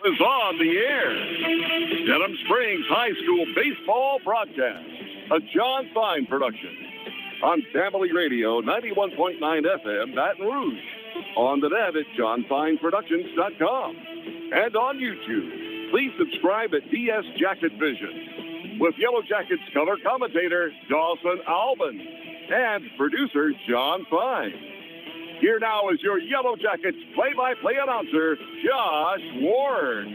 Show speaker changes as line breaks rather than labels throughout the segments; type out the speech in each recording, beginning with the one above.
is on the air. Denham Springs High School baseball broadcast, a John Fine production. On Family Radio, 91.9 FM, Baton Rouge. On the net at johnfineproductions.com. And on YouTube. Please subscribe at Dist Jacket Vision. With Yellow Jackets color commentator Dawson Albin and producer John Fine. Here now is your Yellow Jackets play-by-play announcer, Josh Ward.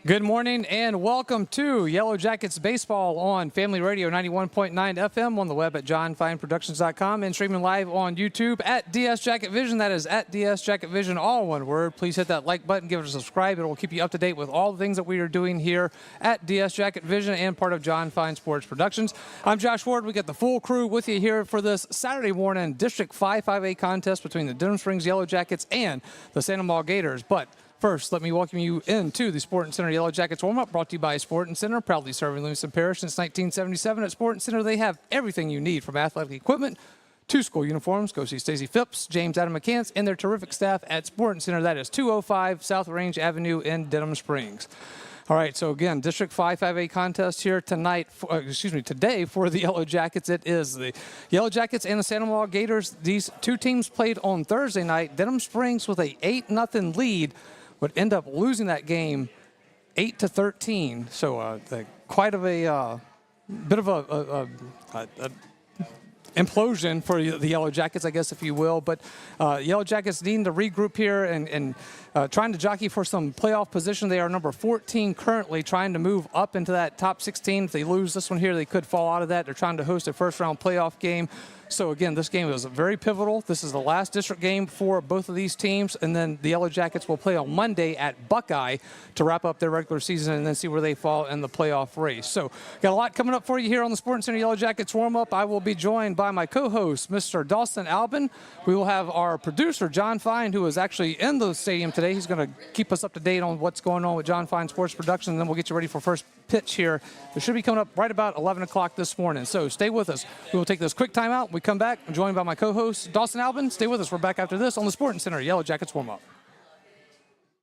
Good morning and welcome to Yellow Jackets Baseball on Family Radio 91.9 FM, on the web at johnfineproductions.com, and streaming live on YouTube at DS Jacket Vision. That is at DS Jacket Vision, all one word. Please hit that like button, give it a subscribe. It will keep you up to date with all the things that we are doing here at DS Jacket Vision and part of John Fine Sports Productions. I'm Josh Ward. We got the full crew with you here for this Saturday morning District 5-5A contest between the Denham Springs Yellow Jackets and the Amant Gators. But first, let me welcome you into the Sporting Center Yellow Jackets warm-up, brought to you by Sporting Center, proudly serving Livingston Parish since 1977. At Sporting Center, they have everything you need, from athletic equipment to school uniforms. Go see Stacey Phipps, James Adam McCants, and their terrific staff at Sporting Center. That is 205 South Range Avenue in Denham Springs. All right, so again, District 5-5A contest here today for the Yellow Jackets. It is the Yellow Jackets and the Amant Gators. These two teams played on Thursday night. Denham Springs with a 8-0 lead would end up losing that game 8-13. So quite of a bit of a implosion for the Yellow Jackets, I guess, if you will. But Yellow Jackets needing to regroup here and trying to jockey for some playoff position. They are number 14 currently, trying to move up into that top 16. If they lose this one here, they could fall out of that. They're trying to host a first-round playoff game. So, again, this game is very pivotal. This is the last district game for both of these teams, and then the Yellow Jackets will play on Monday at Buckeye to wrap up their regular season and then see where they fall in the playoff race. So, got a lot coming up for you here on the Sporting Center Yellow Jackets warm-up. I will be joined by my co-host, Mr. Dawson Albin. We will have our producer, John Fine, who is actually in the stadium today. He's going to keep us up to date on what's going on with John Fine Sports Production, and then we'll get you ready for first pitch here. It should be coming up right about 11 o'clock this morning. So stay with us. We will take this quick timeout. We come back. I'm joined by my co-host, Dawson Albin. Stay with us. We're back after this on the Sporting Center Yellow Jackets warm-up.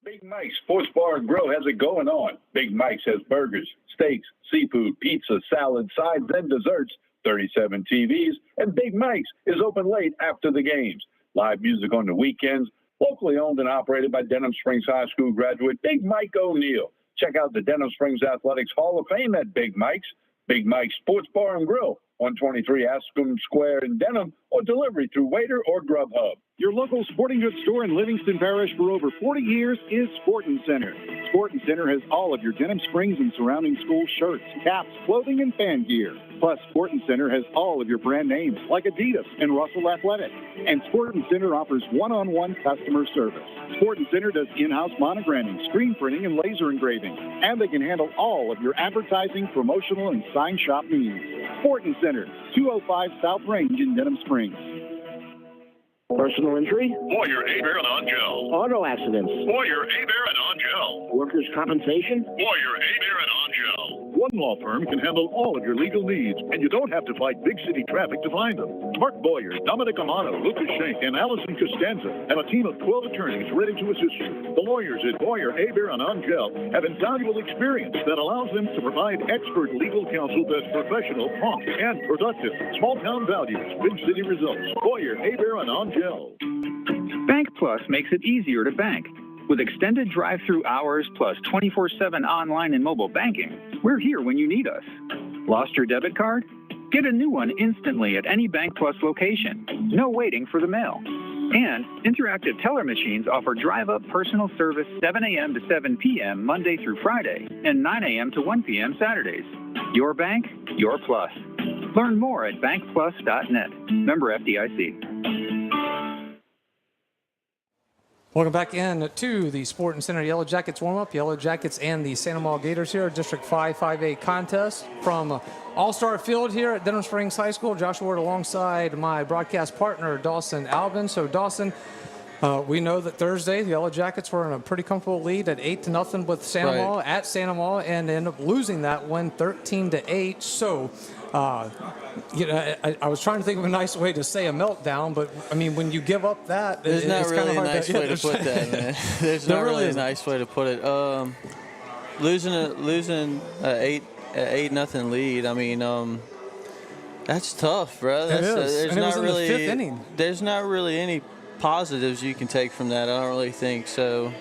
Big Mike's Sports Bar and Grill has it going on. Big Mike's has burgers, steaks, seafood, pizza, salad, sides, and desserts, 37 TVs, and Big Mike's is open late after the games. Live music on the weekends, locally owned and operated by Denham Springs High School graduate Big Mike O'Neill. Check out the Denham Springs Athletics Hall of Fame at Big Mike's. Big Mike's Sports Bar and Grill, 123 Ascom Square in Denham, or delivery through Waiter or Grubhub.
Your local sporting goods store in Livingston Parish for over 40 years is Sporting Center. Sporting Center has all of your Denham Springs and surrounding school shirts, caps, clothing, and fan gear. Plus, Sporting Center has all of your brand names like Adidas and Russell Athletic. And Sporting Center offers one-on-one customer service. Sporting Center does in-house monogramming, screen printing, and laser engraving. And they can handle all of your advertising, promotional, and sign shop needs. Sporting Center, 205 South Range in Denham Springs.
Personal injury?
Warrior A-Bear and On-Gel.
Auto accidents?
Warrior A-Bear and On-Gel.
Workers' compensation?
Warrior A-Bear and On-Gel.
One law firm can handle all of your legal needs, and you don't have to fight big city traffic to find them. Mark Boyer, Dominic Amato, Lucas Schenk, and Allison Costanza have a team of 12 attorneys ready to assist you. The lawyers at Boyer, A-Bear, and On-Gel have invaluable experience that allows them to provide expert legal counsel that's professional, prompt, and productive. Small-town values, big city results. Boyer, A-Bear, and On-Gel.
Bank Plus makes it easier to bank. With extended drive-through hours plus 24/7 online and mobile banking, we're here when you need us. Lost your debit card? Get a new one instantly at any Bank Plus location. No waiting for the mail. And interactive teller machines offer drive-up personal service 7 a.m. to 7 p.m. Monday through Friday and 9 a.m. to 1 p.m. Saturdays. Your bank, your plus. Learn more at bankplus.net. Member FDIC.
Welcome back in to the Sporting Center Yellow Jackets warm-up. Yellow Jackets and the Amant Gators here, District 5-5A contest from All-Star Field here at Denham Springs High School. Joshua Ward alongside my broadcast partner, Dawson Albin. So, Dawson, We know that Thursday the Yellow Jackets were in a pretty comfortable lead at 8-0 with Santa Maria at Santa Maria, and ended up losing that one 13-8. So, I was trying to think of a nice way to say a meltdown, but I mean, when you give up that,
there's not
it's
really
kind of
a
hard
nice way to put that, man. There's not really a nice way to put it. Losing an 8-0 lead. I mean, that's tough, bro.
It is.
There's
And it was
not
in
really
the 5th inning.
There's not really any positives you can take from that. I don't really think so.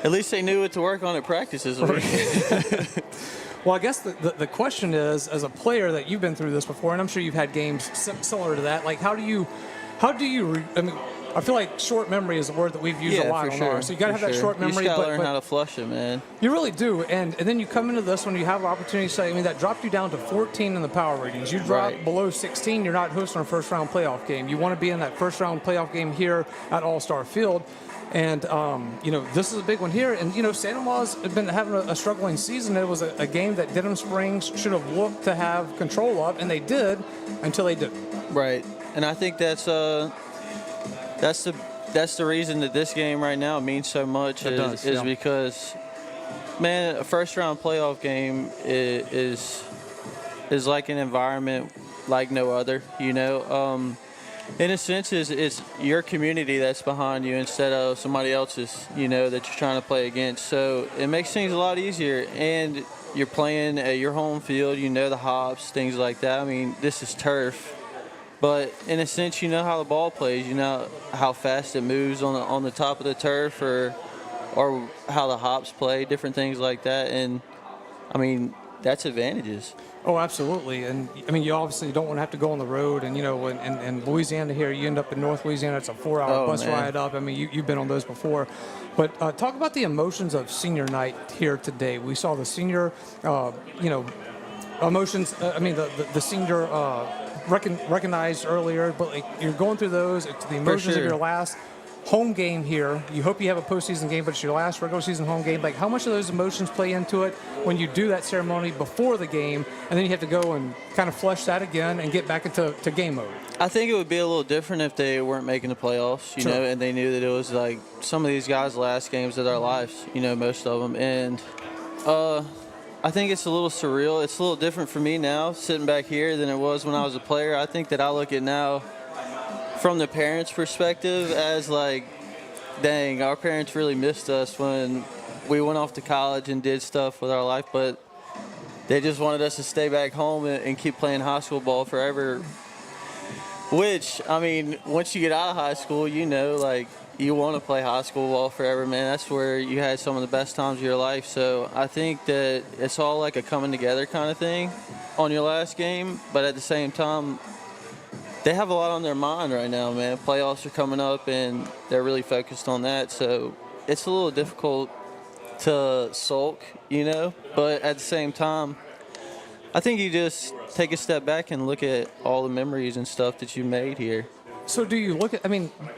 At least they knew what to work on at practices.
Well, I guess the question is, as a player that you've been through this before, and I'm sure you've had games similar to that. Like, how do you? I mean, I feel like short memory is a word that we've used a lot on ours. So you got to have that short memory.
You just got to learn how to flush it, man.
You really do, and then you come into this when you have an opportunity. So I mean, that dropped you down to 14 in the power ratings. You drop below 16, you're not hosting a first-round playoff game. You want to be in that first-round playoff game here at All-Star Field. And, this is a big one here. And, Santa Maria's been having a struggling season. It was a game that Denham Springs should have looked to have control of, and they did until they didn't.
Right. And I think that's the reason that this game right now means so much is because, man, a first-round playoff game is like an environment like no other, In a sense, it's your community that's behind you instead of somebody else's, that you're trying to play against. So it makes things a lot easier. And you're playing at your home field, the hops, things like that. I mean, this is turf. But in a sense, you know how the ball plays. You know how fast it moves on the top of the turf or how the hops play, different things like that. And, I mean, that's advantages.
Oh, absolutely. And, I mean, you obviously don't want to have to go on the road. And, in Louisiana here, you end up in North Louisiana. It's a 4-hour bus ride up. I mean, you've been on those before. But talk about the emotions of senior night here today. We saw the senior, emotions. The senior recognized earlier. But, you're going through those. It's the emotions of your last home game here. You hope you have a postseason game, but it's your last regular season home game. Like, how much of those emotions play into it when you do that ceremony before the game, and then you have to go and kind of flush that again and get back into game mode?
I think it would be a little different if they weren't making the playoffs, you know, and they knew that it was like some of these guys' last games of their lives, most of them. And I think it's a little surreal. It's a little different for me now, sitting back here, than it was when I was a player. I think that I look at now from the parents' perspective as like, dang, our parents really missed us when we went off to college and did stuff with our life, but they just wanted us to stay back home and keep playing high school ball forever. Which, I mean, once you get out of high school, you want to play high school ball forever, man. That's where you had some of the best times of your life. So I think that it's all like a coming together kind of thing on your last game, but at the same time, they have a lot on their mind right now, man. Playoffs are coming up, and they're really focused on that. So it's a little difficult to sulk, But at the same time, I think you just take a step back and look at all the memories and stuff that you made here.
So do you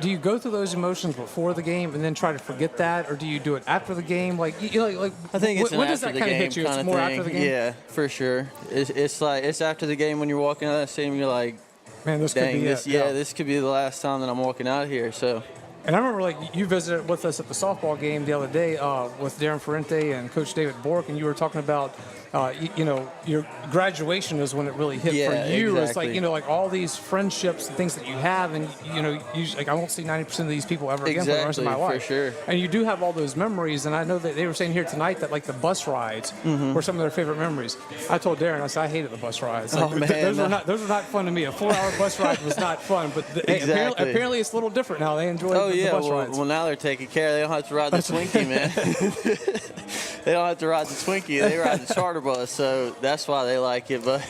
do you go through those emotions before the game and then try to forget that, or do you do it after the game? I
think it's
when does
after
that
the game
hit you?
kind
It's
of
more
thing.
after the game?
Yeah, for sure. It's after the game when you're walking out of the stadium, you're like,
man, this
dang,
could be
this,
it.
yeah, this could be the last time that I'm walking out here. So.
And I remember, you visited with us at the softball game the other day with Darren Ferrente and Coach David Bork, and you were talking about, your graduation is when it really hit for you.
Exactly.
It's like, all these friendships and things that you have, and, I won't see 90% of these people ever again for the rest of my life.
For sure.
And you do have all those memories, and I know that they were saying here tonight that, the bus rides were some of their favorite memories. I told Darren, I said, I hated the bus rides. Those were not fun to me. A 4-hour bus ride was not fun, but apparently it's a little different now. They enjoy the bus rides.
Well, now they're taking care. They don't have to ride the Twinkie, man. They don't have to ride the Twinkie. They ride the charter bus, so that's why they like it. But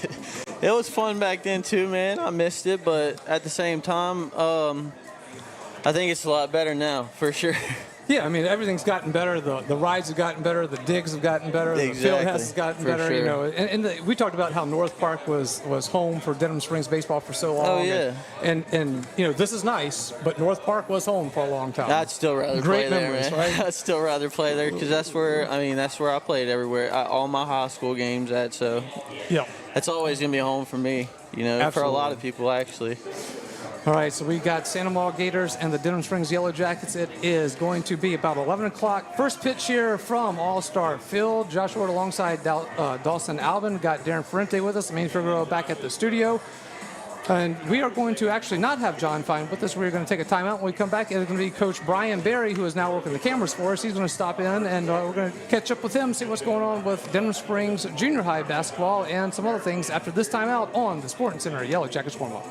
it was fun back then, too, man. I missed it, but at the same time, I think it's a lot better now, for sure.
Yeah, I mean, everything's gotten better. The rides have gotten better. The digs have gotten better. The field has gotten better.
Sure.
And we talked about how North Park was home for Denham Springs baseball for so long.
Oh, yeah.
And this is my but North Park was home for a long time.
I'd still rather play there,
memories,
man.
Right?
I'd still rather play there because that's where I played everywhere. All my high school games at, so
yeah,
that's always gonna be home for me. For a lot of people, actually.
All right, so we got Amant Gators and the Denham Springs Yellow Jackets. It is going to be about 11 o'clock. First pitch here from All-Star Field. Josh Ward alongside Dawson Alvin. Got Darren Ferrante with us, Main Figueroa back at the studio. And we are going to actually not have John Fine with us. We're going to take a timeout. When we come back, it's going to be Coach Brian Berry, who is now working the cameras for us. He's going to stop in, and we're going to catch up with him, see what's going on with Denham Springs Junior High basketball and some other things after this timeout on the Sporting Center Yellow Jackets warm-up.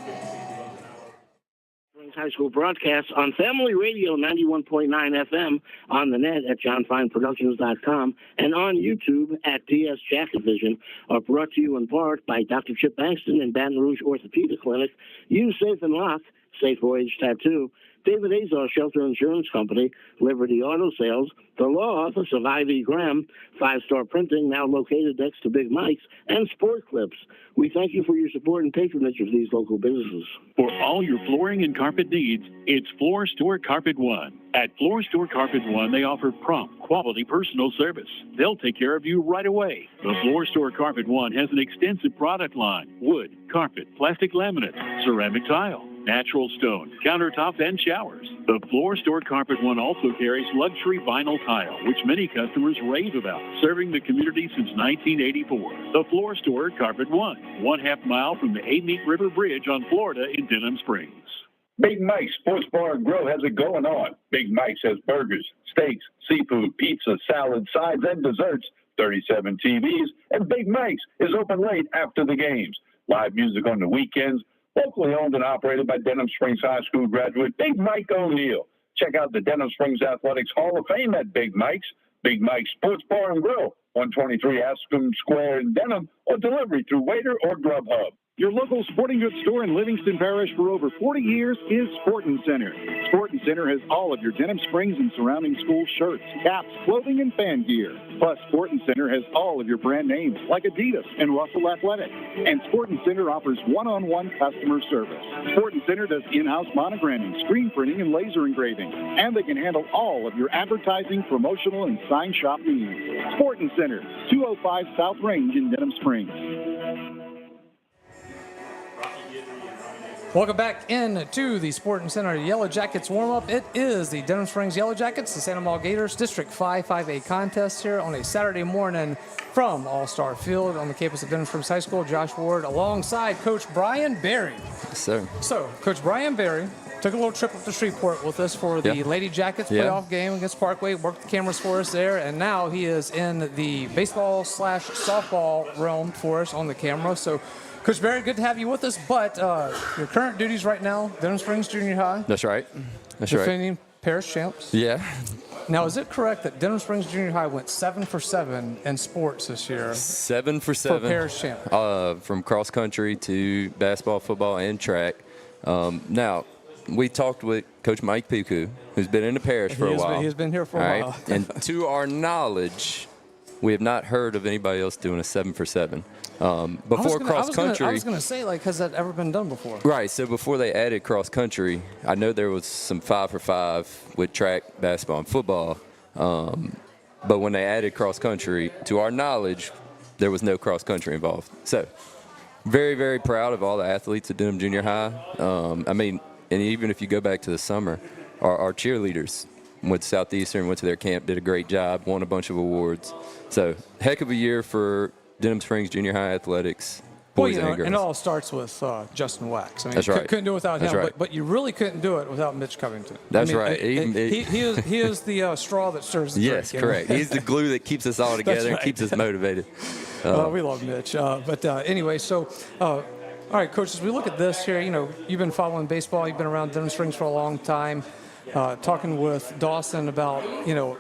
High School broadcasts on Family Radio 91.9 FM, on the net at johnfineproductions.com, and on YouTube at DS Jacket Vision, are brought to you in part by Dr. Chip Bankston and Baton Rouge Orthopedic Clinic, Use Safe and Lock, Safe Voyage Tattoo, David Azar Shelter Insurance Company, Liberty Auto Sales, the Law Office of Ivy Graham, 5-Star Printing, now located next to Big Mike's, and Sport Clips. We thank you for your support and patronage of these local businesses.
For all your flooring and carpet needs, it's Floor Store Carpet One. At Floor Store Carpet One, they offer prompt, quality personal service. They'll take care of you right away. The Floor Store Carpet One has an extensive product line: wood, carpet, plastic laminate, ceramic tile, natural stone, countertop, and showers. The Floor Store Carpet One also carries luxury vinyl tile, which many customers rave about, serving the community since 1984. The Floor Store Carpet One, 1/2 mile from the Amant River Bridge on Florida in Denham Springs.
Big Mike's Sports Bar and Grill has it going on. Big Mike's has burgers, steaks, seafood, pizza, salad, sides, and desserts, 37 TVs, and Big Mike's is open late after the games. Live music on the weekends, locally owned and operated by Denham Springs High School graduate Big Mike O'Neill. Check out the Denham Springs Athletics Hall of Fame at Big Mike's. Big Mike's Sports Bar and Grill, 123 Ascom Square in Denham, or delivery through Waiter or Grubhub.
Your local sporting goods store in Livingston Parish for over 40 years is Sporting Center. Sporting Center has all of your Denham Springs and surrounding school shirts, caps, clothing, and fan gear. Plus, Sporting Center has all of your brand names like Adidas and Russell Athletic. And Sporting Center offers one-on-one customer service. Sporting Center does in-house monogramming, screen printing, and laser engraving. And they can handle all of your advertising, promotional, and sign shop needs. Sporting Center, 205 South Range in Denham Springs.
Welcome back into the Sporting Center Yellow Jackets warm-up. It is the Denham Springs Yellow Jackets, the Amant Gators District 5-5A contest here on a Saturday morning from All-Star Field on the campus of Denham Springs High School. Josh Ward alongside Coach Brian Berry.
Yes, sir.
So, Coach Brian Berry took a little trip up to Shreveport with us for the Lady Jackets playoff game against Parkway, worked the cameras for us there, and now he is in the baseball/softball realm for us on the camera. So, Coach Berry, good to have you with us, but your current duties right now, Denham Springs Junior High.
That's right. That's
defending parish champs.
Yeah.
Now, is it correct that Denham Springs Junior High went 7 for 7 in sports this year?
7 for 7.
For parish champ.
From cross country to basketball, football, and track. Now, we talked with Coach Mike Puku, who's been in the parish for a while.
He's been here for a while.
And to our knowledge, we have not heard of anybody else doing a 7 for 7. Before cross country,
I was going to say, like, has that ever been done before?
Right. So before they added cross country, I know there was some 5 for 5 with track, basketball, and football. But when they added cross country, to our knowledge, there was no cross country involved. So very, very proud of all the athletes at Denham Junior High. I mean, and even if you go back to the summer, our cheerleaders went to Southeastern, went to their camp, did a great job, won a bunch of awards. So heck of a year for Denham Springs Junior High athletics, boys and girls.
And it all starts with Justin Wax. I mean,
That's right.
Couldn't do it without him,
right.
but you really couldn't do it without Mitch Covington.
That's
right.
He
is the straw that stirs the drink.
Yes, correct. He's the glue that keeps us all together and keeps us motivated.
We love Mitch. But anyway, so all right, Coach, as we look at this here, you know, you've been following baseball. You've been around Denham Springs for a long time. Talking with Dawson about, you know,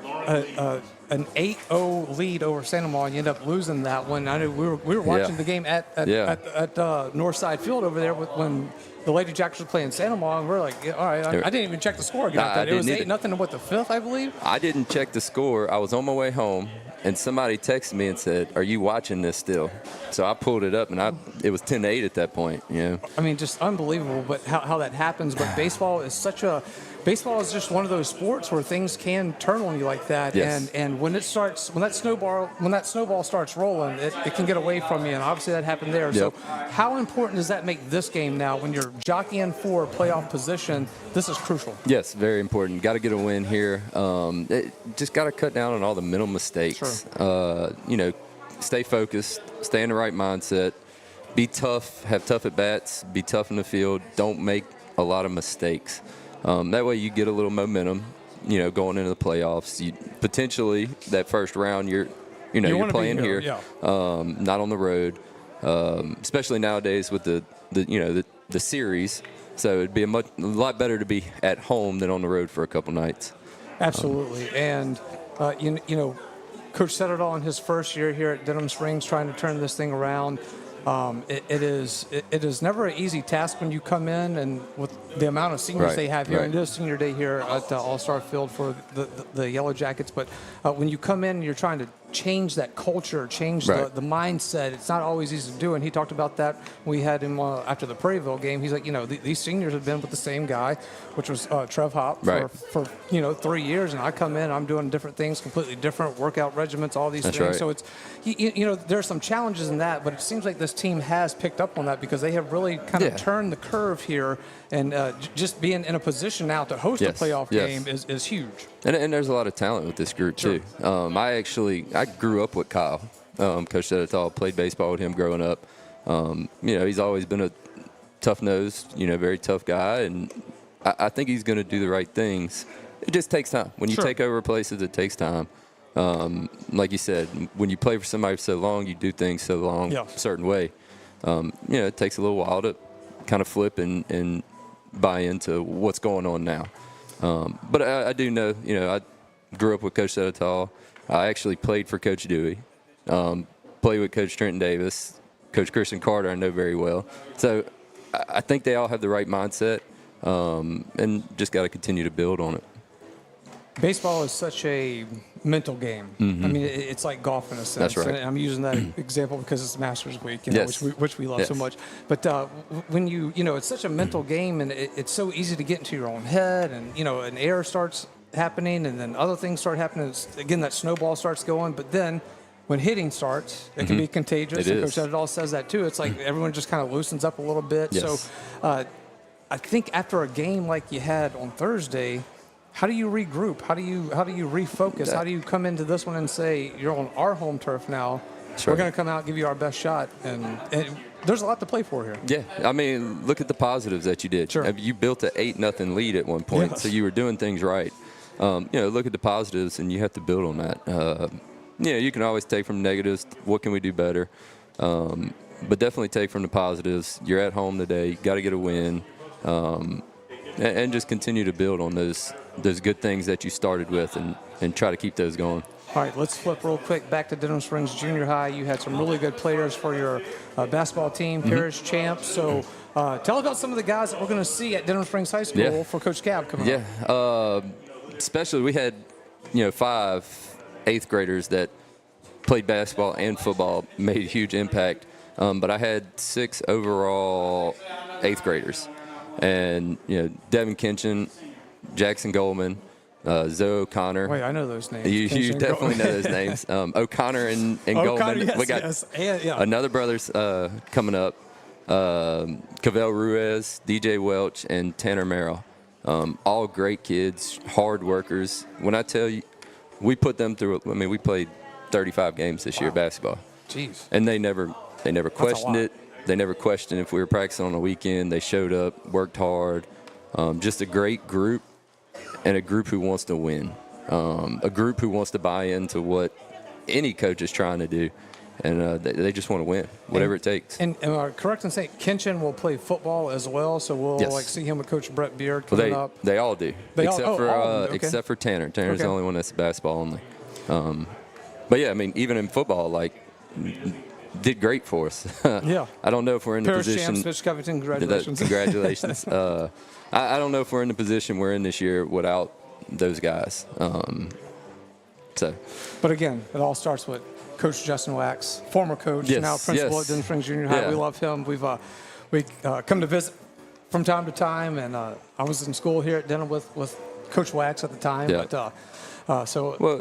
an 8-0 lead over Santa Monica. You end up losing that one. I know we were watching the game at Northside Field over there when the Lady Jackets were playing Santa Monica. And we're like, all right, I didn't even check the score. It was 8-0 to what, the fifth, I believe?
I didn't check the score. I was on my way home, and somebody texted me and said, "Are you watching this still?" So I pulled it up, and it was 10-8 at that point. You know?
I mean, just unbelievable. But how that happens. But baseball is such a baseball is just one of those sports where things can turn on you like that.
Yes.
And when that snowball starts rolling, it can get away from you. And obviously that happened there.
Yep.
So how important does that make this game now when you're jockeying for a playoff position? This is crucial.
Yes, very important. Got to get a win here. Just got to cut down on all the mental mistakes.
Sure.
Stay focused, stay in the right mindset, be tough, have tough at bats, be tough in the field. Don't make a lot of mistakes. That way you get a little momentum, going into the playoffs. You potentially that first round you're playing here,
yeah.
not on the road, especially nowadays with the series. So it'd be a lot better to be at home than on the road for a couple nights.
Absolutely, and Coach said it all in his first year here at Denham Springs, trying to turn this thing around. It is never an easy task when you come in, and with the amount of seniors they have here.
Right.
And it is senior day here at All-Star Field for the Yellow Jackets. But when you come in and you're trying to change that culture, change the mindset, it's not always easy to do. And he talked about that when we had him after the Prairieville game. He's like, these seniors have been with the same guy, which was Trev Hop for 3 years. And I come in, I'm doing different things, completely different workout regimens, all these things.
Right.
So it's, there are some challenges in that, but it seems like this team has picked up on that because they have really kind of turned the curve here, and just being in a position now to host a playoff game is huge.
And there's a lot of talent with this group too. I grew up with Kyle. Coach Sedetall, played baseball with him growing up. He's always been a tough-nosed, very tough guy, and I think he's going to do the right things. It just takes time. When you take over places, it takes time. Like you said, when you play for somebody for so long, you do things so long a certain way. It takes a little while to kind of flip and buy into what's going on now. But I do know, I grew up with Coach Sedetall. I actually played for Coach Dewey, played with Coach Trenton Davis, Coach Christian Carter I know very well. So I think they all have the right mindset, and just got to continue to build on it.
Baseball is such a mental game.
Mm-hmm.
I mean, it's like golf in a sense.
That's right.
And I'm using that example because it's Masters Week, which we love so much. But when it's such a mental game, and it's so easy to get into your own head, and an error starts happening, and then other things start happening. Again, that snowball starts going. But then when hitting starts, it can be contagious.
It
and
is.
Coach Sedetall says that too. It's like everyone just kind of loosens up a little bit.
Yes.
So I think after a game like you had on Thursday, how do you regroup? How do you refocus? How do you come into this one and say, you're on our home turf now, we're going to come out and give you our best shot? And there's a lot to play for here.
Yeah, I mean, look at the positives that you did.
Sure.
You built an 8-0 lead at one point, so you were doing things right. Look at the positives, and you have to build on that. You can always take from negatives, what can we do better? But definitely take from the positives. You're at home today, you got to get a win, and just continue to build on those good things that you started with, and try to keep those going.
All right, let's flip real quick back to Denham Springs Junior High. You had some really good players for your basketball team, parish champs. So tell us about some of the guys that we're going to see at Denham Springs High School for Coach Cab coming up.
Especially we had 5 8th graders that played basketball and football, made a huge impact. But I had 6 overall 8th graders. And, Devin Kinchin, Jackson Goldman, Zoe O'Connor.
Wait, I know those names.
You definitely know those names. O'Connor and Goldman.
Yes,
we got another brothers coming up. Cavell Ruiz, DJ Welch, and Tanner Merrill. All great kids, hard workers. When I tell you, we put them through, we played 35 games this year basketball.
Jeez.
And they never questioned it. They never questioned if we were practicing on a weekend. They showed up, worked hard. Just a great group, and a group who wants to win. A group who wants to buy into what any coach is trying to do. And they just want to win, whatever it takes.
And am I correct in saying Kinchin will play football as well? So we'll see him with Coach Brett Beard coming up.
They all do, except for Tanner. Tanner's the only one that's basketball only. But yeah, even in football, did great for us. I don't know if we're in the position.
Champs, Mitch Covington, congratulations.
Congratulations. I don't know if we're in the position we're in this year without those guys.
But again, it all starts with Coach Justin Wax, former coach, now principal at Denham Springs Junior High. We love him. We come to visit from time to time, and I was in school here at Denham with Coach Wax at the time.
Yeah.
But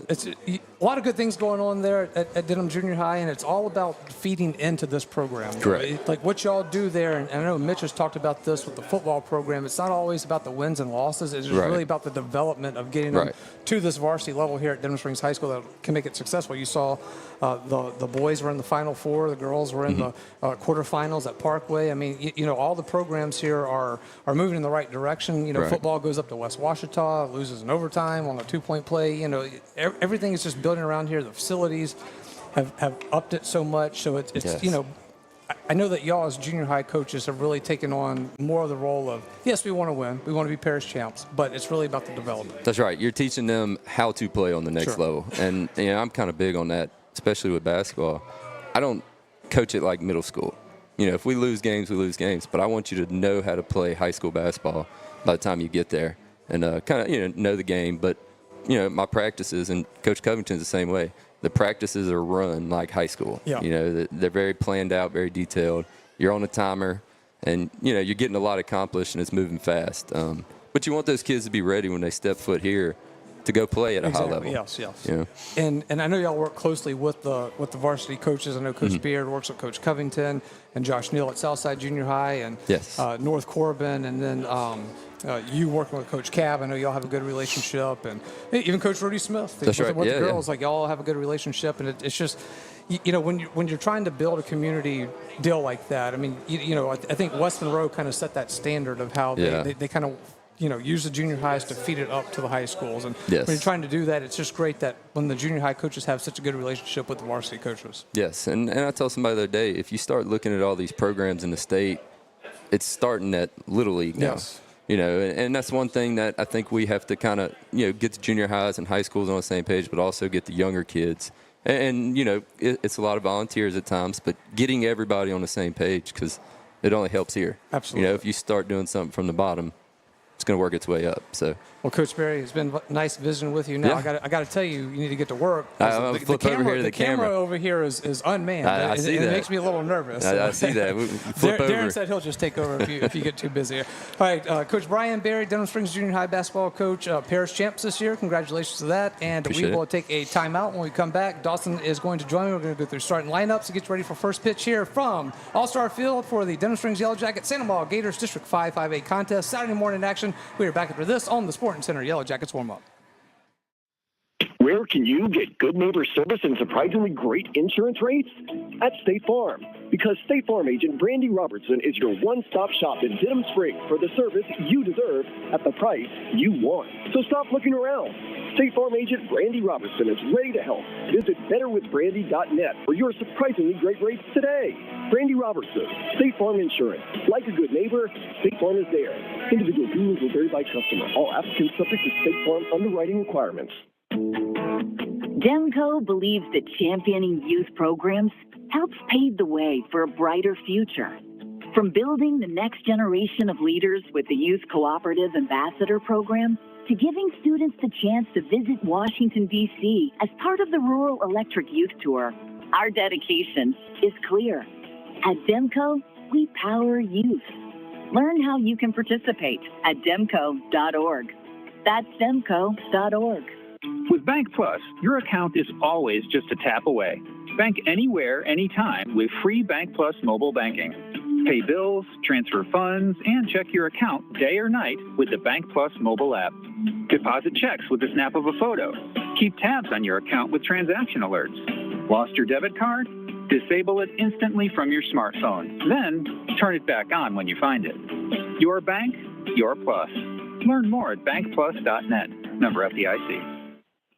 it's a lot of good things going on there at Denham Junior High, and it's all about feeding into this program.
Correct.
Like what y'all do there, and I know Mitch has talked about this with the football program. It's not always about the wins and losses. It's just really about the development of getting them to this varsity level here at Denham Springs High School that can make it successful. You saw the boys were in the Final Four, the girls were in the quarterfinals at Parkway. I mean, all the programs here are moving in the right direction. Football goes up to West Washita, loses in overtime on a 2-point play. Everything is just building around here. The facilities have upped it so much. So it's I know that y'all as junior high coaches have really taken on more of the role of, yes, we want to win. We want to be parish champs, but it's really about the development.
That's right. You're teaching them how to play on the next level. And I'm kind of big on that, especially with basketball. I don't coach it like middle school. If we lose games, we lose games. But I want you to know how to play high school basketball by the time you get there and kind of, know the game. But my practices, and Coach Covington's the same way. The practices are run like high school.
Yeah.
They're very planned out, very detailed. You're on a timer, and, you're getting a lot accomplished, and it's moving fast. But you want those kids to be ready when they step foot here to go play at a high level.
Yes. And I know y'all work closely with the varsity coaches. I know Coach Beard works with Coach Covington and Josh Neal at Southside Junior High and North Corbin, and then you working with Coach Cab. I know y'all have a good relationship, and even Coach Rudy Smith.
That's right.
With the girls, like y'all have a good relationship, and it's just, when you're trying to build a community deal like that. I mean, I think West Monroe kind of set that standard of how they kind of use the junior highs to feed it up to the high schools. And when you're trying to do that, it's just great that when the junior high coaches have such a good relationship with the varsity coaches.
Yes, and I told somebody the other day, if you start looking at all these programs in the state, it's starting at Little League now.
Yes.
And that's one thing that I think we have to kind of, get the junior highs and high schools on the same page, but also get the younger kids. And it's a lot of volunteers at times, but getting everybody on the same page, because it only helps here.
Absolutely.
If you start doing something from the bottom, it's going to work its way up. So.
Well, Coach Berry, it's been nice visiting with you. Now I got to tell you, you need to get to work.
The camera
over here is unmanned.
I see that.
It makes me a little nervous.
I see that. Flip over.
Darren said he'll just take over if you get too busy. All right, Coach Brian Berry, Denham Springs Junior High basketball coach, parish champs this year. Congratulations to that. And
Appreciate
we will
it.
take a timeout. When we come back, Dawson is going to join me. We're going to go through starting lineups to get you ready for first pitch here from All-Star Field for the Denham Springs Yellow Jackets Amant Gators District 5 5A contest. Saturday morning action. We are back after this on the Sporting Center Yellow Jackets warm-up.
Where can you get good neighbor service and surprisingly great insurance rates? At State Farm. Because State Farm agent Brandy Robertson is your one-stop shop in Denham Springs for the service you deserve at the price you want. So stop looking around. State Farm agent Brandy Robertson is ready to help. Visit betterwithbrandy.net for your surprisingly great rates today. Brandy Robertson, State Farm Insurance. Like a good neighbor, State Farm is there. Individual premiums will vary by customer. All applicants subject to State Farm underwriting requirements.
Demco believes that championing youth programs helps pave the way for a brighter future. From building the next generation of leaders with the Youth Cooperative Ambassador Program to giving students the chance to visit Washington, D.C. as part of the Rural Electric Youth Tour, our dedication is clear. At Demco, we power youth. Learn how you can participate at demco.org. That's demco.org.
With Bank Plus, your account is always just a tap away. Bank anywhere, anytime with free Bank Plus mobile banking. Pay bills, transfer funds, and check your account day or night with the Bank Plus mobile app. Deposit checks with the snap of a photo. Keep tabs on your account with transaction alerts. Lost your debit card? Disable it instantly from your smartphone. Then turn it back on when you find it. Your bank, your plus. Learn more at bankplus.net. Member FDIC.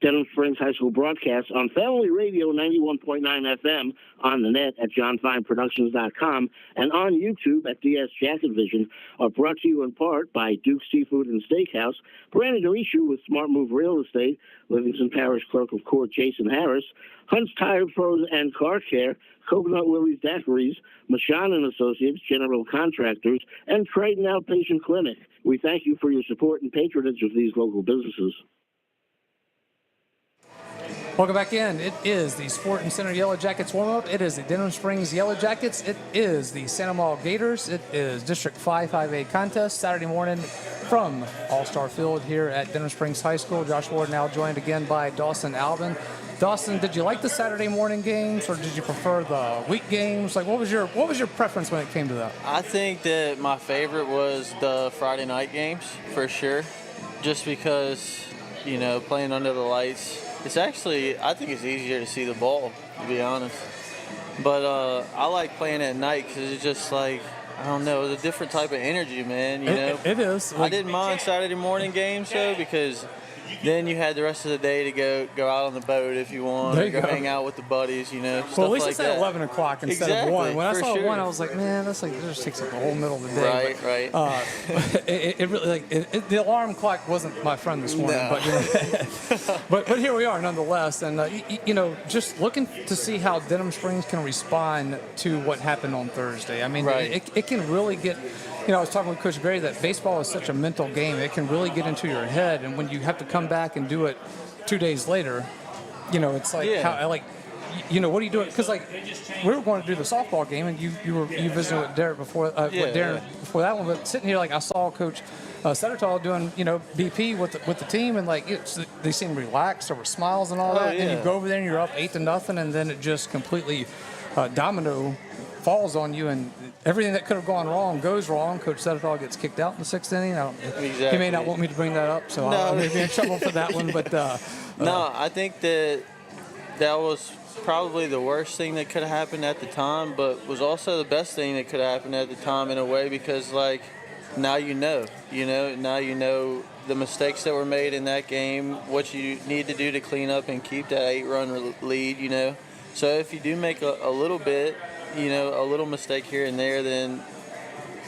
Denham Springs High School broadcasts on Family Radio 91.9 FM, on the net at johnfineproductions.com, and on YouTube at DS Jacket Vision are brought to you in part by Duke's Seafood and Steakhouse, Brandon Arishu with Smart Move Real Estate, Livingston Parish Clerk of Court Jason Harris, Hunt's Tire Pros and Car Care, Coconut Willie's Daiquiris, Mashan and Associates, General Contractors, and Triton Outpatient Clinic. We thank you for your support and patronage of these local businesses.
Welcome back in. It is the Sporting Center Yellow Jackets warm-up. It is the Denham Springs Yellow Jackets. It is the Amant Gators. It is District 5-5A contest Saturday morning from All-Star Field here at Denham Springs High School. Josh Ward now joined again by Dawson Albin. Dawson, did you like the Saturday morning games or did you prefer the week games? Like, what was your preference when it came to that?
I think that my favorite was the Friday night games for sure, just because, you know, playing under the lights. It's actually, I think it's easier to see the ball, to be honest. But I like playing at night because it's just like, I don't know, it's a different type of energy, man, you know?
It is.
I didn't mind Saturday morning games, though, because then you had the rest of the day to go out on the boat if you want,
there
or
you
go
go
hang out with the buddies, you know, stuff
well, at least
like
it's
that.
at 11 o'clock instead
exactly,
of 1. When I saw
sure.
1, I was like, man, that's like, it just takes up the whole middle of the day.
Right,
but,
right.
It really, like, the alarm clock wasn't my friend this morning,
No.
but, you know, but here we are nonetheless. And, you know, just looking to see how Denham Springs can respond to what happened on Thursday. I mean,
right.
it can really get, you know, I was talking with Coach Berry that baseball is such a mental game. It can really get into your head. And when you have to come back and do it 2 days later, you know, it's like, how, like, you know, what are you doing? Because, like, we were going to do the softball game, and you visited with Derek before, before that one. But sitting here, like, I saw Coach Settertall doing, you know, BP with the team, and like they seemed relaxed. There were smiles and all that.
Yeah.
And you go over there and you're up 8-0, and then it just completely domino falls on you, and everything that could have gone wrong goes wrong. Coach Settertall gets kicked out in the 6th inning.
Exactly.
He may not want me to bring that up, so I may be in trouble for that one. But
no, I think that was probably the worst thing that could have happened at the time, but was also the best thing that could have happened at the time in a way, because like now you know the mistakes that were made in that game, what you need to do to clean up and keep that 8-run lead, you know. So if you do make a little bit, you know, a little mistake here and there, then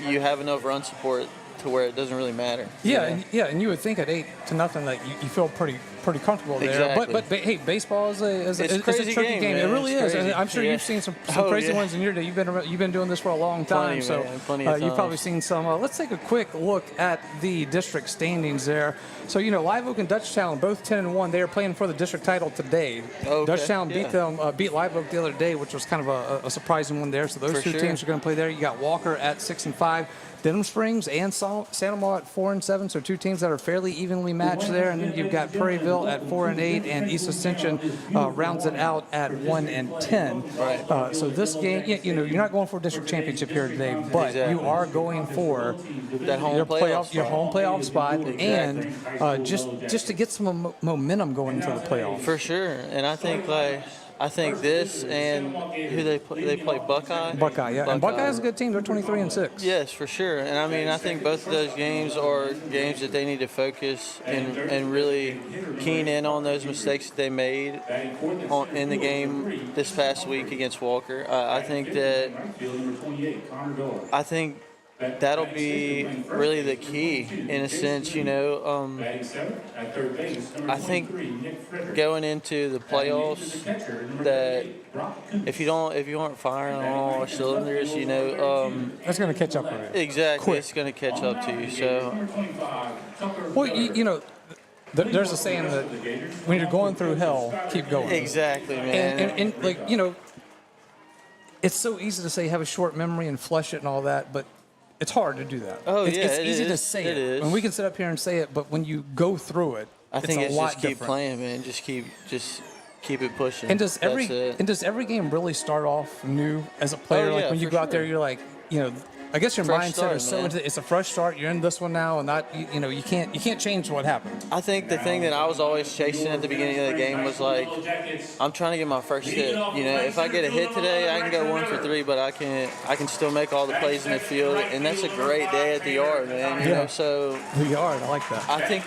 you have enough run support to where it doesn't really matter.
Yeah, and you would think at 8-0 that you feel pretty comfortable there.
Exactly.
But hey, baseball is a
crazy
tricky game. It really is.
Crazy.
And I'm sure you've seen some crazy ones in your day. You've been doing this for a long time,
Plenty of
you've probably seen some. Let's take a quick look at the district standings there. So, you know, Live Oak and Dutchtown both 10-1. They are playing for the district title today.
Okay.
Dutchtown beat Live Oak the other day, which was kind of a surprising one there. So those two teams are going to play there. You got Walker at 6-5. Denham Springs and Santa Maria at 4-7, so two teams that are fairly evenly matched there. And then you've got Prairieville at 4-8, and East Ascension rounds it out at 1-10.
Right.
So this game, you know, you're not going for a district championship here today, but you are going for
that home
your
home
playoff spot, and just to get some momentum going into the playoffs.
For sure, and I think this and who they play Buckeye.
Buckeye, yeah. And Buckeye is a good team. They're 23-6.
Yes, for sure. And I mean, I think both of those games are games that they need to focus and really keen in on those mistakes that they made in the game this past week against Walker. I think that'll be really the key in a sense, you know. I think going into the playoffs, that if you aren't firing on all cylinders, you know,
that's going to catch up with you.
Exactly,
quick.
It's going to catch up to you. So,
well, you know, there's a saying that when you're going through hell, keep going.
Exactly, man.
And like, you know, it's so easy to say have a short memory and flush it and all that, but it's hard to do that. It's easy to say it. And we can sit up here and say it, but when you go through it,
I think
it's a lot
just keep
different.
playing, man. Just keep it pushing.
And does every game really start off new as a player? Like when you go out there, you're like, you know, I guess your mindset is so into it's a fresh start. You're in this one now, and you know you can't change what happened.
I think the thing that I was always chasing at the beginning of the game was like, I'm trying to get my first hit. You know, if I get a hit today, I can go 1 for 3, but I can still make all the plays in the field, and that's a great day at the yard, man. You know, so
the yard, I like that.
I think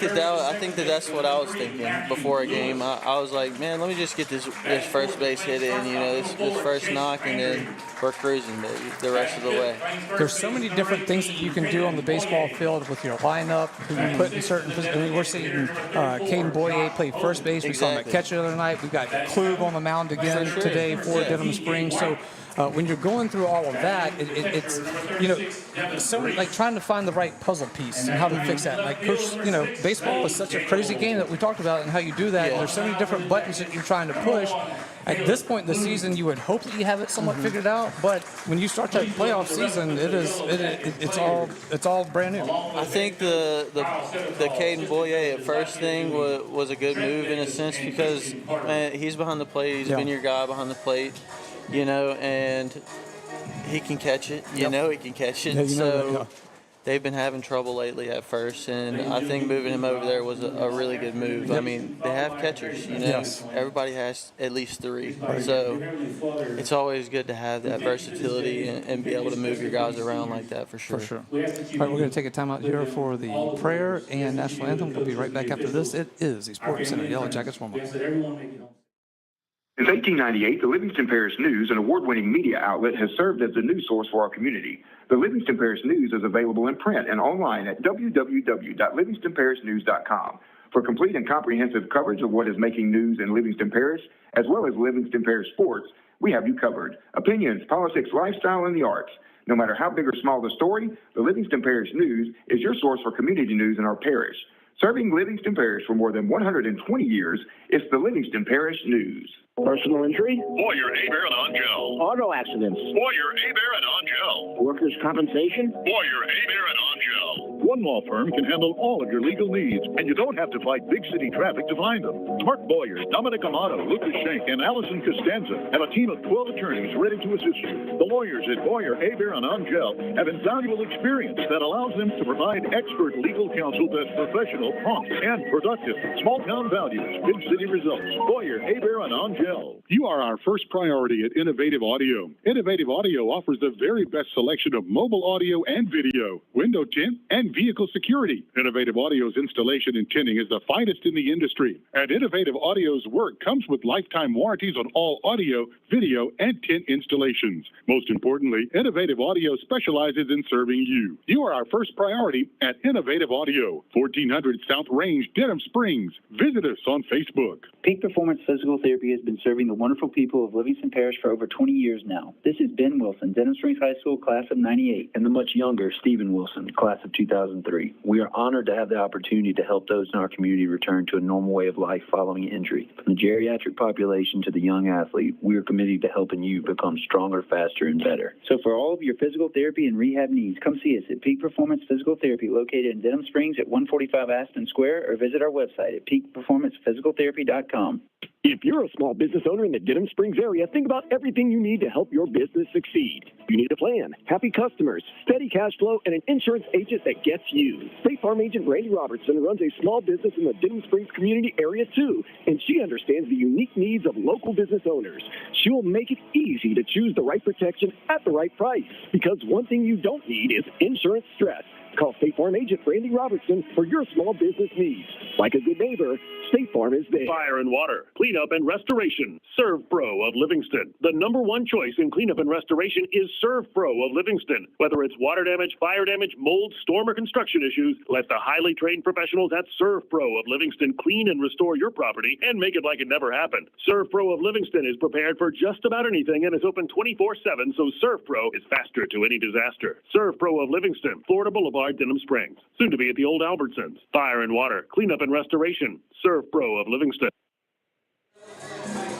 that's what I was thinking before a game. I was like, man, let me just get this first base hit in. You know, this first knock, and then we're cruising, baby, the rest of the way.
There's so many different things that you can do on the baseball field with your lineup, who you put in certain positions. I mean, we're seeing Caden Boyer play first base. We saw him at catcher the other night. We've got Klug on the mound again today for Denham Springs. So when you're going through all of that, it's, you know, so like trying to find the right puzzle piece and how to fix that. Like, you know, baseball is such a crazy game that we talked about and how you do that. And there's so many different buttons that you're trying to push. At this point in the season, you would hope that you have it somewhat figured out. But when you start that playoff season, it's all brand new.
I think the Caden Boyer at first thing was a good move in a sense because, man, he's behind the plate. He's been your guy behind the plate, you know, and he can catch it. You know he can catch it. So they've been having trouble lately at first, and I think moving him over there was a really good move. I mean, they have catchers, you know. Everybody has at least 3. So it's always good to have that versatility and be able to move your guys around like that for sure.
All right, we're going to take a time out here for the prayer and national anthem. We'll be right back after this. It is the Sports Center Yellow Jackets warm-up.
Since 1898, the Livingston Parish News, an award-winning media outlet, has served as the news source for our community. The Livingston Parish News is available in print and online at www.livingstonparishnews.com. For complete and comprehensive coverage of what is making news in Livingston Parish, as well as Livingston Parish sports, we have you covered. Opinions, politics, lifestyle, and the arts. No matter how big or small the story, the Livingston Parish News is your source for community news in our parish. Serving Livingston Parish for more than 120 years, it's the Livingston Parish News.
Personal injury?
Boyer, Hebert, and Angel.
Auto accidents?
Boyer, Hebert, and Angel.
Workers' compensation?
Boyer, Hebert, and Angel.
One law firm can handle all of your legal needs, and you don't have to fight big city traffic to find them. Mark Boyer, Dominic Amato, Lucas Schenk, and Allison Costanza have a team of 12 attorneys ready to assist you. The lawyers at Boyer, Hebert, and Angel have invaluable experience that allows them to provide expert legal counsel that's professional, prompt, and productive. Small-town values, big city results. Boyer, Hebert, and Angel.
You are our first priority at Innovative Audio. Innovative Audio offers the very best selection of mobile audio and video, window tint, and vehicle security. Innovative Audio's installation and tinting is the finest in the industry. And Innovative Audio's work comes with lifetime warranties on all audio, video, and tint installations. Most importantly, Innovative Audio specializes in serving you. You are our first priority at Innovative Audio, 1400 South Range, Denham Springs. Visit us on Facebook.
Peak Performance Physical Therapy has been serving the wonderful people of Livingston Parish for over 20 years now. This is Ben Wilson, Denham Springs High School, class of 98, and the much younger Stephen Wilson, class of 2003. We are honored to have the opportunity to help those in our community return to a normal way of life following injury. From the geriatric population to the young athlete, we are committed to helping you become stronger, faster, and better. So for all of your physical therapy and rehab needs, come see us at Peak Performance Physical Therapy located in Denham Springs at 145 Aspen Square, or visit our website at peakperformancephysicaltherapy.com.
If you're a small business owner in the Denham Springs area, think about everything you need to help your business succeed. You need a plan, happy customers, steady cash flow, and an insurance agent that gets you. State Farm agent Brandy Robertson runs a small business in the Denham Springs community area too, and she understands the unique needs of local business owners. She will make it easy to choose the right protection at the right price, because one thing you don't need is insurance stress. Call State Farm agent Brandy Robertson for your small business needs. Like a good neighbor, State Farm is there.
Fire and water, cleanup and restoration. Serve Pro of Livingston. The #1 choice in cleanup and restoration is Serve Pro of Livingston. Whether it's water damage, fire damage, mold, storm, or construction issues, let the highly trained professionals at Serve Pro of Livingston clean and restore your property and make it like it never happened. Serve Pro of Livingston is prepared for just about anything and is open 24/7, so Serve Pro is faster to any disaster. Serve Pro of Livingston, Florida Boulevard, Denham Springs. Soon to be at the old Albertsons. Fire and water, cleanup and restoration. Serve Pro of Livingston.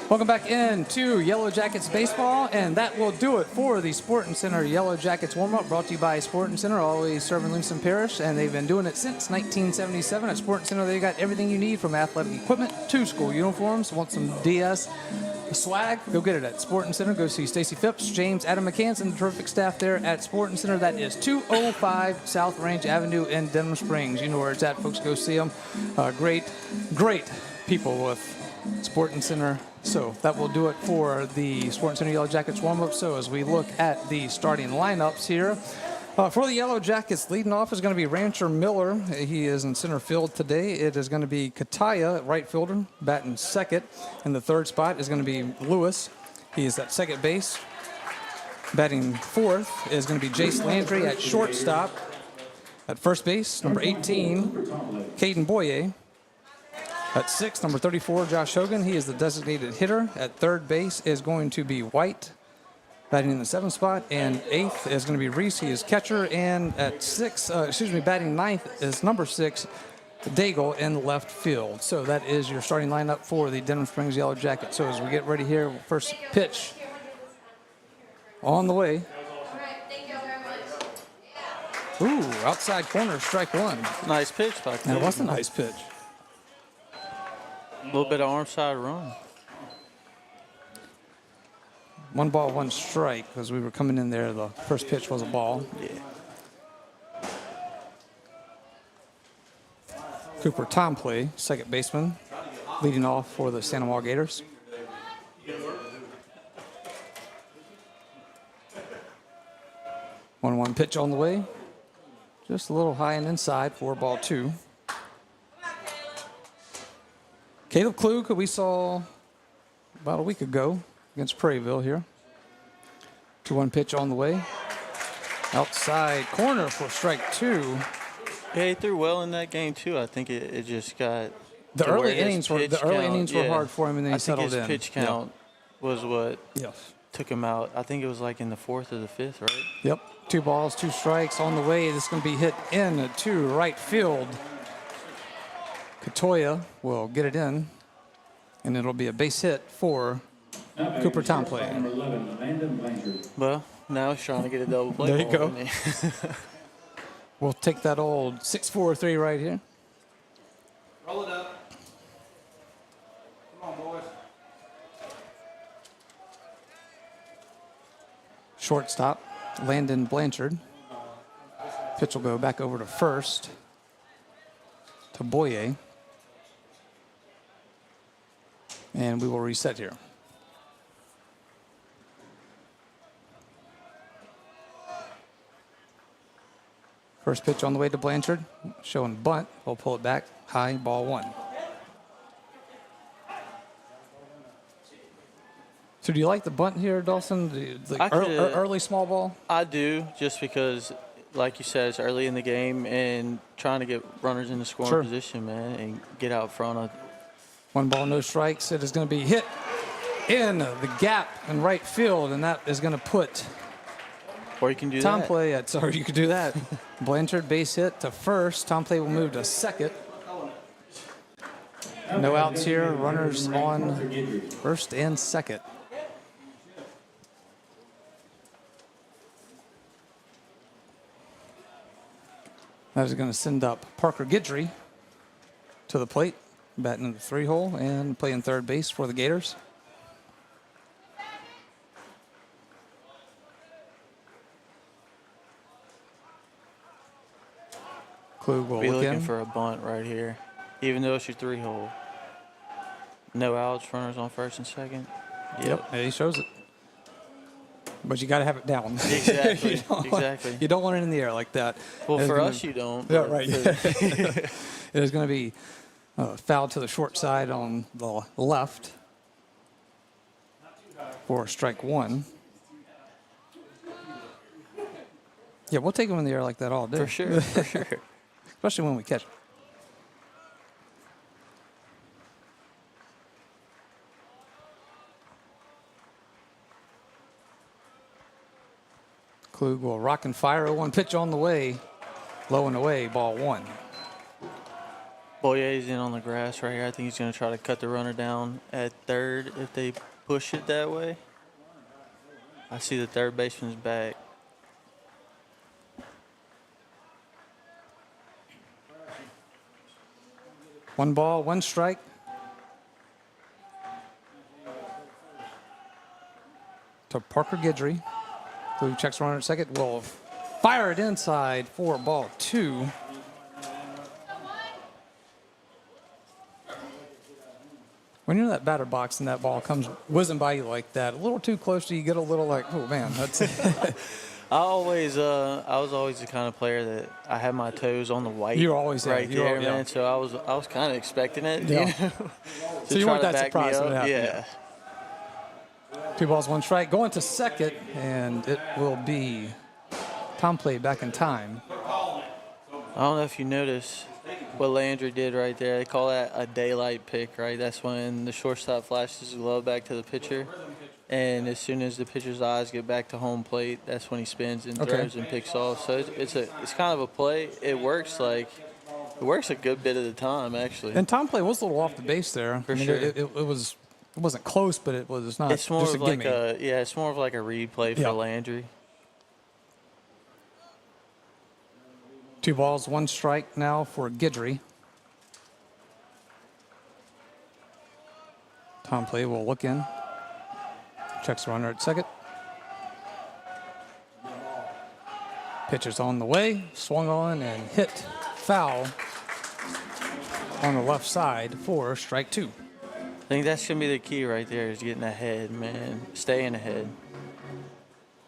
Welcome back into Yellow Jackets baseball, and that will do it for the Sporting Center Yellow Jackets warm-up, brought to you by Sporting Center, always serving Livingston Parish, and they've been doing it since 1977. At Sporting Center, they got everything you need, from athletic equipment to school uniforms. Want some DS swag? Go get it at Sporting Center. Go see Stacy Phipps, James, Adam McCants, and the terrific staff there at Sporting Center. That is 205 South Range Avenue in Denham Springs. You know where it's at, folks. Go see them. Great people with Sporting Center. So that will do it for the Sporting Center Yellow Jackets warm-up. So as we look at the starting lineups here, for the Yellow Jackets, leading off is going to be Rancher Miller. He is in center field today. It is going to be Kataya, right fielder, batting second. And the third spot is going to be Lewis. He is at second base. Batting fourth is going to be Jace Landry at shortstop. At first base, number 18, Caden Boyer. At sixth, number 34, Josh Hogan. He is the designated hitter. At third base is going to be White. batting in the 7th spot, and 8th is going to be Reese. He is catcher, and at batting 9th is number 6, Daigle in left field. So that is your starting lineup for the Denham Springs Yellow Jackets. So as we get ready here, first pitch on the way. Ooh, outside corner, strike one.
Nice pitch back there.
That was a nice pitch.
A little bit of arm side run.
1 ball, 1 strike, because we were coming in there. The first pitch was a ball.
Yeah.
Cooper Tomplay, second baseman, leading off for the Amant Gators. One pitch on the way. Just a little high and inside for ball 2. Caleb Klug, who we saw about a week ago against Prairieville here. 2-1 pitch on the way. Outside corner for strike 2.
Yeah, he threw well in that game too. I think it just got
the early innings were hard for him, and then he settled in.
I think his pitch count was what
Yes.
took him out. I think it was like in the 4th or the 5th, right?
Yep. 2 balls, 2 strikes on the way. This is going to be hit in to right field. Katoya will get it in, and it'll be a base hit for Cooper Tomplay.
Well, now he's trying to get a double play.
There you
ball,
go.
isn't he?
We'll take that old 6-4-3 right here.
Roll it up. Come on, boys.
Shortstop, Landon Blanchard. Pitch will go back over to first to Boyer. And we will reset here. First pitch on the way to Blanchard, showing bunt. We'll pull it back, high, ball 1. So do you like the bunt here, Dawson? The early small ball?
I do, just because, like you said, it's early in the game and trying to get runners in the scoring position, man, and get out front of.
1 ball, no strikes. It is going to be hit in the gap in right field, and that is going to put
Or you can do
Tomplay at, sorry, you could do that. Blanchard base hit to first. Tomplay will move to second. No outs here. Runners on first and second. That is going to send up Parker Guidry to the plate, batting in the 3-hole and playing third base for the Gators. Klug will
be
look
looking
in.
for a bunt right here, even though it's your 3-hole. No outs, runners on first and second.
Yep, yeah, he shows it. But you got to have it down.
Exactly,
exactly. You don't want it in the air like that.
Well, for us, you don't.
Yeah, right. It is going to be fouled to the short side on the left for strike 1. Yeah, we'll take him in the air like that all day.
For sure, for sure.
Especially when we catch him. Klug will rock and fire. 0-1 pitch on the way. Low and away, ball 1.
Boyer's in on the grass right here. I think he's going to try to cut the runner down at third if they push it that way. I see the third baseman's back.
One ball, 1 strike. To Parker Guidry. Klug checks runner at second. Will fire it inside for ball 2. When you're in that batter box and that ball comes whizzing by you like that, a little too close to you, get a little like, oh man, that's
I was always the kind of player that I had my toes on the white.
You always
right
have.
there, man. So I was kind of expecting it.
Yeah.
You know?
So you weren't that surprised when it happened.
Yeah.
2 balls, 1 strike. Going to second, and it will be Tomplay back in time.
I don't know if you noticed what Landry did right there. They call that a daylight pick, right? That's when the shortstop flashes his glove back to the pitcher, and as soon as the pitcher's eyes get back to home plate, that's when he spins and throws and picks off. So it's kind of a play. It works a good bit of the time, actually.
And Tom play was a little off the base there.
For sure.
It wasn't close, but it was not.
It's more
just
of
a gimme.
it's more of like a read play for Landry.
2 balls, 1 strike now for Guidry. Tom play will look in. Checks the runner at second. Pitch is on the way. Swung on and hit foul on the left side for strike 2.
I think that's going to be the key right there is getting ahead, man. Staying ahead.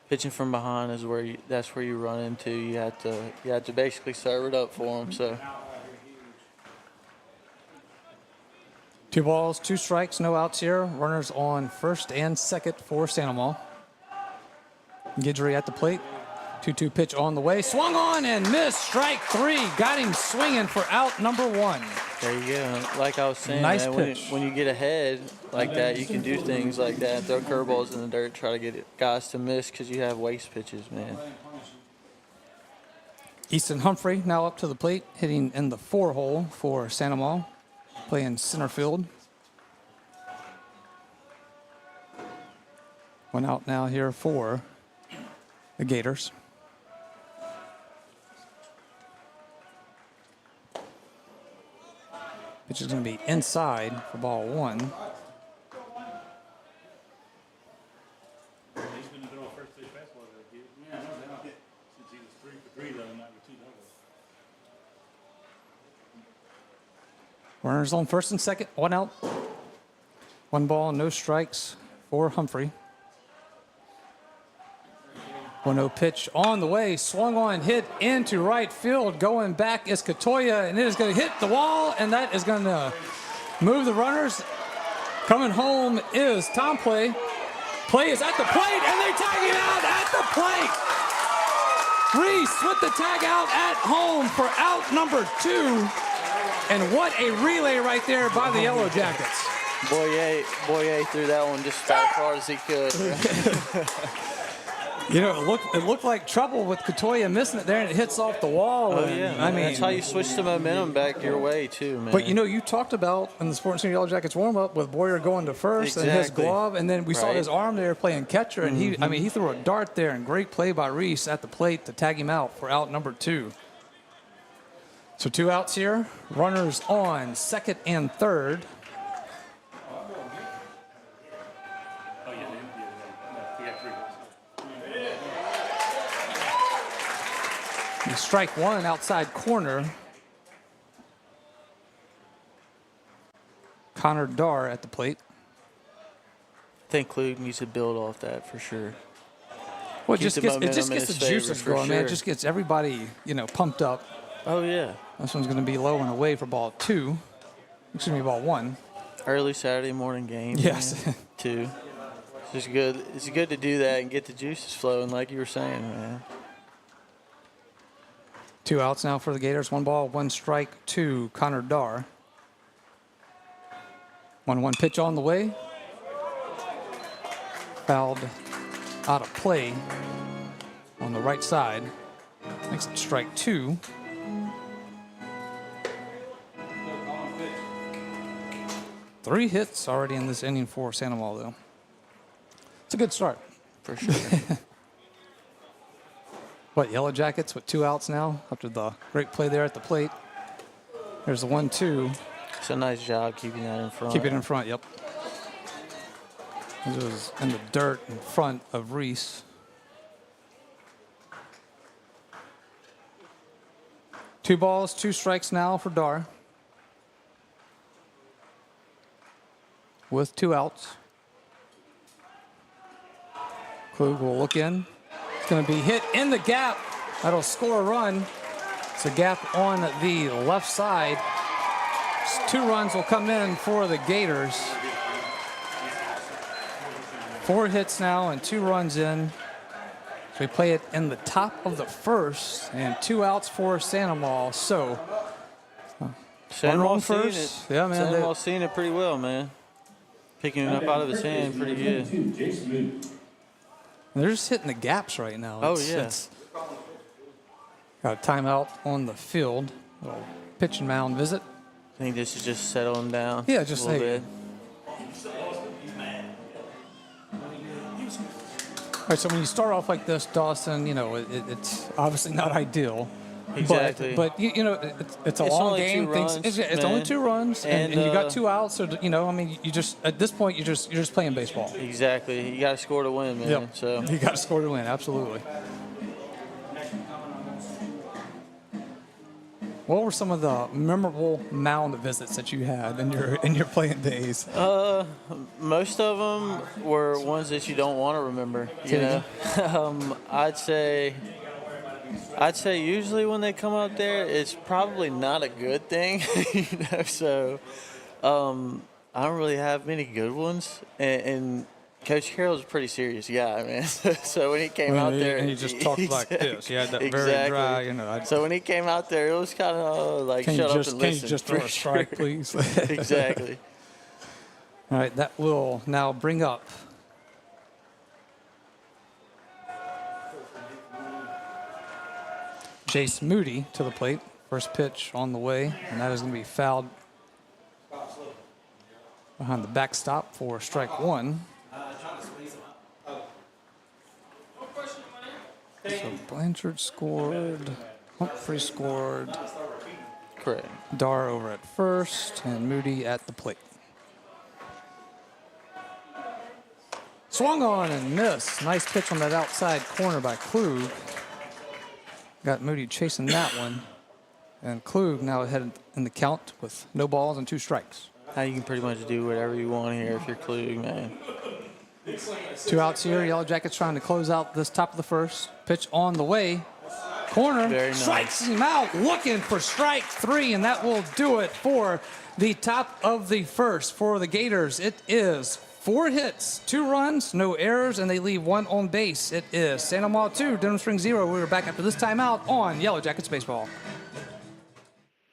Pitching from behind is that's where you run into. You have to basically serve it up for them. So
2 balls, 2 strikes, no outs here. Runners on first and second for Sandoval. Guidry at the plate. 2-2 pitch on the way. Swung on and missed. Strike 3. Got him swinging for out number 1.
there you go. Like I was saying,
Nice
man,
pitch.
when you get ahead like that, you can do things like that. Throw curveballs in the dirt, try to get guys to miss because you have waste pitches, man.
Easton Humphrey now up to the plate, hitting in the 4-hole for Sandoval, playing center field. 1 out now here for the Gators. Pitch is going to be inside for ball 1.
He's going to throw a first base fastball there, kid. Yeah, since he was 3 for 3 the other night with 2 doubles.
Runners on first and second, 1 out. 1 ball, no strikes for Humphrey. 1-0 pitch on the way, swung on, hit into right field. Going back is Katoya, and it is going to hit the wall, and that is going to move the runners. Coming home is Tom Play. Play is at the plate, and they tag him out at the plate. Reese with the tag out at home for out number 2. And what a relay right there by the Yellow Jackets.
Boyer threw that one just about as far as he could.
You know, it looked like trouble with Katoya missing it there, and it hits off the wall.
Oh,
and,
yeah.
I mean,
that's how you switch the momentum back your way, too, man.
But, you know, you talked about in the Sporting Center Yellow Jackets warm-up with Boyer going to first and his glove, and then we saw his arm there playing catcher, and he threw a dart there, and great play by Reese at the plate to tag him out for out number 2. So 2 outs here. Runners on second and third. Strike 1 outside corner. Connor Darr at the plate.
I think Klug needs to build off that for sure.
Well, it just gets the juices going, man. It just gets everybody, pumped up.
Oh, yeah.
This one's going to be low and away for ball 2. Excuse me, ball 1.
Early Saturday morning game.
Yes.
Man. 2. It's just good. It's good to do that and get the juices flowing like you were saying, man.
2 outs now for the Gators. 1 ball, 1 strike to Connor Darr. 1-1 pitch on the way. Fouled out of play on the right side. Makes it strike 2. Three hits already in this inning for Sandoval, though. It's a good start.
For sure.
Yellow Jackets with 2 outs now after the great play there at the plate. There's the 1-2.
It's a nice job keeping that in front.
Keep it in front, yep. This was in the dirt in front of Reese. Two balls, 2 strikes now for Darr. With 2 outs. Klug will look in. It's going to be hit in the gap. That'll score a run. It's a gap on the left side. 2 runs will come in for the Gators. 4 hits now and 2 runs in. So we play it in the top of the first and 2 outs for Sandoval. So,
Sandoval's
first. Yeah, man.
Sandoval's seen it pretty well, man. picking it up out of his hand pretty good.
They're just hitting the gaps right now.
Oh, yeah.
It's got a timeout on the field. Little pitch and mound visit.
I think this is just settling down.
Yeah, just
a little bit.
All right, so when you start off like this, Dawson, it's obviously not ideal.
Exactly.
But you know, it's a long game. It's only 2 runs, and you got 2 outs. So you just at this point you're just playing baseball.
Exactly. You got to score to win, man.
Yep.
So
you got to score to win. Absolutely. What were some of the memorable mound visits that you had in your playing days?
Most of them were ones that you don't want to remember. You know, I'd say usually when they come out there, it's probably not a good thing. So I don't really have many good ones, and Coach Carroll's a pretty serious guy, man. So when he came out there,
and he just talked like this. He had that very dry,
So when he came out there, it was kind of like, shut up and listen.
Can you just throw a strike, please?
Exactly.
All right, that will now bring up Jace Moody to the plate. First pitch on the way, and that is going to be fouled behind the backstop for strike 1. So Blanchard scored, Humphrey scored.
Correct.
Dar over at first, and Moody at the plate. Swung on and missed. Nice pitch on that outside corner by Klug. Got Moody chasing that one. And Klug now ahead in the count with no balls and 2 strikes.
Now you can pretty much do whatever you want here if you're Klug, man.
2 outs here. Yellow Jackets trying to close out this top of the first. Pitch on the way. Corner.
Very nice.
Strikes him out. Looking for strike 3, and that will do it for the top of the first. For the Gators, it is 4 hits, 2 runs, no errors, and they leave 1 on base. It is Santa Maria 2, Denham Springs 0. We're back after this timeout on Yellow Jackets Baseball.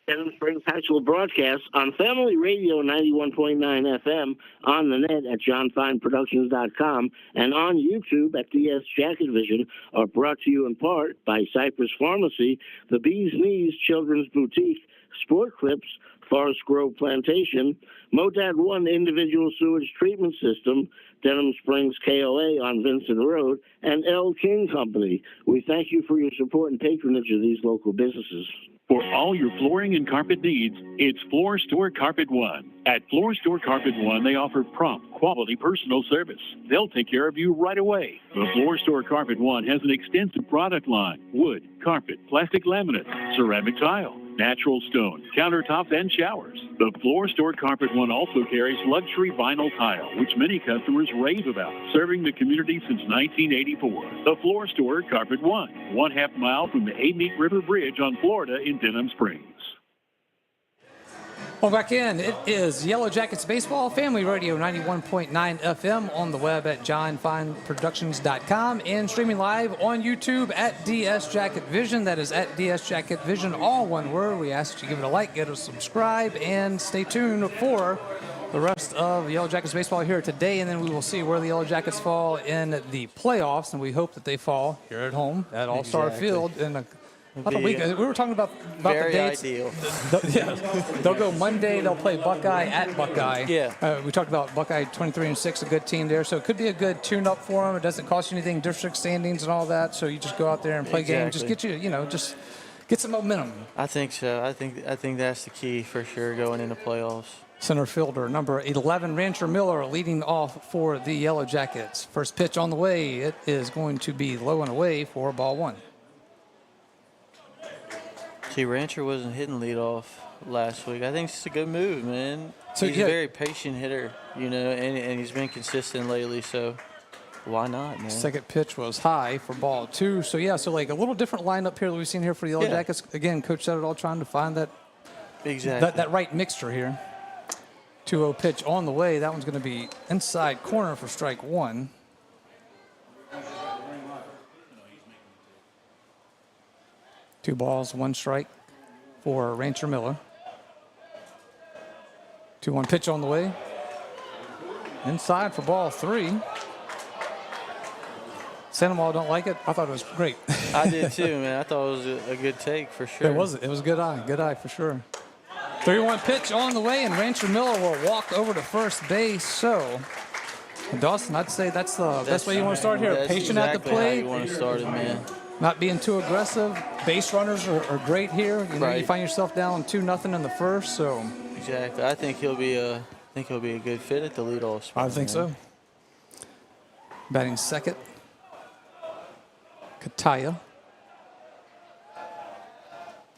Denham Springs High School broadcast on Family Radio 91.9 FM, on the net at johnfineproductions.com, and on YouTube at DS Jacket Vision are brought to you in part by Cypress Pharmacy, the Bee's Knees Children's Boutique, Sport Clips, Forest Grove Plantation, Modad 1 Individual Sewage Treatment System, Denham Springs KOA on Vincent Road, and L. King Company. We thank you for your support and patronage of these local businesses.
For all your flooring and carpet needs, it's Floor Store Carpet One. At Floor Store Carpet One, they offer prompt, quality personal service. They'll take care of you right away. The Floor Store Carpet One has an extensive product line: wood, carpet, plastic laminate, ceramic tile, natural stone, countertops, and showers. The Floor Store Carpet One also carries luxury vinyl tile, which many customers rave about, serving the community since 1984. The Floor Store Carpet One, 1/2 mile from the Amant River Bridge on Florida in Denham Springs.
Well, back in. It is Yellow Jackets Baseball, Family Radio 91.9 FM, on the web at johnfineproductions.com, and streaming live on YouTube at DS Jacket Vision. That is at DS Jacket Vision, all one word. We ask that you give it a like, get a subscribe, and stay tuned for the rest of Yellow Jackets Baseball here today, and then we will see where the Yellow Jackets fall in the playoffs, and we hope that they fall here at home at All-Star Field in about a week. We were talking about the dates.
Ideal.
They'll go Monday. They'll play Buckeye at Buckeye.
Yeah.
We talked about Buckeye 23-6, a good team there. So it could be a good tune-up for them. It doesn't cost you anything, district standings and all that. So you just go out there and play games. Just get just get some momentum.
I think so. I think that's the key for sure going into playoffs.
Center fielder number 11, Rancher Miller, leading off for the Yellow Jackets. First pitch on the way. It is going to be low and away for ball 1.
See, Rancher wasn't hitting leadoff last week. I think it's a good move, man.
So,
he's a very patient hitter, and he's been consistent lately, so why not, man?
Second pitch was high for ball 2. So, like a little different lineup here that we've seen here for the Yellow Jackets. Again, Coach said it all, trying to find that right mixture here. 2-0 pitch on the way. That one's going to be inside corner for strike 1. Two balls, 1 strike for Rancher Miller. 2-1 pitch on the way. inside for ball 3. Sandoval don't like it. I thought it was great.
I did too, man. I thought it was a good take for sure.
It was a good eye for sure. 3-1 pitch on the way, and Rancher Miller will walk over to first base. So, Dawson, I'd say that's the best way you want to start here. Patient
exactly
at the plate.
How you want to start it, man.
Not being too aggressive. Base runners are great here. You know,
Right.
you find yourself down 2-0 in the first. So
exactly. I think he'll be a good fit at the leadoff spot.
I think so. Batting second, Kataya.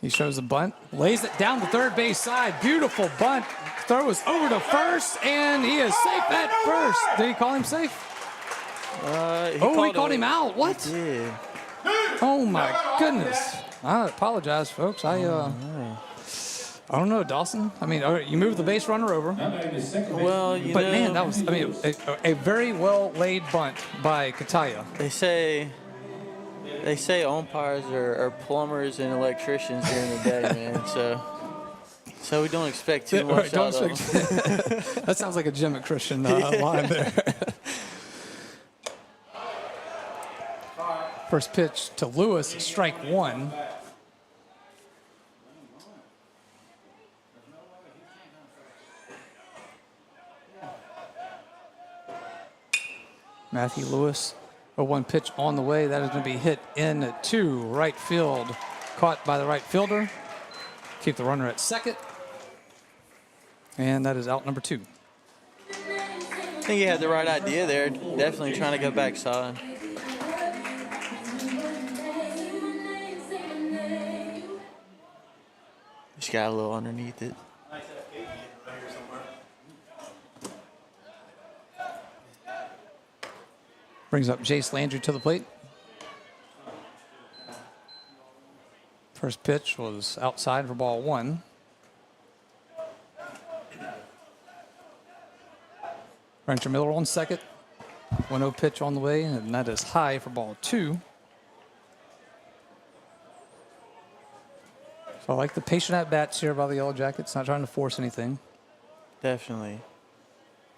He shows a bunt, lays it down the third base side. Beautiful bunt. Throw is over to first, and he is safe at first. Did he call him safe? He called him out. What?
He did.
Oh my goodness. I apologize, folks. I don't know, Dawson. I mean, you moved the base runner over.
Well,
but man, that was a very well laid bunt by Kataya.
They say umpires are plumbers and electricians during the day, man. So we don't expect too much out of them.
That sounds like a Jim McChristian line there. First pitch to Lewis, strike 1. Matthew Lewis, a 1 pitch on the way. That is going to be hit into right field. Caught by the right fielder. Keep the runner at second. And that is out number 2.
I think he had the right idea there. Definitely trying to go backside. Just got a little underneath it.
Brings up Jace Landry to the plate. First pitch was outside for ball 1. Rancher Miller on second. 1-0 pitch on the way, and that is high for ball 2. So I like the patient at-bats here by the Yellow Jackets, not trying to force anything.
Definitely.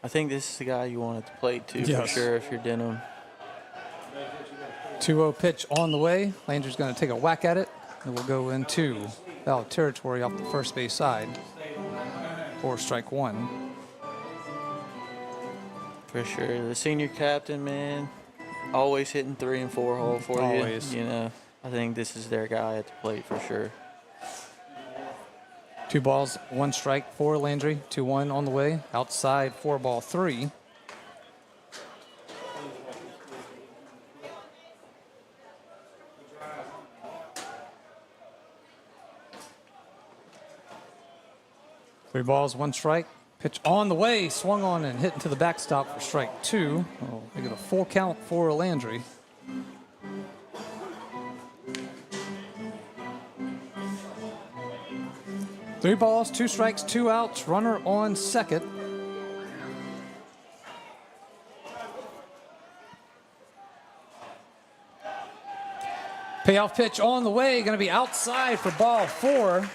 I think this is the guy you want at the plate, too,
Yes.
for sure, if you're Denham.
2-0 pitch on the way. Landry's going to take a whack at it. It will go into foul territory off the first base side for strike 1.
For sure. The senior captain, man, always hitting 3 and 4 hole for
Always.
you. You know, I think this is their guy at the plate for sure.
2 balls, 1 strike for Landry. 2-1 on the way. Outside for ball 3. Three balls, 1 strike. Pitch on the way, swung on and hit into the backstop for strike 2. Oh, we get a full count for Landry. Three balls, 2 strikes, 2 outs. Runner on second. Payoff pitch on the way, going to be outside for ball 4.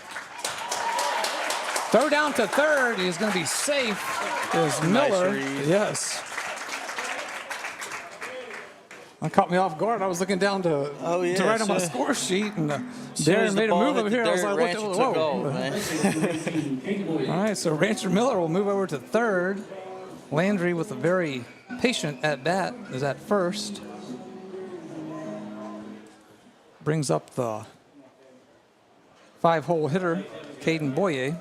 Throw down to third. He's going to be safe. Is Miller.
Nice read.
Yes. That caught me off guard. I was looking down to write on my score sheet, and Darren made a move over here. I was like, whoa. All right, so Rancher Miller will move over to third. Landry with a very patient at-bat is at first. Brings up the 5-hole hitter, Caden Boyer,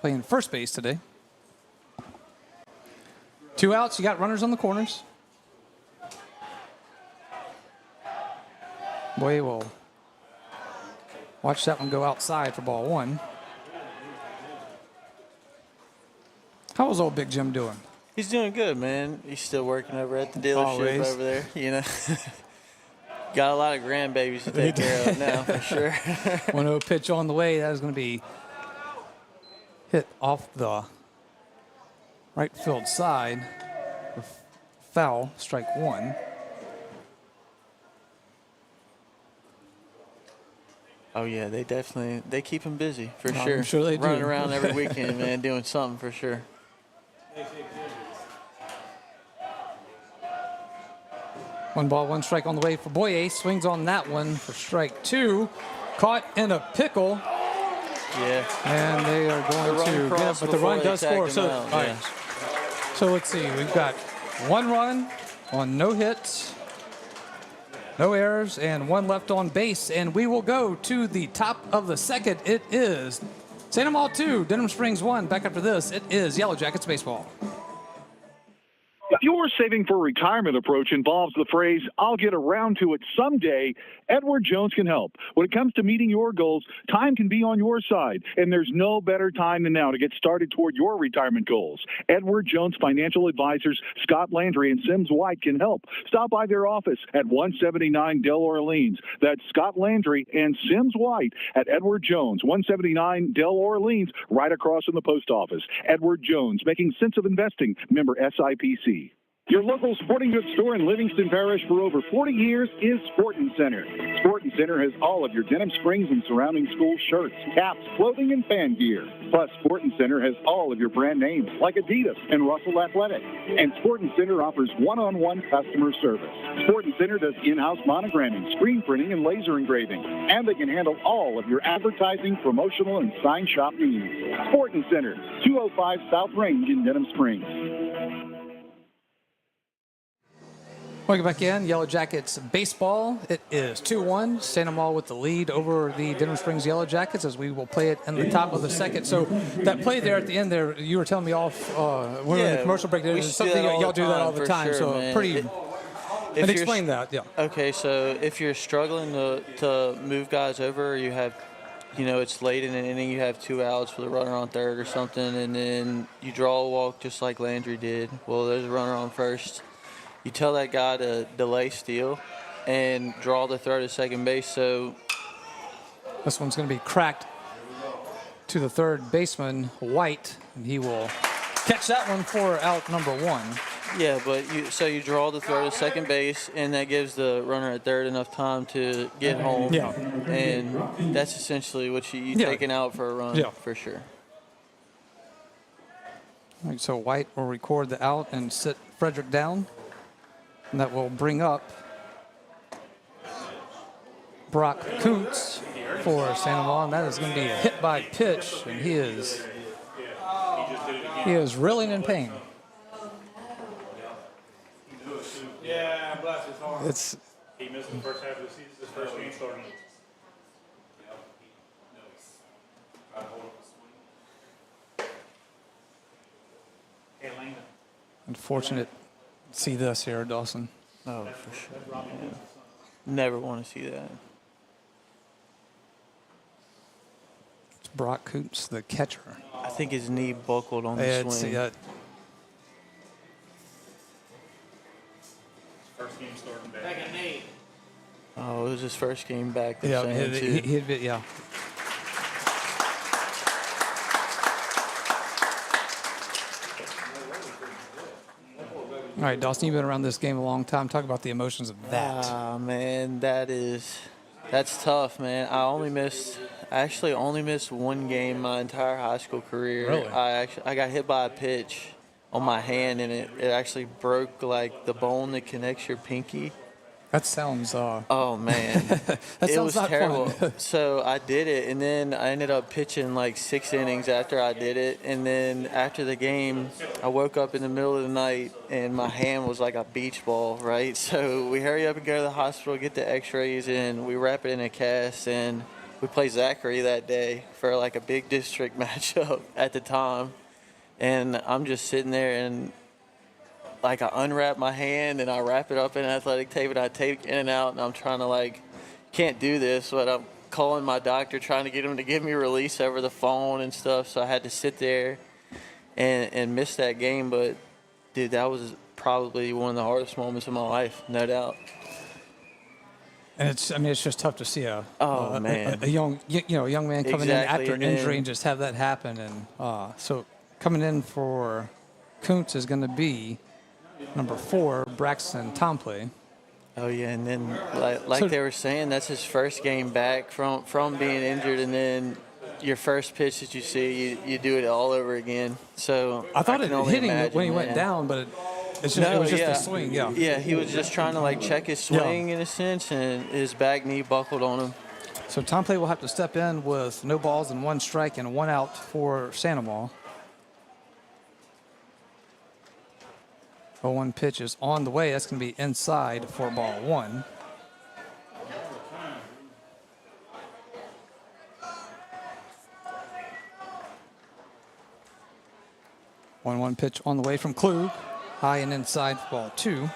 playing first base today. 2 outs, you got runners on the corners. Boyer will watch that one go outside for ball 1. How was old Big Jim doing?
He's doing good, man. He's still working over at the dealership over there, you know. Got a lot of grandbabies to take care of now, for sure.
1-0 pitch on the way. That is going to be hit off the right field side. Foul, strike 1.
Oh, yeah, they keep him busy, for sure.
I'm sure they do.
Running around every weekend, man, doing something for sure.
1 ball, 1 strike on the way for Boye. Swings on that one for strike 2. Caught in a pickle.
Yeah.
And they are going to get it, but the run does score. So, all right. So let's see. We've got 1 run on no hits, no errors, and 1 left on base. And we will go to the top of the second. It is St. Amant 2, Denham Springs 1. Back after this, it is Yellow Jackets baseball.
If your saving for retirement approach involves the phrase, I'll get around to it someday, Edward Jones can help. When it comes to meeting your goals, time can be on your side, and there's no better time than now to get started toward your retirement goals. Edward Jones Financial Advisors Scott Landry and Sims White can help. Stop by their office at 179 Del Orleans. That's Scott Landry and Sims White at Edward Jones, 179 Del Orleans, right across from the post office. Edward Jones, making sense of investing, member SIPC. Your local sporting goods store in Livingston Parish for over 40 years is Sportin' Center. Sportin' Center has all of your Denham Springs and surrounding school shirts, caps, clothing, and fan gear. Plus, Sportin' Center has all of your brand names like Adidas and Russell Athletic. And Sportin' Center offers one-on-one customer service. Sportin' Center does in-house monogramming, screen printing, and laser engraving. And they can handle all of your advertising, promotional, and sign shop needs. Sportin' Center, 205 South Range in Denham Springs.
Welcome back in. Yellow Jackets baseball. It is 2-1. St. Amant with the lead over the Denham Springs Yellow Jackets as we will play it in the top of the second. So that play there at the end there, you were telling me off when we were in the commercial break. There's something y'all do that all the time.
Sure,
so
man.
pretty. And explain that. Yeah.
Okay, so if you're struggling to move guys over, you have, it's late in an inning, you have 2 outs with a runner on third or something, and then you draw a walk just like Landry did. Well, there's a runner on first. You tell that guy to delay steal and draw the throw to second base. So
this one's going to be cracked to the third baseman, White, and he will catch that one for out number 1.
Yeah, but you draw the throw to second base, and that gives the runner at third enough time to get home.
Yeah.
And that's essentially what you taking out for a run, for sure.
All right, so White will record the out and sit Frederick down. And that will bring up Brock Kuntz for St. Amant. That is going to be a hit by pitch, and he is reeling in pain.
Yeah, bless his heart.
It's
he missed the first half of the season, his first game starting.
unfortunate. See this here, Dawson.
Oh, for sure. Yeah. Never want to see that.
It's Brock Kuntz, the catcher.
I think his knee buckled on the swing.
First game starting back.
Oh, it was his first game back.
Yeah, yeah. All right, Dawson, you've been around this game a long time. Talk about the emotions of that.
Ah, man, that's tough, man. I actually only missed one game my entire high school career.
Really?
I got hit by a pitch on my hand, and it actually broke like the bone that connects your pinky.
That sounds.
Oh man,
that
it
sounds
was
not
terrible.
fun.
So I did it, and then I ended up pitching like 6 innings after I did it, and then after the game, I woke up in the middle of the night, and my hand was like a beach ball, right? So we hurry up and go to the hospital, get the X-rays, and we wrap it in a cast, and we play Zachary that day for like a big district matchup at the time, and I'm just sitting there and. Like, I unwrap my hand and I wrap it up in athletic tape and I tape in and out, and I'm trying to, can't do this, but I'm calling my doctor trying to get him to give me a release over the phone and stuff, so I had to sit there and miss that game. But, dude, that was probably one of the hardest moments of my life, no doubt.
And it's just tough to see a young man coming in after an injury and just have that happen. And so coming in for Kuntz is going to be number 4, Braxton Tompley.
Oh, yeah, and then, like they were saying, that's his first game back from being injured, and then your first pitch that you see, you do it all over again. So
I thought
can
it
only
hit him
imagine,
when he
man.
went down, but It's just, it was just a swing, yeah.
Yeah, he was just trying to like check his swing in a sense, and his back knee buckled on him.
So Tom Play will have to step in with no balls and 1 strike and 1 out for Sandoval. 0-1 pitch is on the way. That's going to be inside for ball 1. One pitch on the way from Klug. High and inside for ball 2.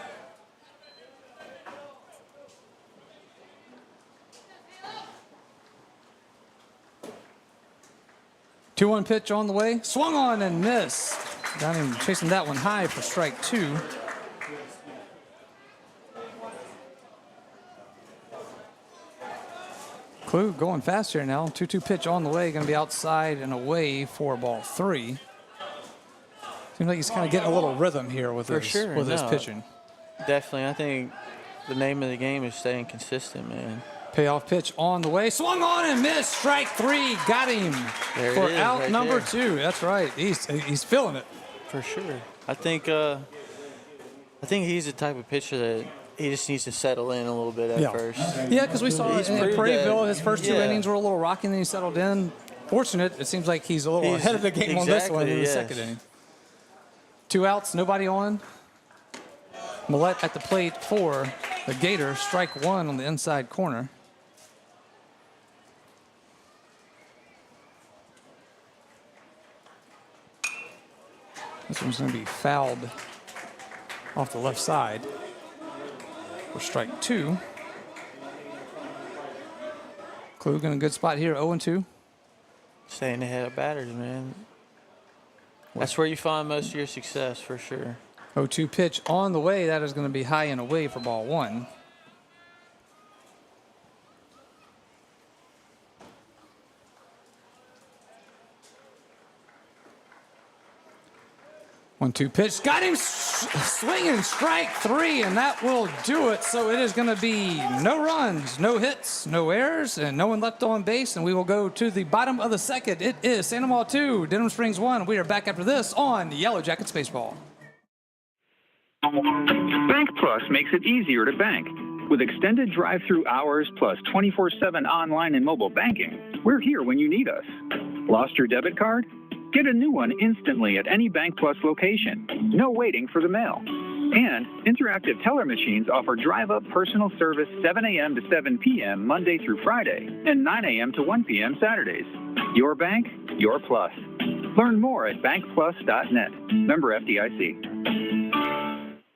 Two-one pitch on the way. Swung on and missed. Got him chasing that one high for strike 2. Klug going fast here now. 2-2 pitch on the way. Going to be outside and away for ball 3. Seems like he's kind of getting a little rhythm here with his pitching.
Definitely. I think the name of the game is staying consistent, man.
Payoff pitch on the way. Swung on and missed. Strike 3. Got him for out right number there. 2. That's right. He's feeling it.
For sure. I think he's the type of pitcher that he just needs to settle in a little bit at first.
Yeah, because we saw in Prairieville, his first 2 innings were a little rocky, and then he settled in. Fortunate, it seems like he's a little ahead of the game on this one in the second inning. 2 outs, nobody on. Millette at the plate for the Gators. Strike 1 on the inside corner. This one's going to be fouled off the left side for strike 2. Klug in a good spot here, 0-2.
Staying ahead of batters, man. That's where you find most of your success, for sure.
0-2 pitch on the way. That is going to be high and away for ball 1. One-two pitch. Got him swinging strike 3, and that will do it. So it is going to be no runs, no hits, no errors, and no one left on base. And we will go to the bottom of the second. It is Sandoval 2, Denham Springs 1. We are back after this on Yellow Jackets Baseball.
Bank Plus makes it easier to bank. With extended drive-through hours plus 24/7 online and mobile banking, we're here when you need us. Lost your debit card? Get a new one instantly at any Bank Plus location. No waiting for the mail. And interactive teller machines offer drive-up personal service 7 a.m. to 7 p.m. Monday through Friday and 9 a.m. to 1 p.m. Saturdays. Your bank, your plus. Learn more at bankplus.net. Member FDIC.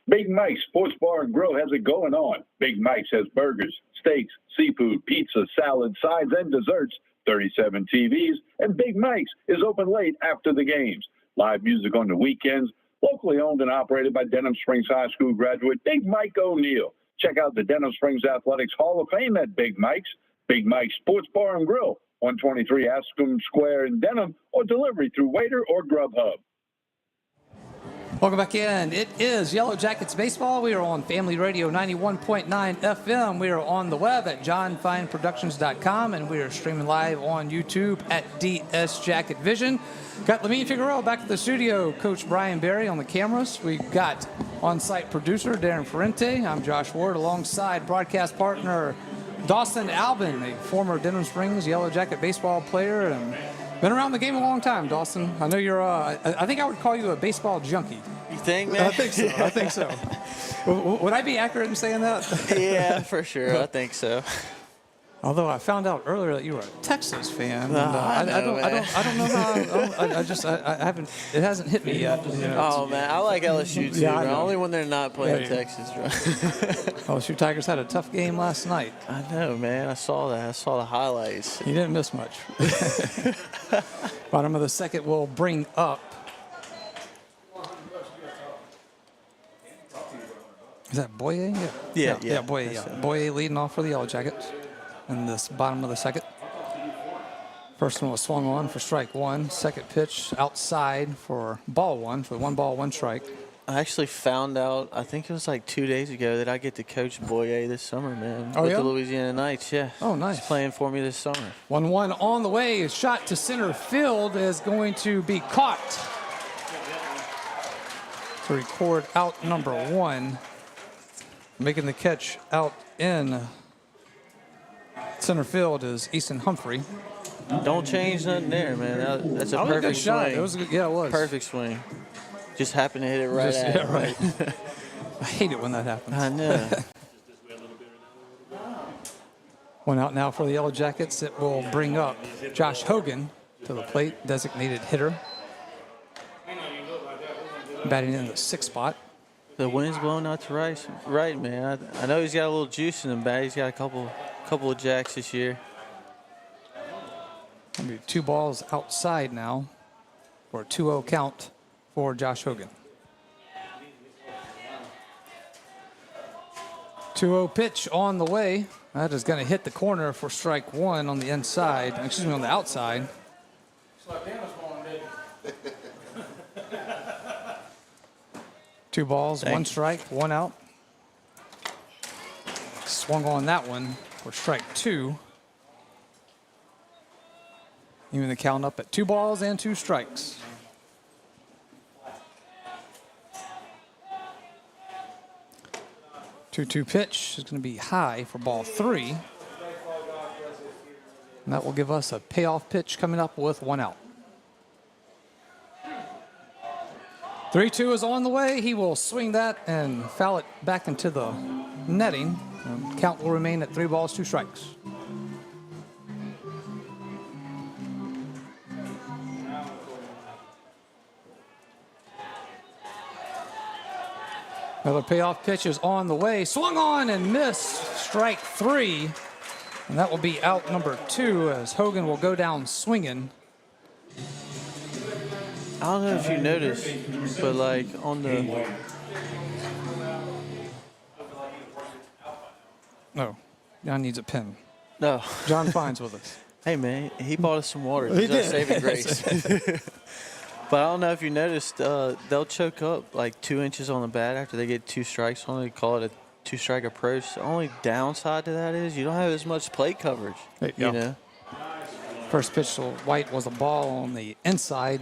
Big Mike's Sports Bar and Grill has it going on. Big Mike's has burgers, steaks, seafood, pizza, salad, sides, and desserts. 37 TVs, and Big Mike's is open late after the games. Live music on the weekends, locally owned and operated by Denham Springs High School graduate Big Mike O'Neill. Check out the Denham Springs Athletics Hall of Fame at Big Mike's. Big Mike's Sports Bar and Grill, 123 Ascom Square in Denham, or delivery through Waiter or Grubhub.
Welcome back in. It is Yellow Jackets Baseball. We are on Family Radio 91.9 FM. We are on the web at johnfineproductions.com, and we are streaming live on YouTube at DS Jacket Vision. Got Lamine Figueroa back at the studio. Coach Brian Berry on the cameras. We've got on-site producer Darren Ferrente. I'm Josh Ward, alongside broadcast partner Dawson Albin, a former Denham Springs Yellow Jacket baseball player and been around the game a long time, Dawson. I know you're, I think I would call you a baseball junkie.
You think, man?
I think so. Would I be accurate in saying that?
Yeah, for sure. I think so.
Although I found out earlier that you were a Texas fan.
I
don't know how. I haven't. It hasn't hit me yet.
Oh man, I like LSU too.
Yeah,
only when they're not playing Texas.
LSU Tigers had a tough game last night.
I know, man. I saw that. I saw the highlights.
You didn't miss much. Bottom of the second will bring up. Is that Boye? Yeah, Boye. Yeah. Boye leading off for the Yellow Jackets in this bottom of the second. First one was swung on for strike 1. Second pitch outside for ball 1, for 1 ball, 1 strike.
I actually found out, I think it was like 2 days ago, that I get to coach Boye this summer, man.
Oh,
with
yeah?
the Louisiana Knights, yeah.
Oh, nice.
He's playing for me this summer.
1-1 on the way. Shot to center field is going to be caught. to record out number 1. Making the catch out in center field is Easton Humphrey.
Don't change nothing there, man. That's a perfect
good shot.
swing.
It was a good, yeah, it was.
Perfect swing. Just happened to hit it right at it.
Right. I hate it when that happens.
I know.
One out now for the Yellow Jackets. It will bring up Josh Hogan to the plate, designated hitter. Batting in the 6th spot.
The wind's blowing out to right, man. I know he's got a little juice in him, bat. He's got a couple of jacks this year.
Gonna be 2 balls outside now for a 2-0 count for Josh Hogan. 2-0 pitch on the way. That is going to hit the corner for strike 1 on the inside. Excuse me, on the outside. 2 balls, 1 strike, 1 out. Swung on that one for strike 2. Even the count up at 2 balls and 2 strikes. Two-two pitch is going to be high for ball 3. And that will give us a payoff pitch coming up with 1 out. 3-2 is on the way. He will swing that and foul it back into the netting. And count will remain at 3 balls, 2 strikes. Another payoff pitch is on the way. Swung on and missed. Strike 3. And that will be out number 2 as Hogan will go down swinging.
I don't know if you noticed, but like on the...
No, John needs a pen.
No.
John Fine's with us.
Hey, man, he bought us some water.
He
He's our
did.
saving grace. But I don't know if you noticed, they'll choke up like 2 inches on the bat after they get 2 strikes on it. They call it a 2-strike approach. The only downside to that is you don't have as much plate coverage, you know.
First pitch to White was a ball on the inside.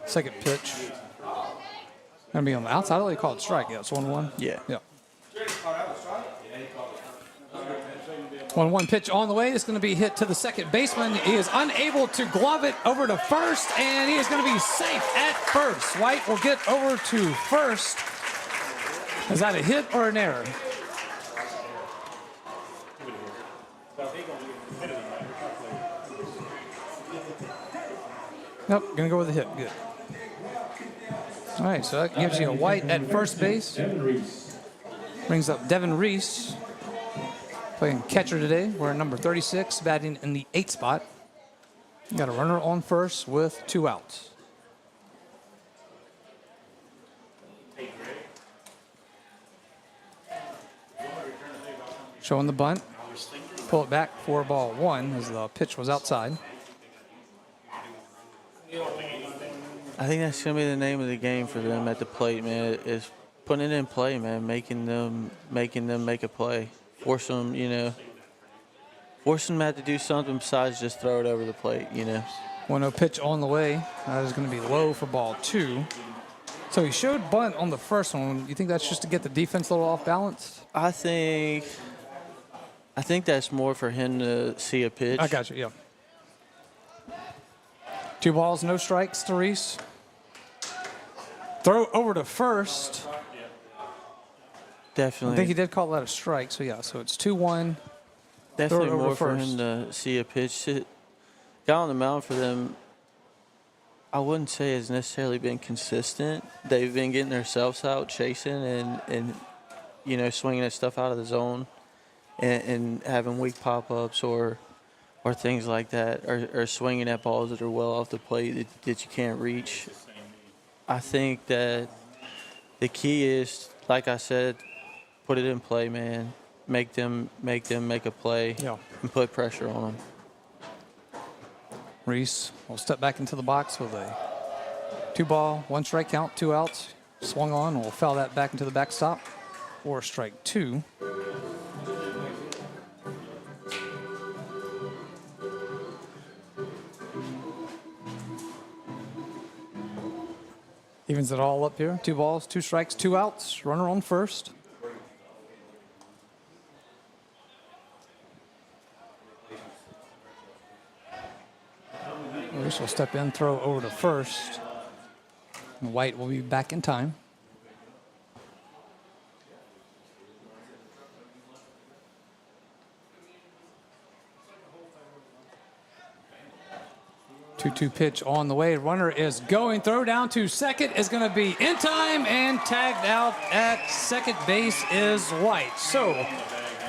Second pitch going to be on the outside. I don't really call it strike. Yeah, it's 1-1.
Yeah.
Yeah. 1-1 pitch on the way. It's going to be hit to the second baseman. He is unable to glove it over to first, and he is going to be safe at first. White will get over to first. Is that a hit or an error? Nope, going to go with a hit. Good. All right, so that gives you a White at first base. Brings up Devin Reese. Playing catcher today. We're at number 36, batting in the 8th spot. Got a runner on first with 2 outs. Showing the bunt. Pull it back for ball 1 as the pitch was outside.
I think that's going to be the name of the game for them at the plate, man, is putting it in play, man, making them make a play. Force them to have to do something besides just throw it over the plate, you know.
1-0 pitch on the way. That is going to be low for ball 2. So he showed bunt on the first one. You think that's just to get the defense a little off balance?
I think that's more for him to see a pitch.
I got you, yeah. 2 balls, no strikes to Reese. Throw over to first.
Definitely.
I think he did call that a strike, so yeah, so it's 2-1.
Definitely more for him to see a pitch. Got on the mound for them, I wouldn't say has necessarily been consistent. They've been getting themselves out, chasing and you know, swinging at stuff out of the zone and having weak pop-ups or things like that, or swinging at balls that are well off the plate that you can't reach. I think that the key is, like I said, put it in play, man. Make them make a play and put pressure on them.
Reese will step back into the box with a 2-ball, 1 strike count, 2 outs. Swung on, we'll foul that back into the backstop for strike 2. Even Cleans it all up here. 2 balls, 2 strikes, 2 outs. Runner on first. Lewis will step in, throw over to first. And White will be back in time. Two pitch on the way. Runner is going. Throw down to second is going to be in time, and tagged out at second base is White. So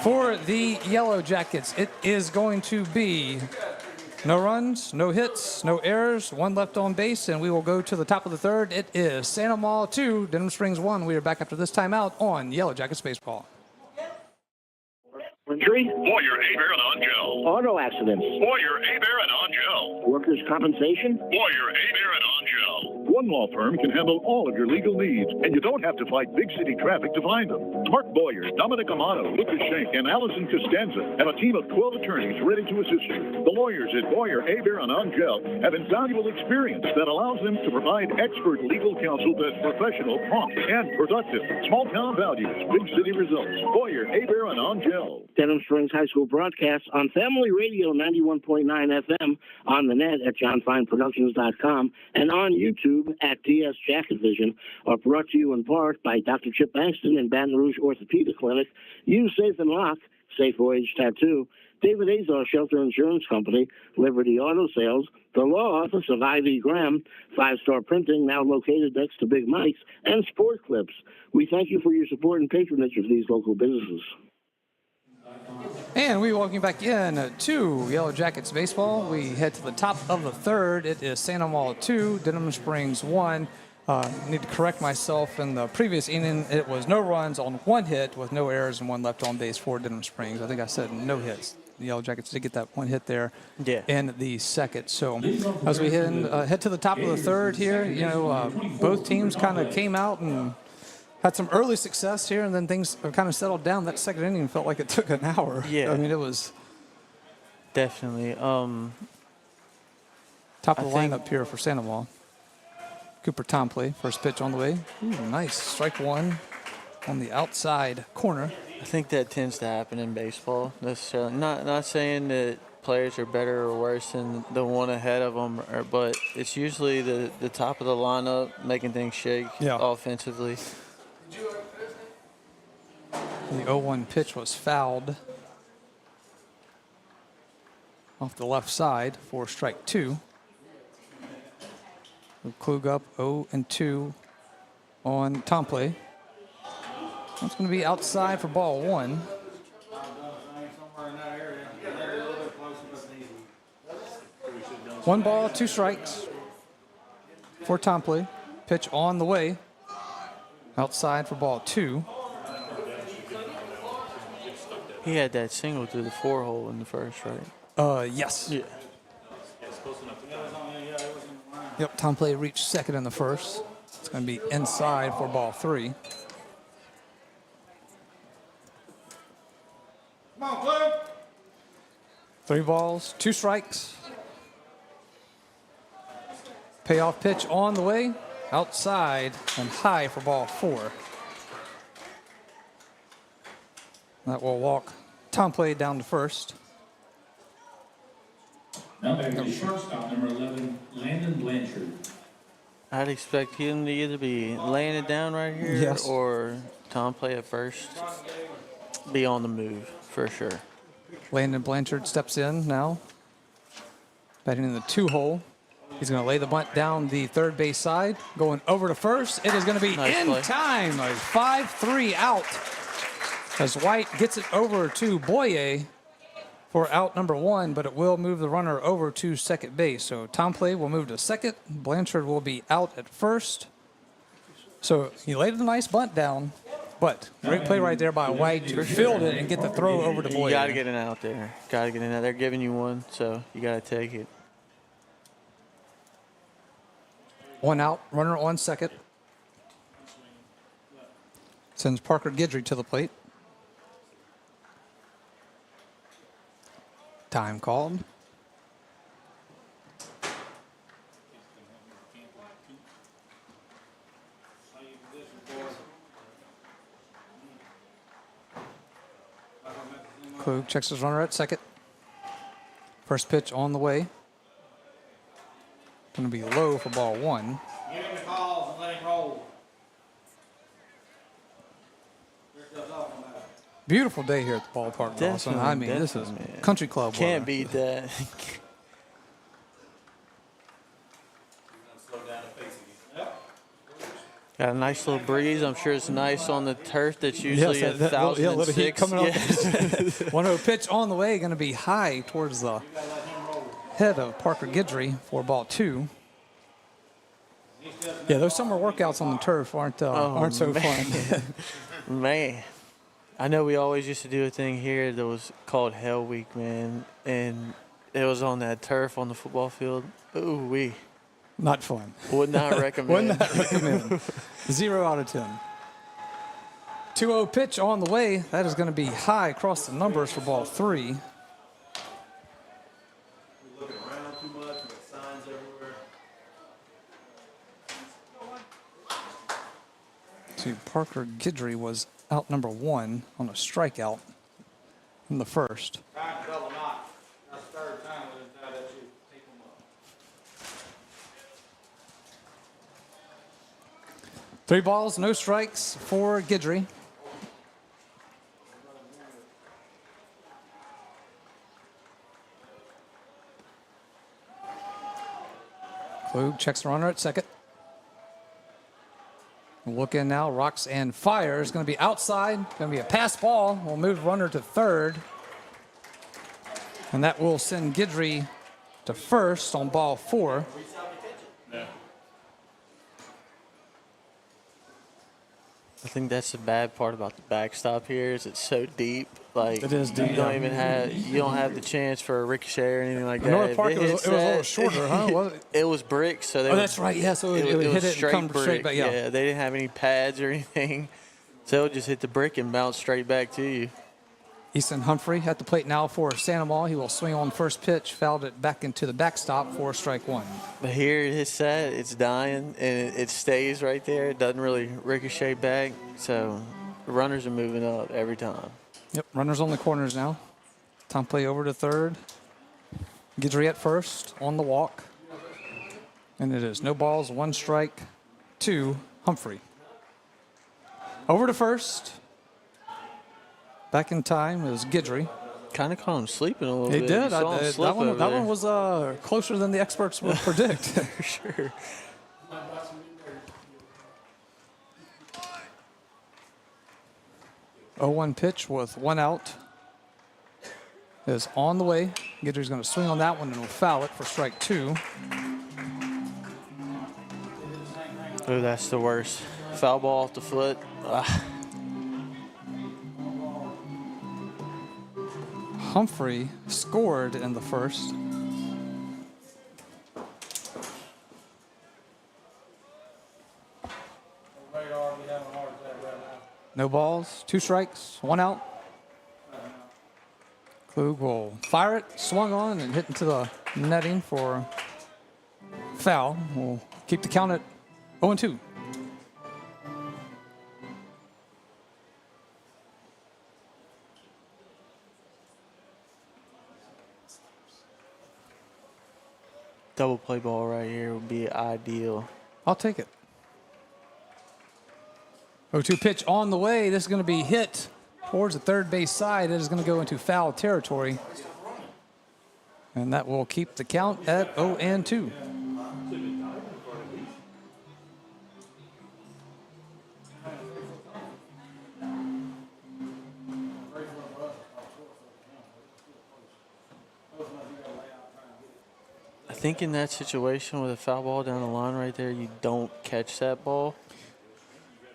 for the Yellow Jackets, it is going to be no runs, no hits, no errors, 1 left on base, and we will go to the top of the third. It is Santa Maula 2, Denham Springs 1. We are back after this timeout on Yellow Jackets Baseball.
Injury? Warrior A-Baron on gel.
Auto accidents.
Warrior A-Baron on gel.
Workers' compensation.
Warrior A-Baron on gel.
One law firm can handle all of your legal needs, and you don't have to fight big city traffic to find them. Mark Boyer, Dominic Amano, Lucas Shank, and Allison Costanza have a team of 12 attorneys ready to assist you. The lawyers at Boyer, A-Baron on gel have invaluable experience that allows them to provide expert legal counsel that's professional, prompt, and productive. Small town values, big city results. Boyer, A-Baron on gel.
Denham Springs High School broadcasts on Family Radio 91.9 FM, on the net at johnfineproductions.com, and on YouTube at DS Jacket Vision, are brought to you in part by Dr. Chip Bankston and Baton Rouge Orthopedic Clinic, Use Safe and Lock, Safe Voyage Tattoo, David Azar Shelter Insurance Company, Liberty Auto Sales, the law office of I.V. Graham, 5-Star Printing, now located next to Big Mike's, and Sport Clips. We thank you for your support and patronage of these local businesses.
And we welcome you back in to Yellow Jackets Baseball. We head to the top of the third. It is Santa Maula 2, Denham Springs 1. I need to correct myself. In the previous inning, it was no runs on 1 hit with no errors and 1 left on base for Denham Springs. I think I said no hits. The Yellow Jackets did get that 1 hit there in the second. So as we head to the top of the third here, both teams kind of came out and had some early success here, and then things have kind of settled down. That second inning felt like it took an hour.
Yeah.
I mean, it was
definitely.
Top of the lineup here for Santa Maula. Cooper Tompley, first pitch on the way. Ooh, nice. Strike 1 on the outside corner.
I think that tends to happen in baseball necessarily. Not saying that players are better or worse than the one ahead of them, but it's usually the top of the lineup making things shake offensively.
The 0-1 pitch was fouled off the left side for strike 2. Klug up 0-2 on Tompley. That's going to be outside for ball 1. One ball, 2 strikes for Tompley. Pitch on the way. Outside for ball 2.
He had that single through the 4-hole in the first, right?
Yes.
Yeah.
Yep, Tompley reached second in the first. It's going to be inside for ball 3.
Come on, Blue.
3 balls, 2 strikes. Payoff pitch on the way. Outside and high for ball 4. That will walk Tompley down to first.
Now back to shortstop, number 11, Landon Blanchard.
I'd expect him to either be laying it down right here or Tompley at first. Be on the move for sure.
Landon Blanchard steps in now. Batting in the 2-hole. He's going to lay the bunt down the third base side. Going over to first. It is going to be in time. A 5-3 out as White gets it over to Boyer for out number 1, but it will move the runner over to second base. So Tompley will move to second. Blanchard will be out at first. So he laid a nice bunt down, but great play right there by White to field it and get the throw over to Boyer.
You got to get it out there. Got to get it out. They're giving you one, so you got to take it.
1 out, runner on second. Sends Parker Guidry to the plate. Time called. Klug checks his runner at second. First pitch on the way. Going to be low for ball one.
Give him the calls and let him roll.
Beautiful day here at the ballpark, Dawson. I mean, this is country club weather.
Can't beat that. Got a nice little breeze. I'm sure it's nice on the turf that's usually
yes,
1,006.
Heat coming up. 1-0 pitch on the way, going to be high towards the head of Parker Guidry for ball two. Yeah, those summer workouts on the turf aren't so fun.
Man, I know we always used to do a thing here that was called Hell Week, man, and it was on that turf on the football field. Ooh wee.
Not fun.
Would not recommend.
Would not recommend. 0 out of 10. 2-0 pitch on the way. That is going to be high across the numbers for ball three.
Looking around too much with signs everywhere.
See, Parker Guidry was out number one on a strikeout in the first.
Trying to double knot. That's the third time with that you take them up.
3 balls, no strikes for Guidry. Klug checks the runner at second. Look in now, rocks and fires. Going to be outside. Going to be a pass ball. We'll move runner to third. And that will send Guidry to first on ball 4.
I think that's the bad part about the backstop here is it's so deep. Like
it is deep.
You don't have the chance for a ricochet or anything like that.
North Park, it was a little shorter, huh? Was it?
It was bricks, so
that's right. Yeah, so it would hit it and come straight back.
Yeah, they didn't have any pads or anything, so it would just hit the brick and bounce straight back to you.
Easton Humphrey at the plate now for Sandoval. He will swing on first pitch, fouled it back into the backstop for strike one.
But here it is set, it's dying, and it stays right there. It doesn't really ricochet back, so the runners are moving up every time.
Yep, runners on the corners now. Time play over to third. Guidry at first on the walk. And it is no balls, 1 strike to Humphrey. Over to first. Back in time is Guidry.
Kind of caught him sleeping a little
bit.
He
did.
that
One was closer than the experts would predict.
For sure.
0-1 pitch with 1 out is on the way. Guidry's going to swing on that one and will foul it for strike 2.
Oh, that's the worst. Foul ball off the foot.
Humphrey scored in the first. No balls, 2 strikes, 1 out. Klug will fire it, swung on, and hit into the netting for foul. We'll keep the count at 0-2.
Double play ball right here would be ideal.
I'll take it. 0-2 pitch on the way. This is going to be hit towards the third base side. It is going to go into foul territory. And that will keep the count at 0-2.
I think in that situation with a foul ball down the line right there, you don't catch that ball.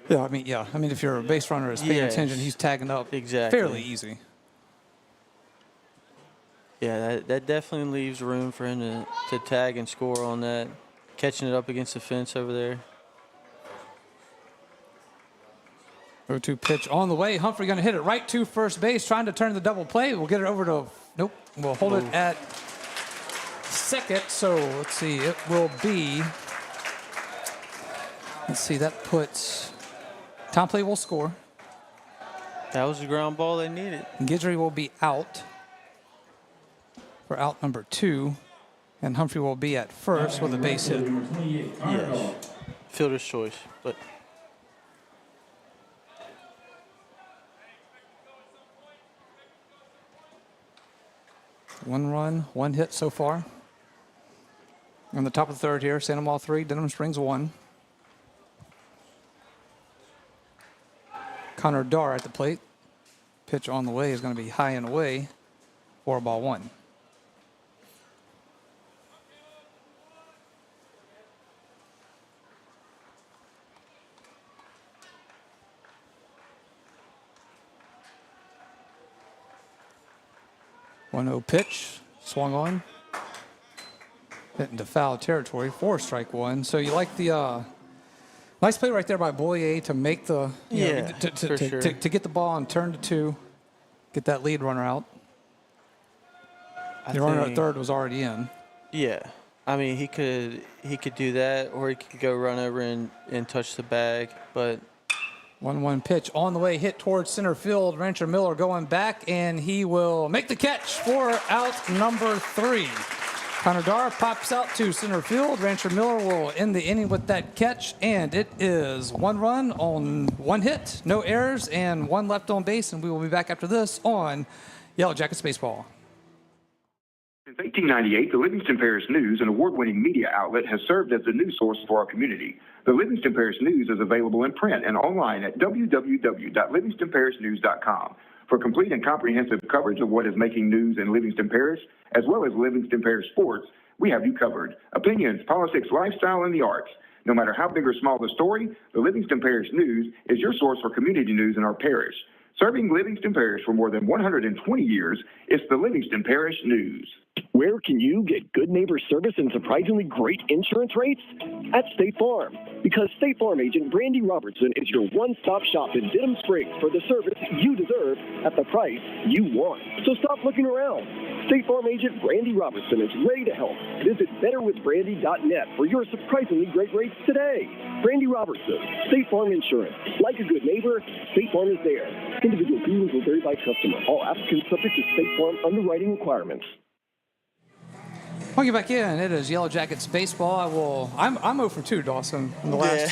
Yeah, I mean, if you're a base runner is paying attention, he's tagging up fairly easy.
Yeah, that definitely leaves room for him to tag and score on that, catching it up against the fence over there.
0-2 pitch on the way. Humphrey going to hit it right to first base, trying to turn the double play. We'll get it over to, nope, we'll hold it at second. So let's see, it will be, let's see, that puts, Tom Play will score.
That was the ground ball they needed.
Guidry will be out for out number 2, and Humphrey will be at first with a base hit.
Yes. Fielder's choice, but.
One run, one hit so far. On the top of the third here, Santa Maria 3, Denham Springs 1. Connor Darr at the plate. Pitch on the way is going to be high and away. 4-1. One-0 pitch, swung on, hit into foul territory, 4 strike 1. So you like the nice play right there by Boyer to make the to get the ball and turn to 2, get that lead runner out. The runner at third was already in.
Yeah, I mean he could do that, or he could go run over and touch the bag, but.
1-1 pitch on the way, hit towards center field. Rancher Miller going back, and he will make the catch for out number 3. Connor Darr pops out to center field. Rancher Miller will end the inning with that catch, and it is 1 run on 1 hit, no errors, and 1 left on base, and we will be back after this on Yellow Jackets Baseball.
Since 1898, the Livingston Parish News, an award-winning media outlet, has served as the news source for our community. The Livingston Parish News is available in print and online at www.livingstonparishnews.com. For complete and comprehensive coverage of what is making news in Livingston Parish, as well as Livingston Parish sports, we have you covered. Opinions, politics, lifestyle, and the arts. No matter how big or small the story, the Livingston Parish News is your source for community news in our parish. Serving Livingston Parish for more than 120 years, it's the Livingston Parish News.
Where can you get good neighbor service and surprisingly great insurance rates? At State Farm. Because State Farm agent Brandy Robertson is your one-stop shop in Denham Springs for the service you deserve at the price you want. So stop looking around. State Farm agent Brandy Robertson is ready to help. Visit betterwithbrandy.net for your surprisingly great rates today. Brandy Robertson, State Farm Insurance. Like a good neighbor, State Farm is there. Individual feelings will vary by customer. All applicants subject to State Farm underwriting requirements.
We'll get back in. It is Yellow Jackets baseball. I'm 0 for 2, Dawson, in the last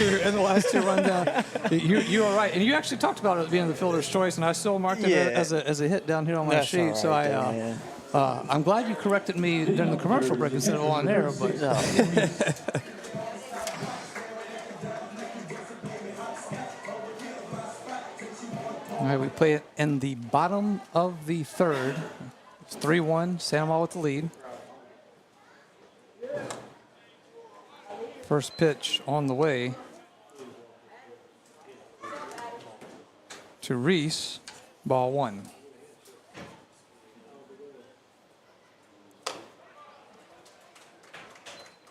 two rundown. You are right, and you actually talked about it being the fielder's choice, and I still marked it as a hit down here on my sheet. So I'm glad you corrected me during the commercial break instead of on air. But all right, we play it in the bottom of the third. It's 3-1. Santa Maria with the lead. First pitch on the way to Reese, ball 1.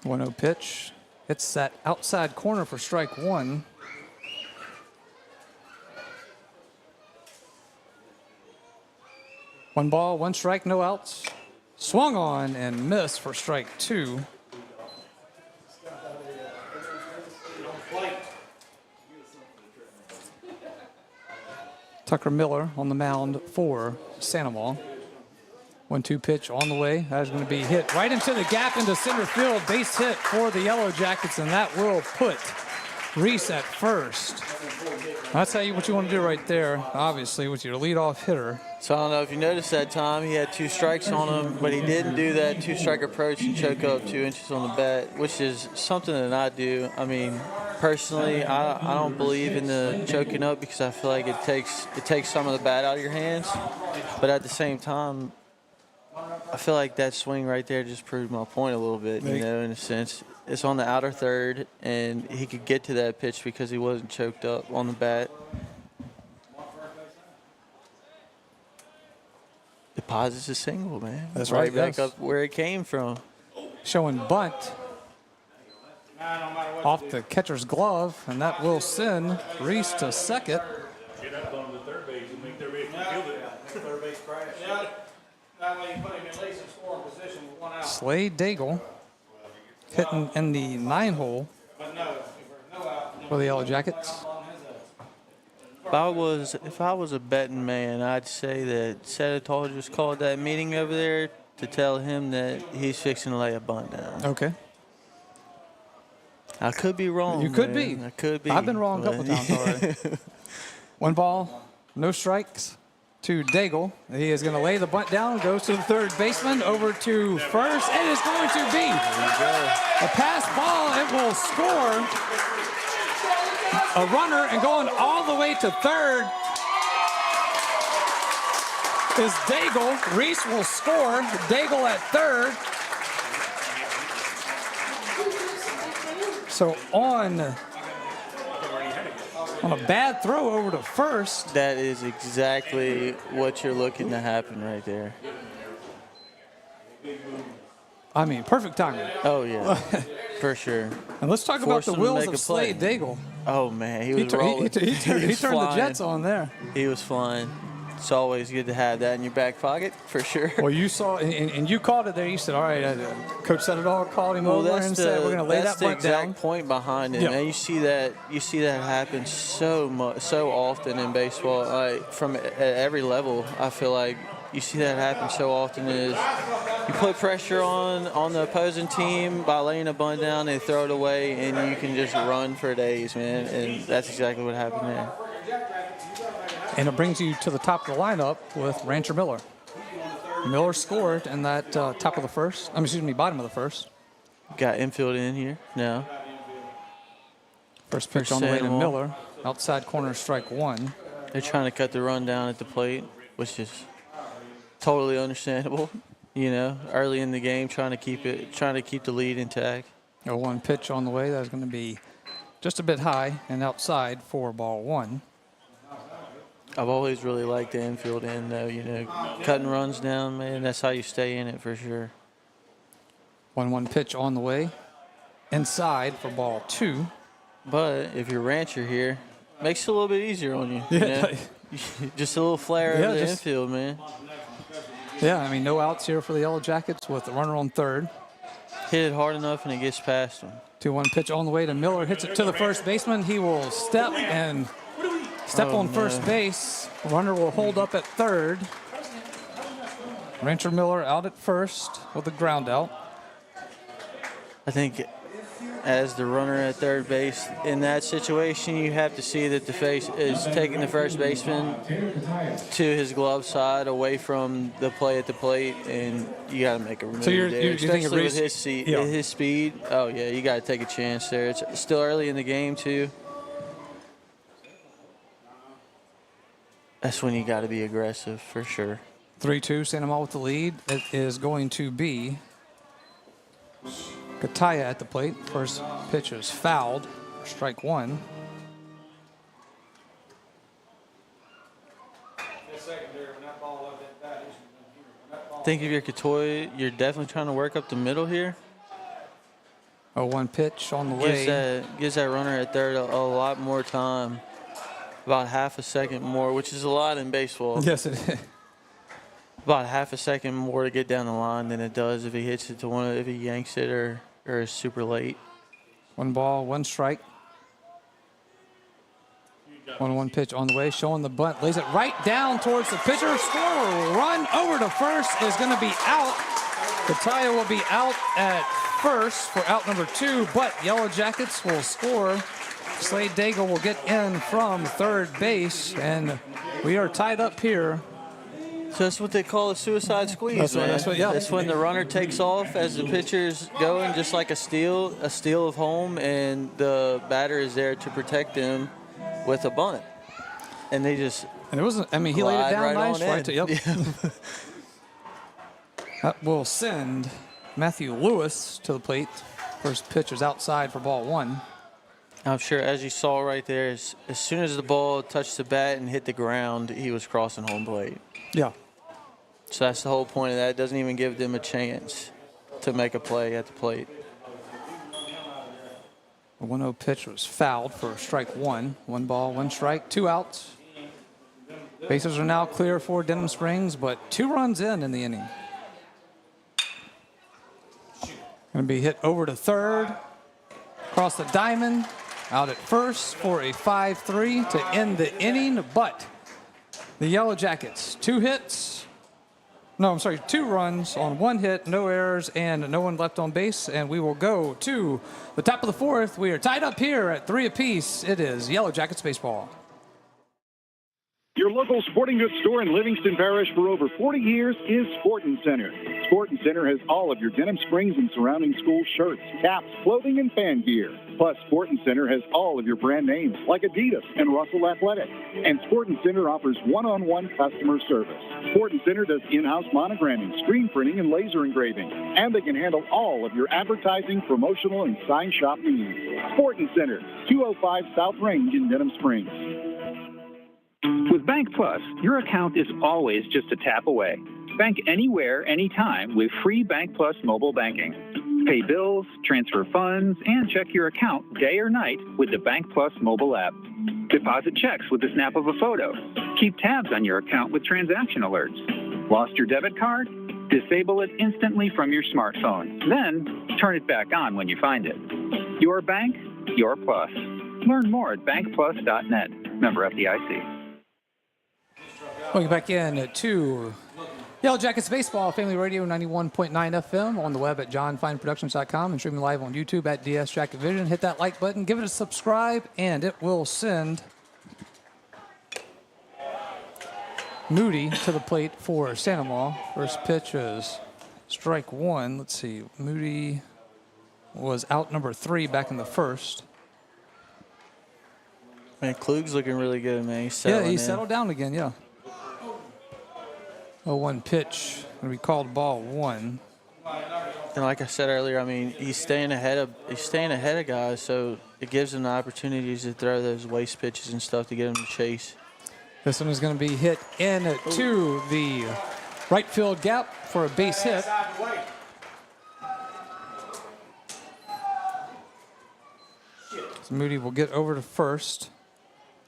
One-0 pitch. It's that outside corner for strike 1. One ball, 1 strike, no outs. Swung on and missed for strike 2. Tucker Miller on the mound for Santa Maria. 1-2 pitch on the way. That is going to be hit right into the gap into center field. Base hit for the Yellow Jackets, and that will put Reese at first. That's what you want to do right there, obviously, with your leadoff hitter.
So I don't know if you noticed that time, he had 2 strikes on him, but he didn't do that 2-strike approach and choke up 2 inches on the bat, which is something that I do. I mean, personally, I don't believe in the choking up because I feel like it takes some of the bat out of your hands. But at the same time, I feel like that swing right there just proved my point a little bit, in a sense. It's on the outer third, and he could get to that pitch because he wasn't choked up on the bat. Deposits a single, man.
That's
right.
Right
Back up where it came from.
Showing bunt off the catcher's glove, and that will send Reese to second.
Get up on the third base and make their base field it. Third base crash. Yeah. That way you put him in least in scoring position with 1 out.
Slade Daigle hitting in the 9-hole for the Yellow Jackets.
If I was a betting man, I'd say that Setitol just called that meeting over there to tell him that he's fixing to lay a bunt down.
Okay.
I could be wrong.
You could
man.
be.
I could be.
I've been wrong a couple times already. 1 ball, no strikes to Daigle. He is going to lay the bunt down, goes to the third baseman, over to first. It is going to be a pass ball. It will score a runner, and going all the way to third is Daigle. Reese will score. Daigle at third. So on a bad throw over to first.
That is exactly what you're looking to happen right there.
I mean, perfect timing.
Oh, yeah, for sure.
And let's talk about the wheels of Slade Daigle.
Oh, man, he was rolling.
He turned the Jets on there.
He was flying. It's always good to have that in your back pocket, for sure.
Well, you saw, and you called it there. You said, all right, Coach Setitol called him over and said, we're going to lay that bunt down.
That's the exact point behind it, man. You see that happen so often in baseball, at every level. I feel like you see that happen so often is you put pressure on the opposing team by laying a bunt down, they throw it away, and you can just run for days, man. And that's exactly what happened there.
And it brings you to the top of the lineup with Rancher Miller. Miller scored in that bottom of the first.
Got infield in here now.
First pitch on the way to Miller. Outside corner, strike 1.
They're trying to cut the run down at the plate, which is totally understandable. You know, early in the game, trying to keep the lead intact.
0-1 pitch on the way. That's going to be just a bit high and outside for ball 1.
I've always really liked the infield end, though. You know, cutting runs down, man. That's how you stay in it for sure.
1-1 pitch on the way, inside for ball 2.
But if you're Rancher here, makes it a little bit easier on you.
Yeah.
You know? Just a little flare of the infield, man.
Yeah, I mean, no outs here for the Yellow Jackets with the runner on third.
Hit it hard enough and it gets past him.
2-1 pitch on the way to Miller. Hits it to the first baseman. He will step on first base. Runner will hold up at third. Rancher Miller out at first with a ground out.
I think as the runner at third base, in that situation, you have to see that the face is taking the first baseman to his glove side away from the play at the plate, and you got to make a move there. Especially with his speed. Oh, yeah, you got to take a chance there. It's still early in the game, too. That's when you got to be aggressive, for sure.
3-2, Santa Maria with the lead. It is going to be Kataya at the plate. First pitch is fouled. Strike 1.
I think if you're Katoy, you're definitely trying to work up the middle here.
0-1 pitch on the way.
Gives that runner at third a lot more time. About half a second more, which is a lot in baseball.
Yes, it is.
About half a second more to get down the line than it does if he hits it to if he yanks it or is super late.
1 ball, 1 strike. 1-1 pitch on the way, showing the bunt. Lays it right down towards the pitcher. Score, run over to first is going to be out. Kataya will be out at first for out number 2, but Yellow Jackets will score. Slade Daigle will get in from third base, and we are tied up here.
So that's what they call a suicide squeeze, man. That's when the runner takes off as the pitcher's going, just like a steal of home, and the batter is there to protect him with a bunt. And they just
he laid it down nice. Right
yeah.
That will send Matthew Lewis to the plate. First pitch is outside for ball 1.
I'm sure, as you saw right there, as soon as the ball touched the bat and hit the ground, he was crossing home plate.
Yeah.
So that's the whole point of that. It doesn't even give them a chance to make a play at the plate.
The 1-0 pitch was fouled for strike 1. 1 ball, 1 strike, 2 outs. Bases are now clear for Denham Springs, but 2 runs in the inning. Going to be hit over to third. Across the diamond. out at first for a 5-3 to end the inning, but the Yellow Jackets, 2 runs on 1 hit, no errors, and no one left on base. And we will go to the top of the 4th. We are tied up here at 3 apiece. It is Yellow Jackets baseball.
Your local sporting goods store in Livingston Parish for over 40 years is Sportin' Center. Sportin' Center has all of your Denham Springs and surrounding school shirts, caps, clothing, and fan gear. Plus, Sportin' Center has all of your brand names like Adidas and Russell Athletic. And Sportin' Center offers one-on-one customer service. Sportin' Center does in-house monogramming, screen printing, and laser engraving. And they can handle all of your advertising, promotional, and sign shop needs. Sportin' Center, 205 South Range in Denham Springs.
With Bank Plus, your account is always just a tap away. Bank anywhere, anytime with free Bank Plus mobile banking. Pay bills, transfer funds, and check your account day or night with the Bank Plus mobile app. Deposit checks with the snap of a photo. Keep tabs on your account with transaction alerts. Lost your debit card? Disable it instantly from your smartphone. Then, turn it back on when you find it. Your bank, your plus. Learn more at bankplus.net. Member FDIC.
Welcome back in to Yellow Jackets Baseball, Family Radio 91.9 FM, on the web at johnfineproductions.com and streaming live on YouTube at DS Jacket Vision. Hit that like button, give it a subscribe, and it will send Moody to the plate for Sandoval. First pitch is strike 1. Let's see. Moody was out number 3 back in the first.
Man, Klug's looking really good, man. He's
settled down again, yeah. 0-1 pitch, going to be called ball 1.
And like I said earlier, I mean, he's staying ahead of guys, so it gives him the opportunities to throw those waste pitches and stuff to get him to chase.
This one is going to be hit into the right field gap for a base hit. So Moody will get over to first.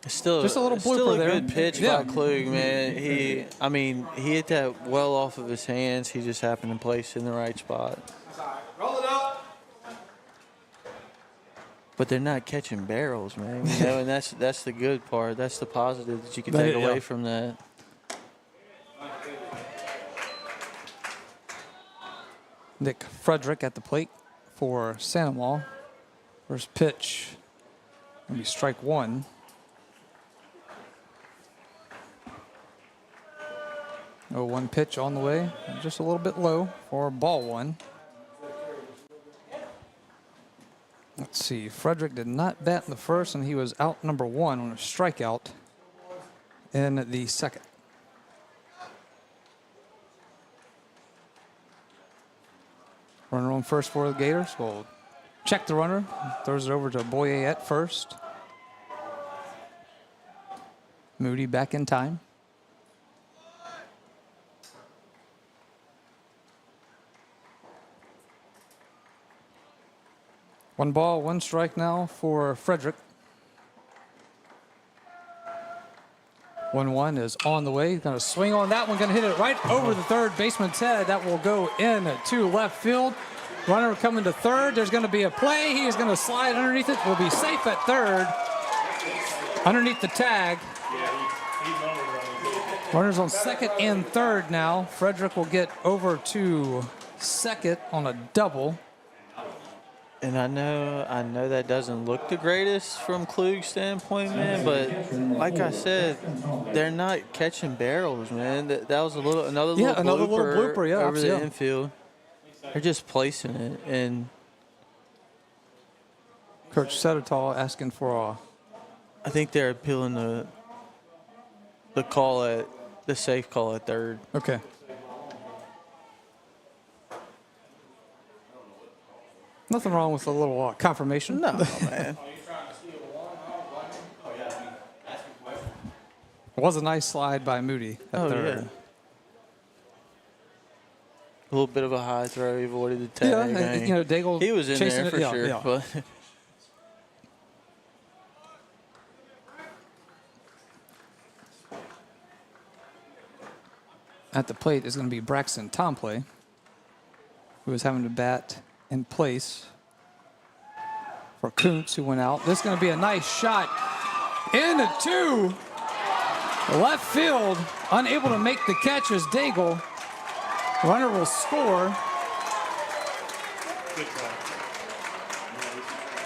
It's still
just a little blooper there.
Good pitch by Klug, man. He hit that well off of his hands. He just happened to place it in the right spot.
Roll it up.
But they're not catching barrels, man. You know, and that's the good part. That's the positive that you can take away from that.
Nick Frederick at the plate for Sandoval. First pitch, going to be strike 1. Oh, 1 pitch on the way, just a little bit low for ball 1. Let's see, Frederick did not bat in the first, and he was out number 1 on a strikeout in the second. Runner on first for the Gators. We'll check the runner, throws it over to Boyer at first. Moody back in time. One ball, 1 strike now for Frederick. 1-1 is on the way. Going to swing on that one. Going to hit it right over the third baseman's head. That will go in to left field. Runner coming to third. There's going to be a play. He is going to slide underneath it. Will be safe at third. Underneath the tag. Runners on second and third now. Frederick will get over to second on a double.
And I know that doesn't look the greatest from Klug's standpoint, man, but like I said, they're not catching barrels, man. That was another little blooper over the infield. They're just placing it. And
Coach Settertall asking for
I think they're appealing the safe call at third.
Okay. Nothing wrong with a little confirmation.
No, man.
It was a nice slide by Moody at third.
Yeah. A little bit of a high throw. He avoided the tag.
Yeah, you know, Daigle
he was in there for sure.
Yeah.
But
at the plate is going to be Braxton Tomplay, who is having to bat in place for Kuntz, who went out. This is going to be a nice shot into 2. Left field, unable to make the catch as Daigle. Runner will score.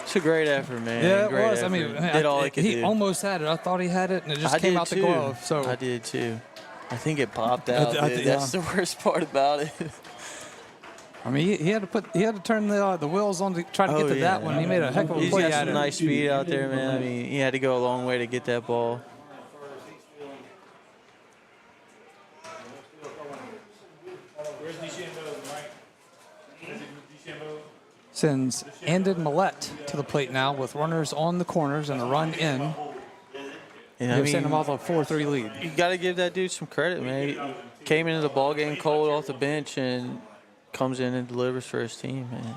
It's a great effort, man.
Yeah, it
great
was.
Effort.
I mean,
did all he could do.
Almost had it. I thought he had it, and it just came out the glove. So
I did too. I think it popped out. That's the worst part about it.
I mean, he had to turn the wheels on to try to get to that one. He made a heck of a play
He's got
at
some
it.
nice speed out there, man. I mean, he had to go a long way to get that ball.
Where's DeChambeau, Mike? Where's DeChambeau?
Sends Andon Millette to the plate now with runners on the corners and a run in. They're sending him off a 4-3 lead.
You got to give that dude some credit, man. He came into the ball game cold off the bench and comes in and delivers for his team, man.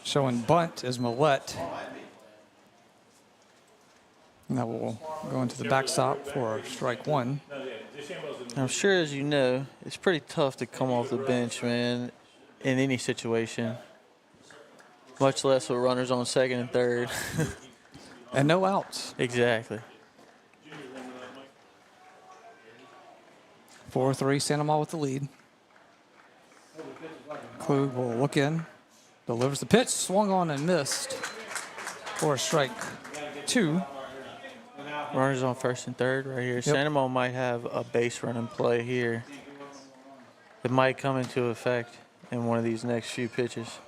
Showing bunt is Millette. And that will go into the backstop for strike 1.
I'm sure, as you know, it's pretty tough to come off the bench, man, in any situation, much less with runners on second and third.
And no outs.
Exactly.
4-3, Santa Ma with the lead. Klug will look in, delivers the pitch, swung on and missed for strike 2.
Runners on first and third right here. Yep. Santa Ma might have a base running play here. It might come into effect in one of these next few pitches.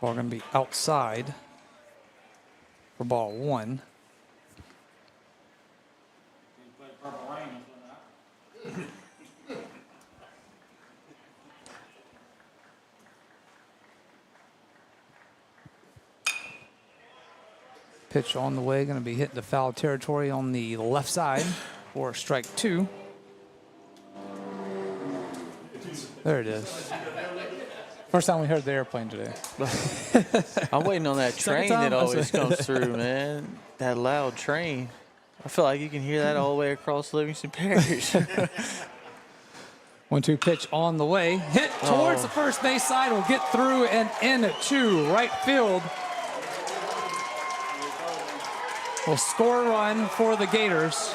Ball going to be outside for ball 1. Pitch on the way, going to be hitting the foul territory on the left side for strike 2. There it is. First time we heard the airplane today.
I'm waiting on that train that always comes through, man. That loud train. I feel like you can hear that all the way across Livingston Parish.
1-2 pitch on the way. Hit towards the first base side. Will get through and in at 2. Right field. Will score a run for the Gators.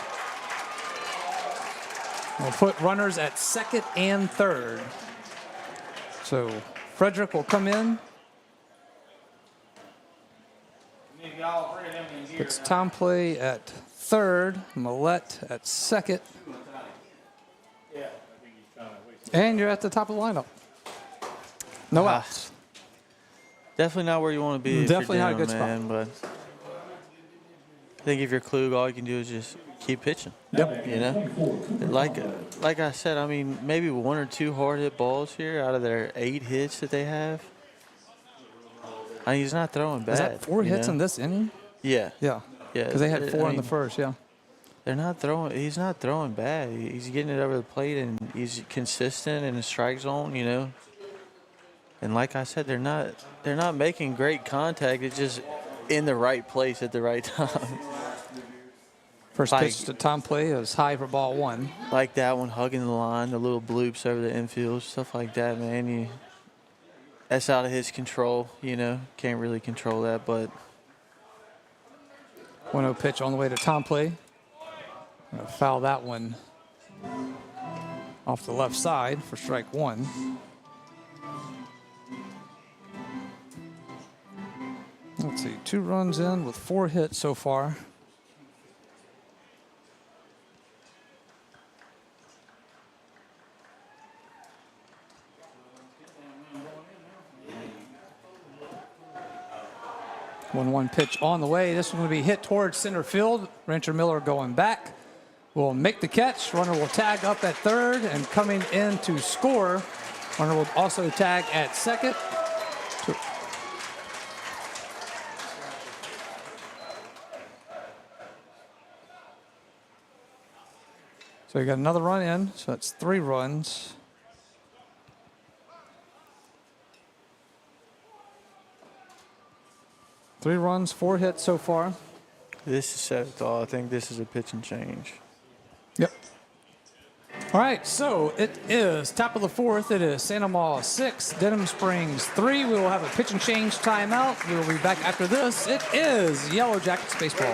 We'll put runners at second and third. So Frederick will come in. It's Tom Play at third, Millette at second. And you're at the top of the lineup. No outs.
Definitely not where you want to be.
Definitely not a good
spot. But I think if you're Klug, all you can do is just keep pitching.
Yep.
You know, like I said, I mean, maybe 1 or 2 hard hit balls here out of their 8 hits that they have. I mean, he's not throwing bad.
Is that 4 hits in this inning?
Yeah.
Yeah.
Yeah.
Because they had 4 in the first. Yeah.
They're not throwing. He's not throwing bad. He's getting it over the plate and he's consistent in the strike zone. You know. And like I said, they're not making great contact. It's just in the right place at the right time.
First pitch to Tom Play is high for ball 1.
Like that one, hugging the line, the little bloops over the infield, stuff like that, man. That's out of his control, you know. Can't really control that, but.
1-0 pitch on the way to Tom Play. Gonna foul that one off the left side for strike 1. Let's see, 2 runs in with 4 hits so far. One pitch on the way. This one will be hit towards center field. Rancher Miller going back. Will make the catch. Runner will tag up at third, and coming in to score, runner will also tag at second. So you got another run in, so that's 3 runs. Three runs, 4 hits so far.
This is set it all. I think this is a pitch and change.
Yep. All right, so it is top of the fourth. It is Santa Maria 6, Denham Springs 3. We will have a pitch and change timeout. We will be back after this. It is Yellow Jackets baseball.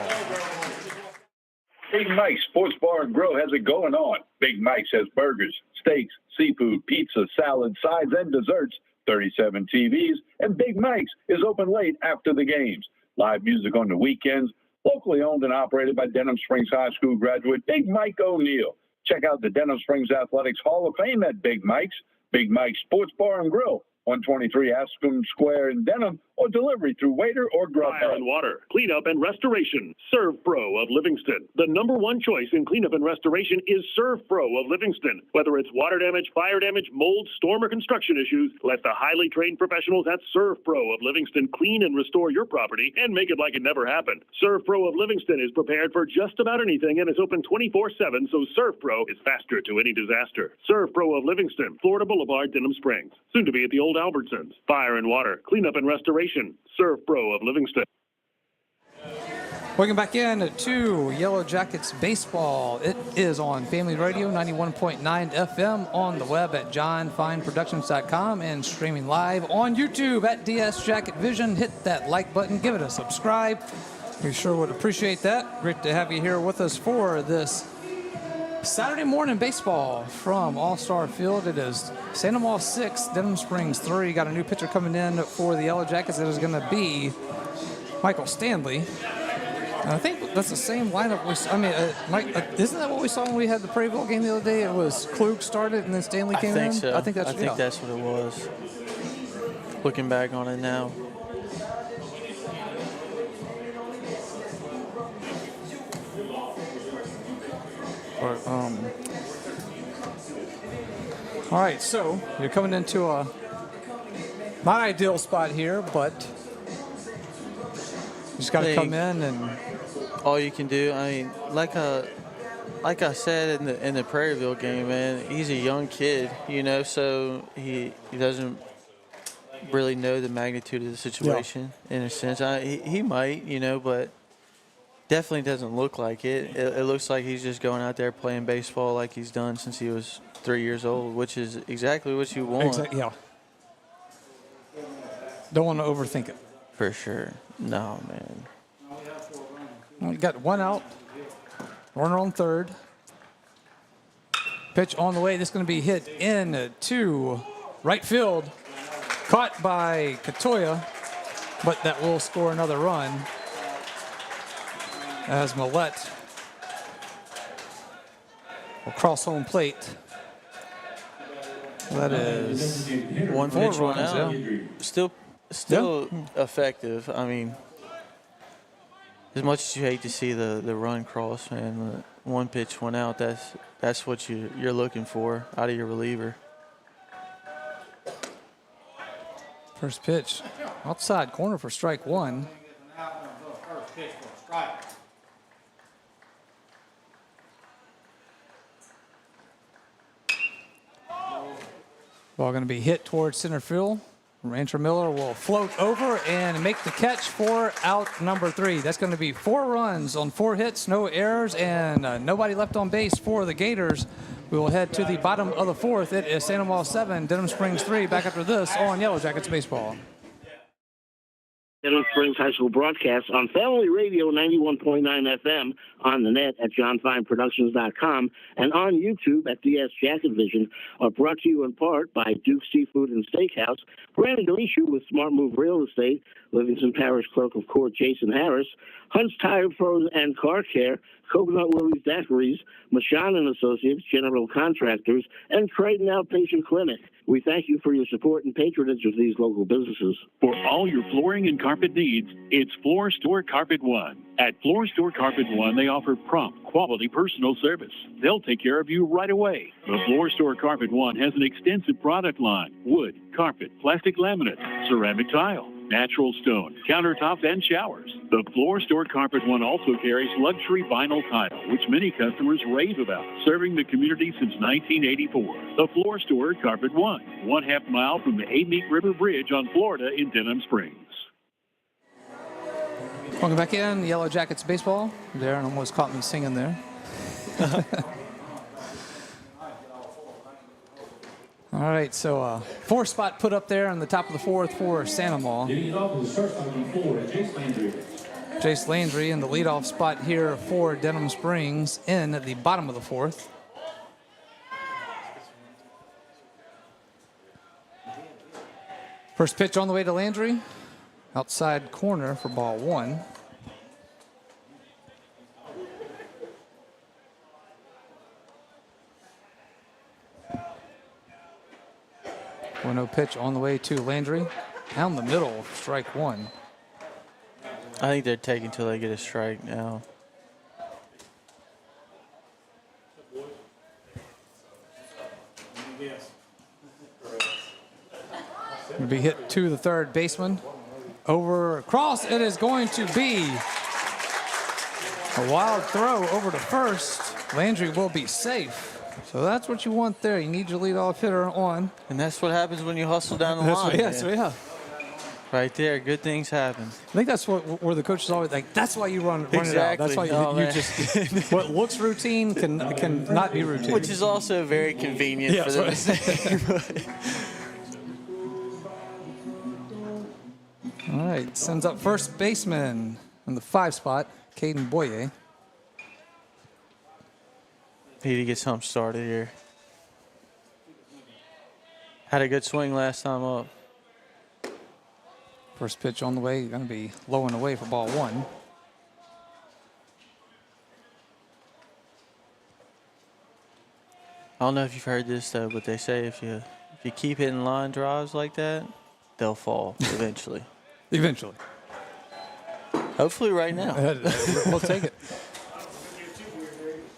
Big Mike's Sports Bar and Grill has it going on. Big Mike's has burgers, steaks, seafood, pizza, salad, sides, and desserts, 37 TVs, and Big Mike's is open late after the games. Live music on the weekends, locally owned and operated by Denham Springs High School graduate Big Mike O'Neill. Check out the Denham Springs Athletics Hall of Fame at Big Mike's. Big Mike's Sports Bar and Grill, 123 Ascom Square in Denham, or delivery through Waiter or Grubhub.
Fire and water, cleanup and restoration. Serve Pro of Livingston. The #1 choice in cleanup and restoration is Serve Pro of Livingston. Whether it's water damage, fire damage, mold, storm, or construction issues, let the highly trained professionals at Serve Pro of Livingston clean and restore your property and make it like it never happened. Serve Pro of Livingston is prepared for just about anything and is open 24/7, so Serve Pro is faster to any disaster. Serve Pro of Livingston, Florida Boulevard, Denham Springs. Soon to be at the old Albertsons. Fire and water, cleanup and restoration. Serve Pro of Livingston.
Welcome back in to Yellow Jackets baseball. It is on Family Radio 91.9 FM, on the web at johnfineproductions.com, and streaming live on YouTube at DS Jacket Vision. Hit that like button, give it a subscribe. We sure would appreciate that. Great to have you here with us for this Saturday morning baseball from All-Star Field. It is Santa Maria 6, Denham Springs 3. Got a new pitcher coming in for the Yellow Jackets. It is going to be Michael Stanley. And I think that's the same lineup we saw. I mean, isn't that what we saw when we had the Prairieville game the other day? It was Klug started and then Stanley came in?
I think so.
I think that's
what it was. Looking back on it now.
All right, so you're coming into a not ideal spot here, but you just got to come in and
all you can do. I mean, like I said in the Prairieville game, man, he's a young kid, you know, so he doesn't really know the magnitude of the situation in a sense. He might, you know, but definitely doesn't look like it. It looks like he's just going out there playing baseball like he's done since he was 3 years old, which is exactly what you want.
Yeah. Don't want to overthink it.
For sure. No, man.
Well, you got one out. Runner on third. Pitch on the way. This is going to be hit in to right field. Caught by Katoya, but that will score another run as Millette will cross home plate. That is
one pitch, one out.
Yeah.
Still effective. I mean, as much as you hate to see the run cross, man, the one pitch, one out, that's what you're looking for out of your reliever.
First pitch, outside corner for strike one. Ball going to be hit towards center field. Rancher Miller will float over and make the catch for out number 3. That's going to be 4 runs on 4 hits, no errors, and nobody left on base for the Gators. We will head to the bottom of the 4th. It is Santa Maria 7, Denham Springs 3. Back after this on Yellow Jackets baseball.
Denham Springs High School broadcast on Family Radio 91.9 FM, on the net at johnfineproductions.com, and on YouTube at DS Jacket Vision, are brought to you in part by Duke Seafood and Steakhouse, Brandon Delishu with Smart Move Real Estate, Livingston Parish Clerk of Court Jason Harris, Hunt's Tire Pros and Car Care, Coconut Willie's Daiquiris, Mashan and Associates, General Contractors, and Creighton Outpatient Clinic. We thank you for your support and patronage of these local businesses.
For all your flooring and carpet needs, it's Floor Store Carpet One. At Floor Store Carpet One, they offer prompt, quality personal service. They'll take care of you right away. The Floor Store Carpet One has an extensive product line: wood, carpet, plastic laminate, ceramic tile, natural stone, countertops, and showers. The Floor Store Carpet One also carries luxury vinyl tile, which many customers rave about, serving the community since 1984. The Floor Store Carpet One, 1/2 mile from the Amant River Bridge on Florida in Denham Springs.
Welcome back in, Yellow Jackets baseball. Darren almost caught me singing there. All right, so 4 spot put up there on the top of the 4th for Sandoval. Jace Landry in the leadoff spot here for Denham Springs in the bottom of the 4th. First pitch on the way to Landry. Outside corner for ball 1. 1-0 pitch on the way to Landry. Down the middle, strike 1.
I think they're taking until they get a strike now.
Going to be hit to the third baseman. Over, across, it is going to be a wild throw over to first. Landry will be safe. So that's what you want there. You need your leadoff hitter on.
And that's what happens when you hustle down the line.
Yeah.
Right there, good things happen.
I think that's where the coaches always like. That's why you run it out. That's why you just what looks routine can not be routine.
Which is also very convenient for them.
All right, sends up first baseman in the 5 spot, Caden Boyer.
Need to get something started here. Had a good swing last time up.
First pitch on the way, going to be low and away for ball 1.
I don't know if you've heard this though, but they say if you keep hitting line drives like that, they'll fall eventually.
Eventually.
Hopefully right now.
We'll take it.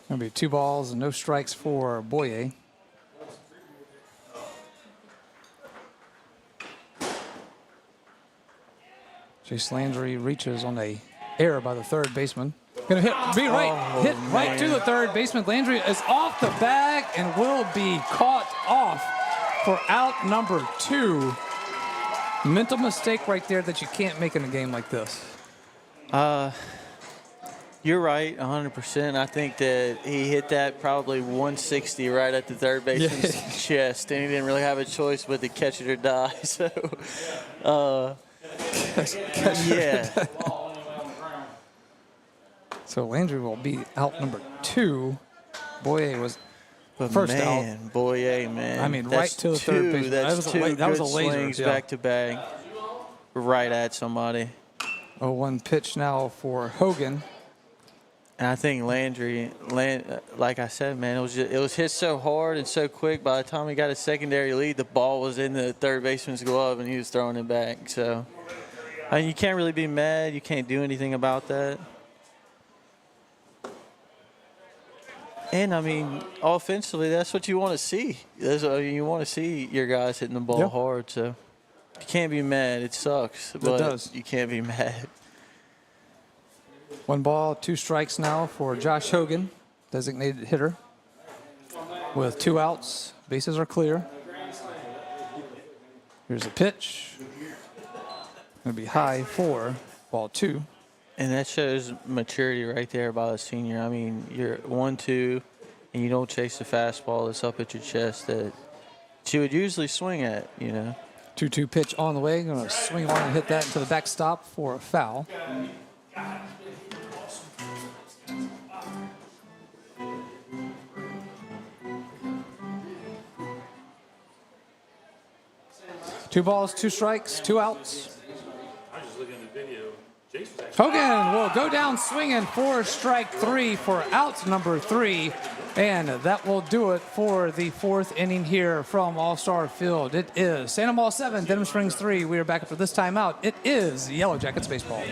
Going to be 2 balls and no strikes for Boyer. Jace Landry reaches on a error by the third baseman. Going to hit right to the third baseman. Landry is off the bag and will be caught off for out number 2. Mental mistake right there that you can't make in a game like this.
You're right, 100%. I think that he hit that probably 160 right at the third baseman's chest, and he didn't really have a choice but to catch it or die. So, yeah.
So Landry will be out number 2. Boyer was first out.
Boyer, man.
I mean, right to the third baseman.
That was a laser. Swings back to back, right at somebody.
0-1 pitch now for Hogan.
And I think Landry, like I said, man, it was hit so hard and so quick. By the time he got a secondary lead, the ball was in the third baseman's glove, and he was throwing it back. So, I mean, you can't really be mad. You can't do anything about that. And, I mean, offensively, that's what you want to see. You want to see your guys hitting the ball hard. So, you can't be mad. It sucks, but you can't be mad.
1 ball, 2 strikes now for Josh Hogan, designated hitter. With 2 outs, bases are clear. Here's a pitch. Going to be high for ball 2.
And that shows maturity right there by the senior. I mean, you're 1-2, and you don't chase the fastball that's up at your chest that you would usually swing at, you know.
2-2 pitch on the way. Going to swing on and hit that into the backstop for a foul. Two balls, 2 strikes, 2 outs.
I was just looking at the video.
Hogan will go down swinging for strike 3 for out number 3. And that will do it for the 4th inning here from All-Star Field. It is Sandoval 7, Denham Springs 3. We are back after this timeout. It is Yellow Jackets baseball.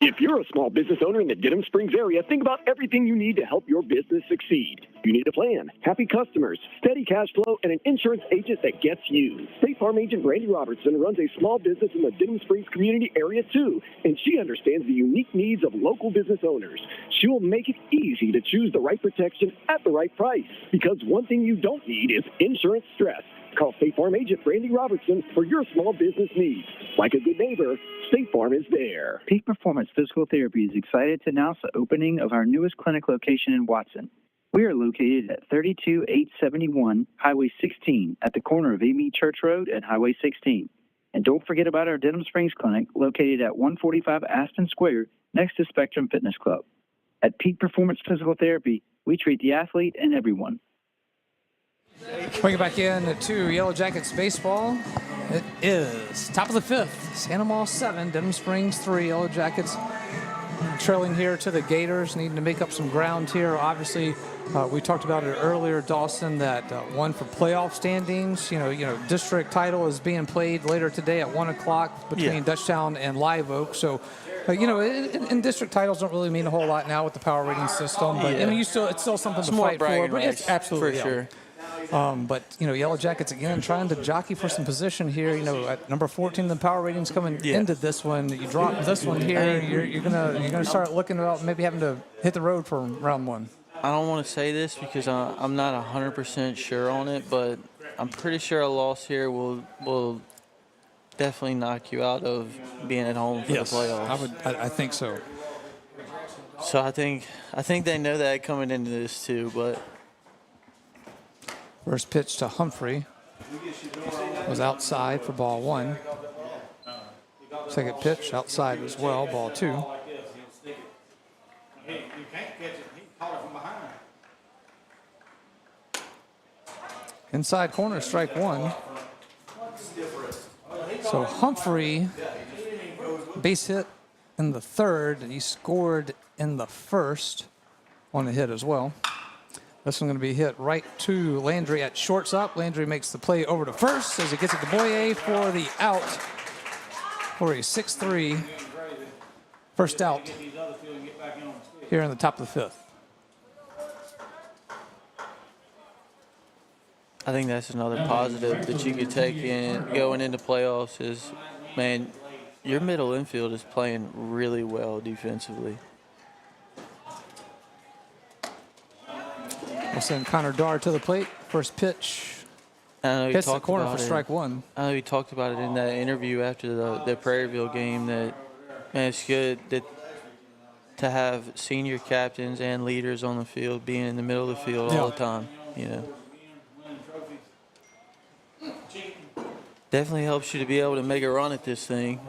If you're a small business owner in the Denham Springs area, think about everything you need to help your business succeed. You need a plan, happy customers, steady cash flow, and an insurance agent that gets you. State Farm agent Brandy Robertson runs a small business in the Denham Springs community area too, and she understands the unique needs of local business owners. She will make it easy to choose the right protection at the right price, because one thing you don't need is insurance stress. Call State Farm agent Brandy Robertson for your small business needs. Like a good neighbor, State Farm is there.
Peak Performance Physical Therapy is excited to announce the opening of our newest clinic location in Watson. We are located at 32871 Highway 16 at the corner of Amy Church Road and Highway 16. And don't forget about our Denham Springs Clinic located at 145 Aspen Square next to Spectrum Fitness Club. At Peak Performance Physical Therapy, we treat the athlete and everyone.
Bring it back in to Yellow Jackets baseball. It is top of the fifth. Santa Maria 7, Denham Springs 3. Yellow Jackets trailing here to the Gators, needing to make up some ground here. Obviously, we talked about it earlier, Dawson, that one for playoff standings. You know, district title is being played later today at 1 o'clock between Dutchtown and Live Oak. So, in district titles don't really mean a whole lot now with the power rating system. But I mean, it's still something to fight for. But it's absolutely
for sure.
But Yellow Jackets again trying to jockey for some position here. At number 14, the power ratings coming into this one. You drop this one here, you're gonna start looking about maybe having to hit the road for round one.
I don't want to say this because I'm not 100% sure on it, but I'm pretty sure a loss here will definitely knock you out of being at home for the playoffs.
I think so.
So I think they know that coming into this too, but.
First pitch to Humphrey was outside for ball 1. Second pitch outside as well, ball 2. Inside corner, strike 1. So Humphrey, base hit in the third, and he scored in the first on a hit as well. This one's going to be hit right to Landry at shortstop. Landry makes the play over to first as he gets it to Boyer for the out for a 6-3 first out here in the top of the fifth.
I think that's another positive that you could take in going into playoffs is, man, your middle infield is playing really well defensively.
We'll send Connor Darr to the plate. First pitch. Hits the corner for strike 1.
I know he talked about it in that interview after the Prairieville game that, man, it's good to have senior captains and leaders on the field being in the middle of the field all the time, Definitely helps you to be able to make a run at this thing.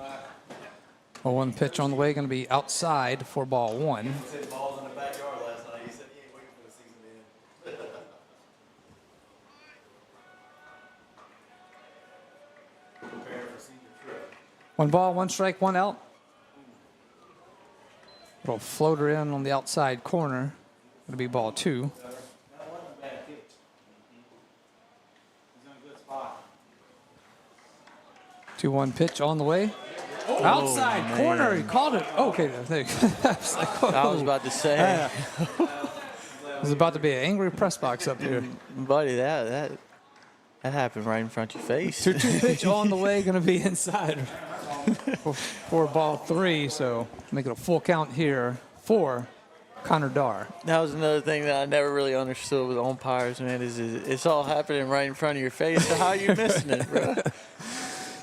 Well, one pitch on the way, going to be outside for ball 1. One ball, one strike, one out. Little floater in on the outside corner. It'll be ball 2. Two-one pitch on the way. Outside corner, he called it. Okay, there you go.
I was about to say.
There's about to be an angry press box up here.
Buddy, that happened right in front of your face.
2-2 pitch on the way, going to be inside for ball 3. So make it a full count here for Connor Darr.
That was another thing that I never really understood with umpires, man, is it's all happening right in front of your face. So how are you missing it, bro?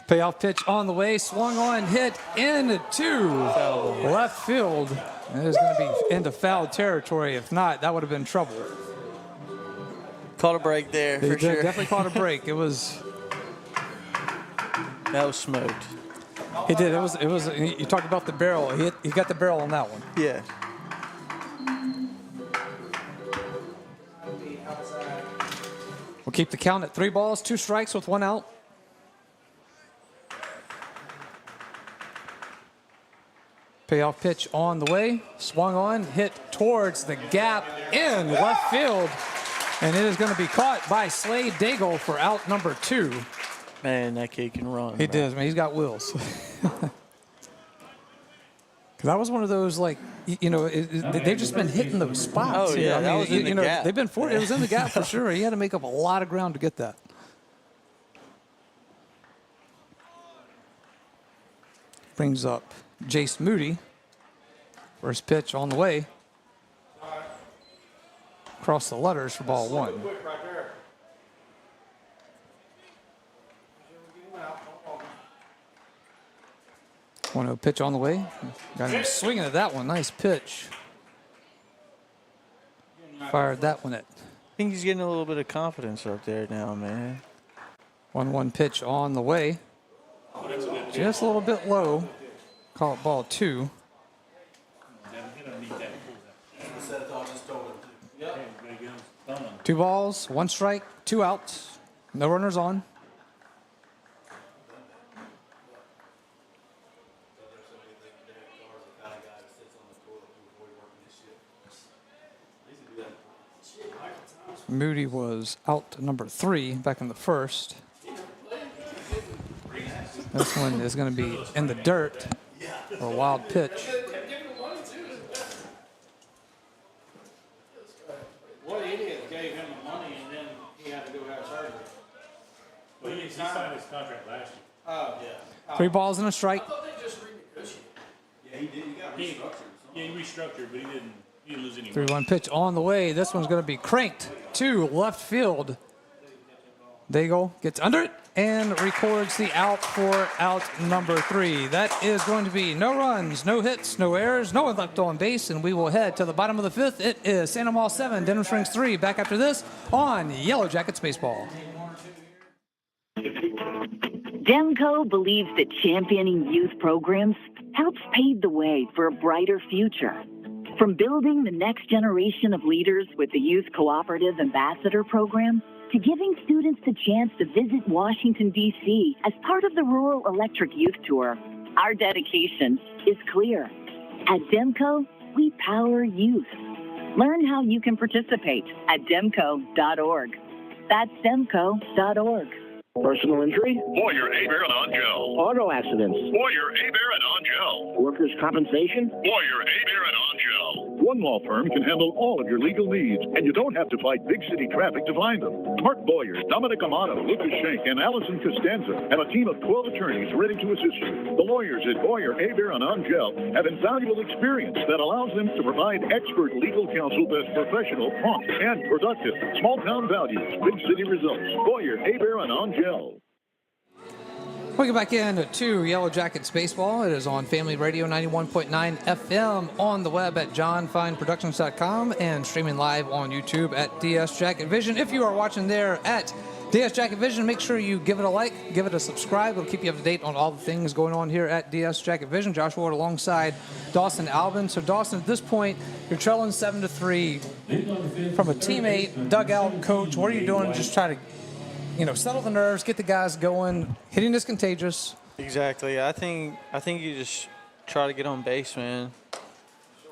Payoff pitch on the way, swung on, hit into left field. And it is going to be into foul territory. If not, that would have been trouble.
Caught a break there for sure.
Definitely caught a break. It was.
That was smoked.
He did. It was. You talked about the barrel. He got the barrel on that one.
Yeah.
We'll keep the count at 3 balls, 2 strikes with 1 out. Payoff pitch on the way, swung on, hit towards the gap in left field, and it is going to be caught by Slade Daigle for out number 2.
Man, that kid can run.
He does, man. He's got wheels. Because that was one of those, like, they've just been hitting those spots.
Oh, yeah, that was in the gap.
They've been it was in the gap for sure. He had to make up a lot of ground to get that. Brings up Jace Moody. First pitch on the way. Across the letters for ball 1. 1-0 pitch on the way. Got him swinging at that one. Nice pitch. Fired that one at.
I think he's getting a little bit of confidence up there now, man.
1-1 pitch on the way. Just a little bit low. Call it ball 2. 2 balls, 1 strike, 2 outs. No runners on. Moody was out number 3 back in the first. This one is going to be in the dirt for a wild pitch.
What idiot gave him the money and then he had to go have surgery? Well, he signed his contract last year. Oh, yeah.
3 balls and a strike.
I thought they just renegotiated. Yeah, he did. He got restructured. Yeah, he restructured, but he didn't lose any money.
3-1 pitch on the way. This one's going to be cranked to left field. Daigle gets under it and records the out for out number 3. That is going to be no runs, no hits, no errors, no one left on base, and we will head to the bottom of the 5th. It is Santa Maria 7, Denham Springs 3. Back after this on Yellow Jackets Baseball.
Demco believes that championing youth programs helps pave the way for a brighter future. From building the next generation of leaders with the Youth Cooperative Ambassador Program, to giving students the chance to visit Washington, D.C. as part of the Rural Electric Youth Tour, our dedication is clear. At Demco, we power youth. Learn how you can participate at demco.org. That's demco.org.
Personal injury?
Warrior A-Bear and On Gel.
Auto accidents?
Warrior A-Bear and On Gel.
Workers' compensation?
Warrior A-Bear and On Gel. One law firm can handle all of your legal needs, and you don't have to fight big city traffic to find them. Mark Boyer, Dominic Amato, Lucas Schenck, and Allison Costanza have a team of 12 attorneys ready to assist you. The lawyers at Boyer, A-Bear and On Gel have invaluable experience that allows them to provide expert legal counsel that's professional, prompt, and productive. Small town values, big city results. Boyer, A-Bear and On Gel.
We get back into Yellow Jackets Baseball. It is on Family Radio 91.9 FM, on the web at johnfineproductions.com, and streaming live on YouTube at DS Jacket Vision. If you are watching there at DS Jacket Vision, make sure you give it a like, give it a subscribe. It'll keep you up to date on all the things going on here at DS Jacket Vision. Josh Ward alongside Dawson Albin. So Dawson, at this point, you're trailing 7-3 from a teammate, dugout, coach. What are you doing? Just try to settle the nerves, get the guys going. Hitting is contagious.
Exactly. I think you just try to get on base, man.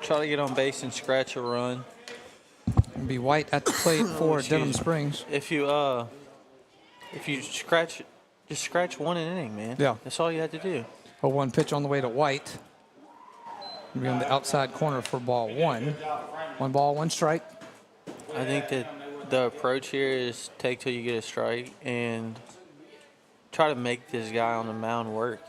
Try to get on base and scratch a run.
And be White at the plate for Denham Springs.
If you scratch, just scratch one inning, man.
Yeah.
That's all you had to do.
A 1 pitch on the way to White. We'll be on the outside corner for ball 1. 1 ball, 1 strike.
I think that the approach here is take till you get a strike and try to make this guy on the mound work,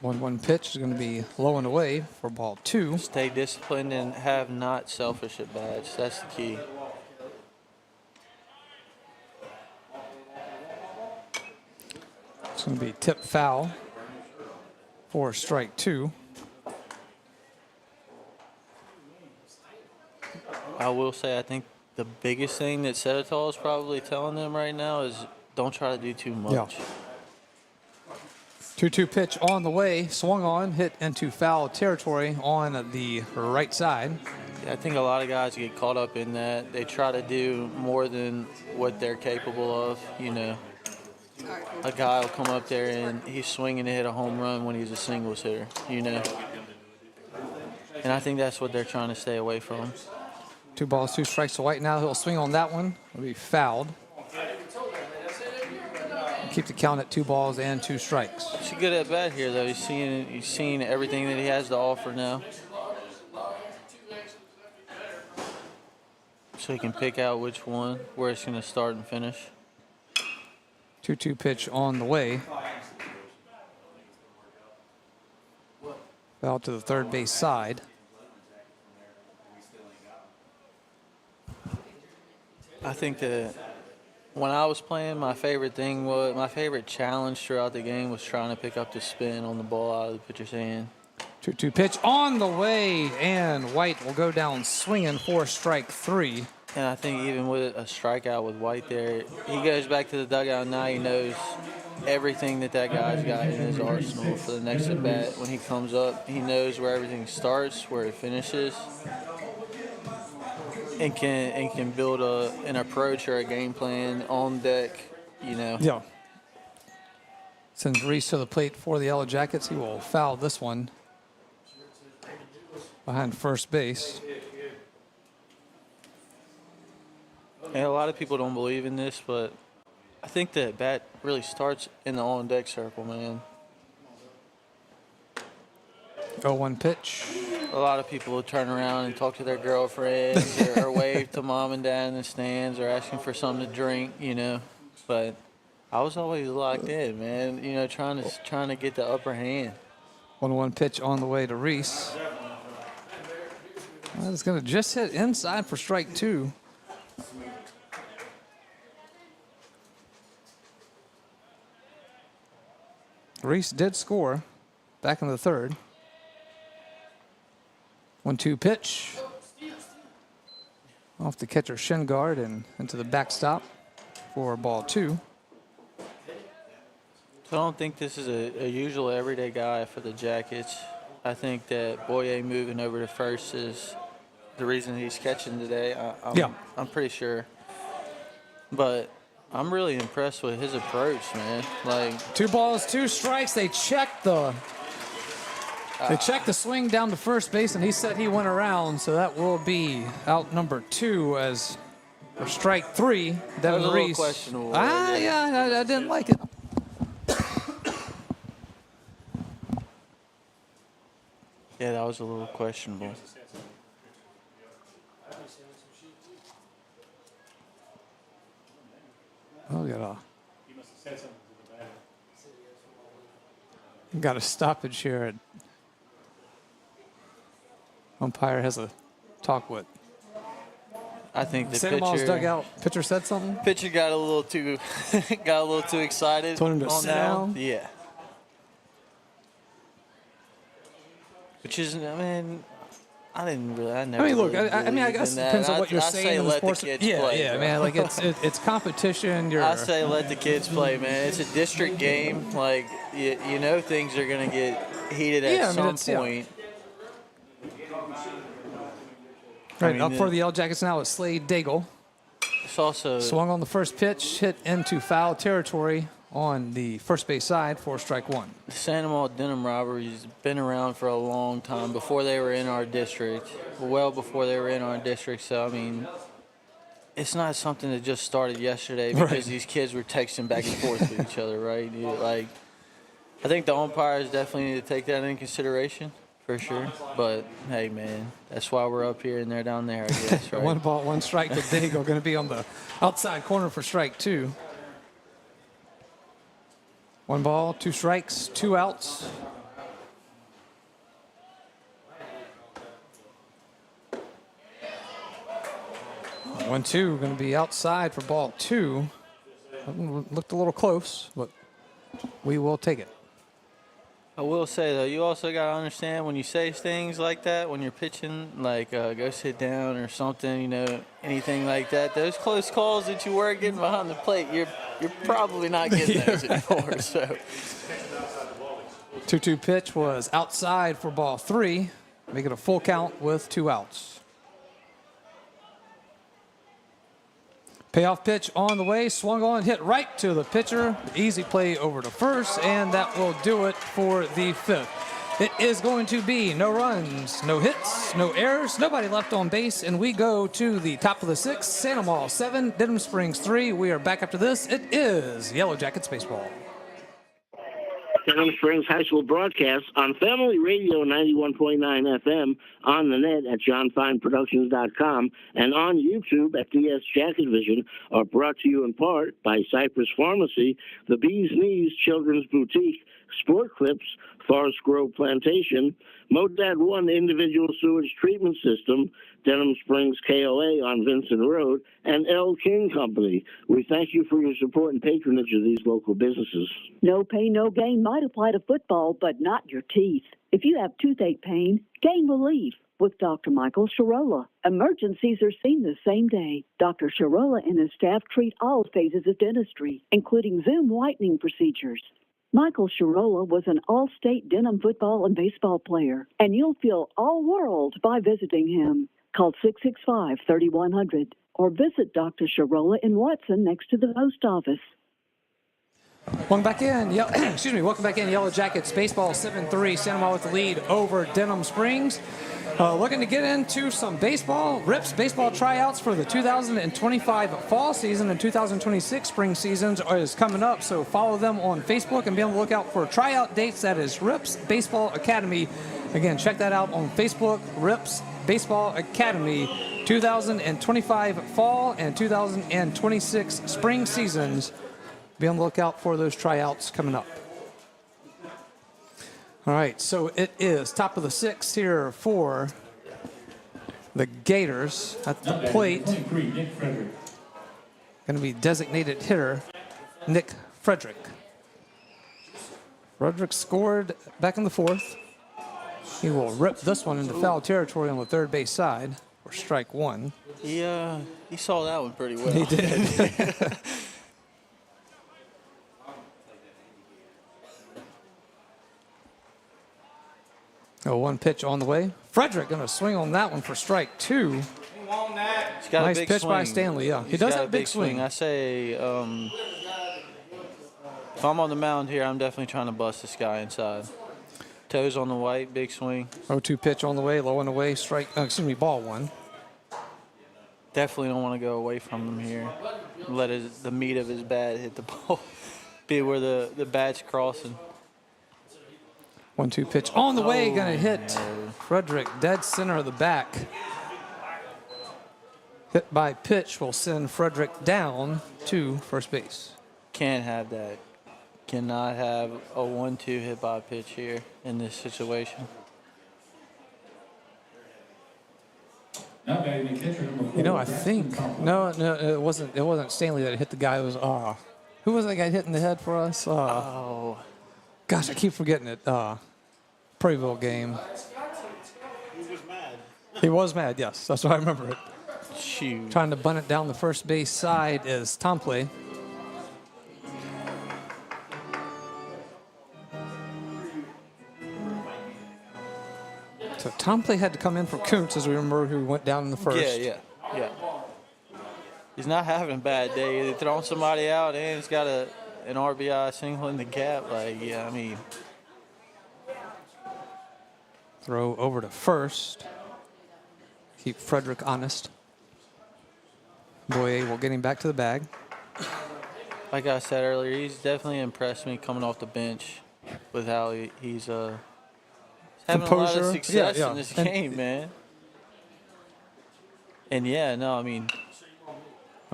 1-1 pitch is going to be low and away for ball 2.
Stay disciplined and have not selfish at bats. That's the key.
It's going to be tip foul for strike 2.
I will say I think the biggest thing that Setitol is probably telling them right now is don't try to do too much.
Yeah. 2-2 pitch on the way, swung on, hit into foul territory on the right side.
Yeah, I think a lot of guys get caught up in that. They try to do more than what they're capable of, A guy will come up there and he's swinging to hit a home run when he's a singles hitter, And I think that's what they're trying to stay away from.
2 balls, 2 strikes to White. Now he'll swing on that one. It'll be fouled. Keep the count at 2 balls and 2 strikes.
It's a good at bat here, though. He's seeing everything that he has to offer now. So he can pick out which one, where it's going to start and finish.
2-2 pitch on the way. Foul to the third base side.
I think that when I was playing, my favorite challenge throughout the game was trying to pick up the spin on the ball out of the pitcher's hand.
2-2 pitch on the way, and White will go down swinging for strike 3.
And I think even with a strikeout with White there, he goes back to the dugout. Now he knows everything that guy's got in his arsenal for the next at bat. When he comes up, he knows where everything starts, where it finishes, and can build an approach or a game plan on deck.
Yeah. Sends Reese to the plate for the Yellow Jackets. He will foul this one behind first base.
And a lot of people don't believe in this, but I think the bat really starts in the on-deck circle, man.
0-1 pitch.
A lot of people will turn around and talk to their girlfriends or wave to mom and dad in the stands or asking for something to drink, But I was always locked in, man, trying to get the upper hand.
1-1 pitch on the way to Reese. Well, it's going to just hit inside for strike 2. Reese did score back in the third. 1-2 pitch. Off the catcher shin guard and into the backstop for ball 2.
So I don't think this is a usual everyday guy for the Jackets. I think that Boye moving over to first is the reason he's catching today. I'm pretty sure. But I'm really impressed with his approach, man.
2 balls, 2 strikes. They checked the swing down to first base, and he said he went around, so that will be out number 2 as for strike 3.
That was a little
Reese.
questionable.
Yeah, I didn't like it.
Yeah, that was a little questionable.
Oh, got a stoppage here. Umpire has a talk with.
I think the
Sandoval's dugout pitcher said something.
Pitcher got a little too excited.
Told him to
on
sit
that
down.
one. Yeah. Which is, I guess it depends on what you're saying in the sports. Yeah, man. It's competition. I say let the kids play, man. It's a district game. Things are gonna get heated at some point.
Right, up for the Yellow Jackets now is Slade Daigle.
It's also
swung on the first pitch, hit into foul territory on the first base side for strike 1.
The Sandoval Denham rivalry's been around for a long time, before they were in our district, well before they were in our district. So, it's not something that just started yesterday because these kids were texting back and forth with each other, right? I think the umpires definitely need to take that into consideration, for sure. But, hey, man, that's why we're up here and they're down there, I guess, right?
1 ball, 1 strike to Daigle, going to be on the outside corner for strike 2. 1 ball, 2 strikes, 2 outs. One, 2 going to be outside for ball 2. Looked a little close, but we will take it.
I will say, though, you also got to understand when you say things like that, when you're pitching, go sit down or something, anything like that, those close calls that you were getting behind the plate, you're probably not getting those anymore. So
2-2 pitch was outside for ball 3, make it a full count with 2 outs. Payoff pitch on the way, swung on, hit right to the pitcher. Easy play over to first, and that will do it for the 5th. It is going to be no runs, no hits, no errors, nobody left on base, and we go to the top of the 6th. Sandoval 7, Denham Springs 3. We are back after this. It is Yellow Jackets baseball.
Denham Springs High School broadcast on Family Radio 91.9 FM, on the net at johnfineproductions.com, and on YouTube at DS Jacket Vision are brought to you in part by Cypress Pharmacy, the Bee's Knees Children's Boutique, Sport Clips, Forest Grove Plantation, Modad 1 Individual Sewage Treatment System, Denham Springs KOA on Vincent Road, and L. King Company. We thank you for your support and patronage of these local businesses.
No pain, no gain might apply to football, but not your teeth. If you have toothache pain, gain relief with Dr. Michael Sharola. Emergencies are seen the same day. Dr. Sharola and his staff treat all phases of dentistry, including Zoom whitening procedures. Michael Sharola was an all-state Denham football and baseball player, and you'll feel all-world by visiting him. Call 665-3100 or visit Dr. Sharola in Watson next to the post office.
Welcome back in. Welcome back in. Yellow Jackets baseball 7-3. San Juan with the lead over Denham Springs. Looking to get into some baseball. Rips baseball tryouts for the 2025 fall season and 2026 spring seasons is coming up. So follow them on Facebook and be on the lookout for tryout dates. That is Rips Baseball Academy. Again, check that out on Facebook. Rips Baseball Academy. 2025 fall and 2026 spring seasons. Be on the lookout for those tryouts coming up. All right, so it is top of the sixth here for the Gators at the plate. Going to be designated hitter Nick Frederick. Frederick scored back in the fourth. He will rip this one into foul territory on the third base side for strike one.
He saw that one pretty well.
He did. One pitch on the way. Frederick going to swing on that one for strike two.
He's got
nice
a big
pitch
swing.
by Stanley, yeah. He does have a big swing.
I say, if I'm on the mound here, I'm definitely trying to bust this guy inside. Toes on the white, big swing.
0-2 pitch on the way, low and away, ball one.
Definitely don't want to go away from him here. Let the meat of his bat hit the ball. Be where the bat's crossing.
1-2 pitch on the way, going to hit Frederick dead center of the back. Hit by pitch will send Frederick down to first base.
Can't have that. Cannot have a 1-2 hit by pitch here in this situation.
I think no, it wasn't Stanley that hit the guy. It was who was that guy hitting the head for us? Gosh, I keep forgetting it. Prairieville game.
He was mad.
He was mad, yes. That's why I remember it.
Shoot.
Trying to bunt it down the first base side is Tompley. So Tompley had to come in for Kuntz, as we remember, who went down in the first.
Yeah. He's not having a bad day. They're throwing somebody out, and he's got an RBI single in the gap.
Throw over to first. Keep Frederick honest. Boye will get him back to the bag.
Like I said earlier, he's definitely impressed me coming off the bench with how he's having a lot of success in this game, man. And
a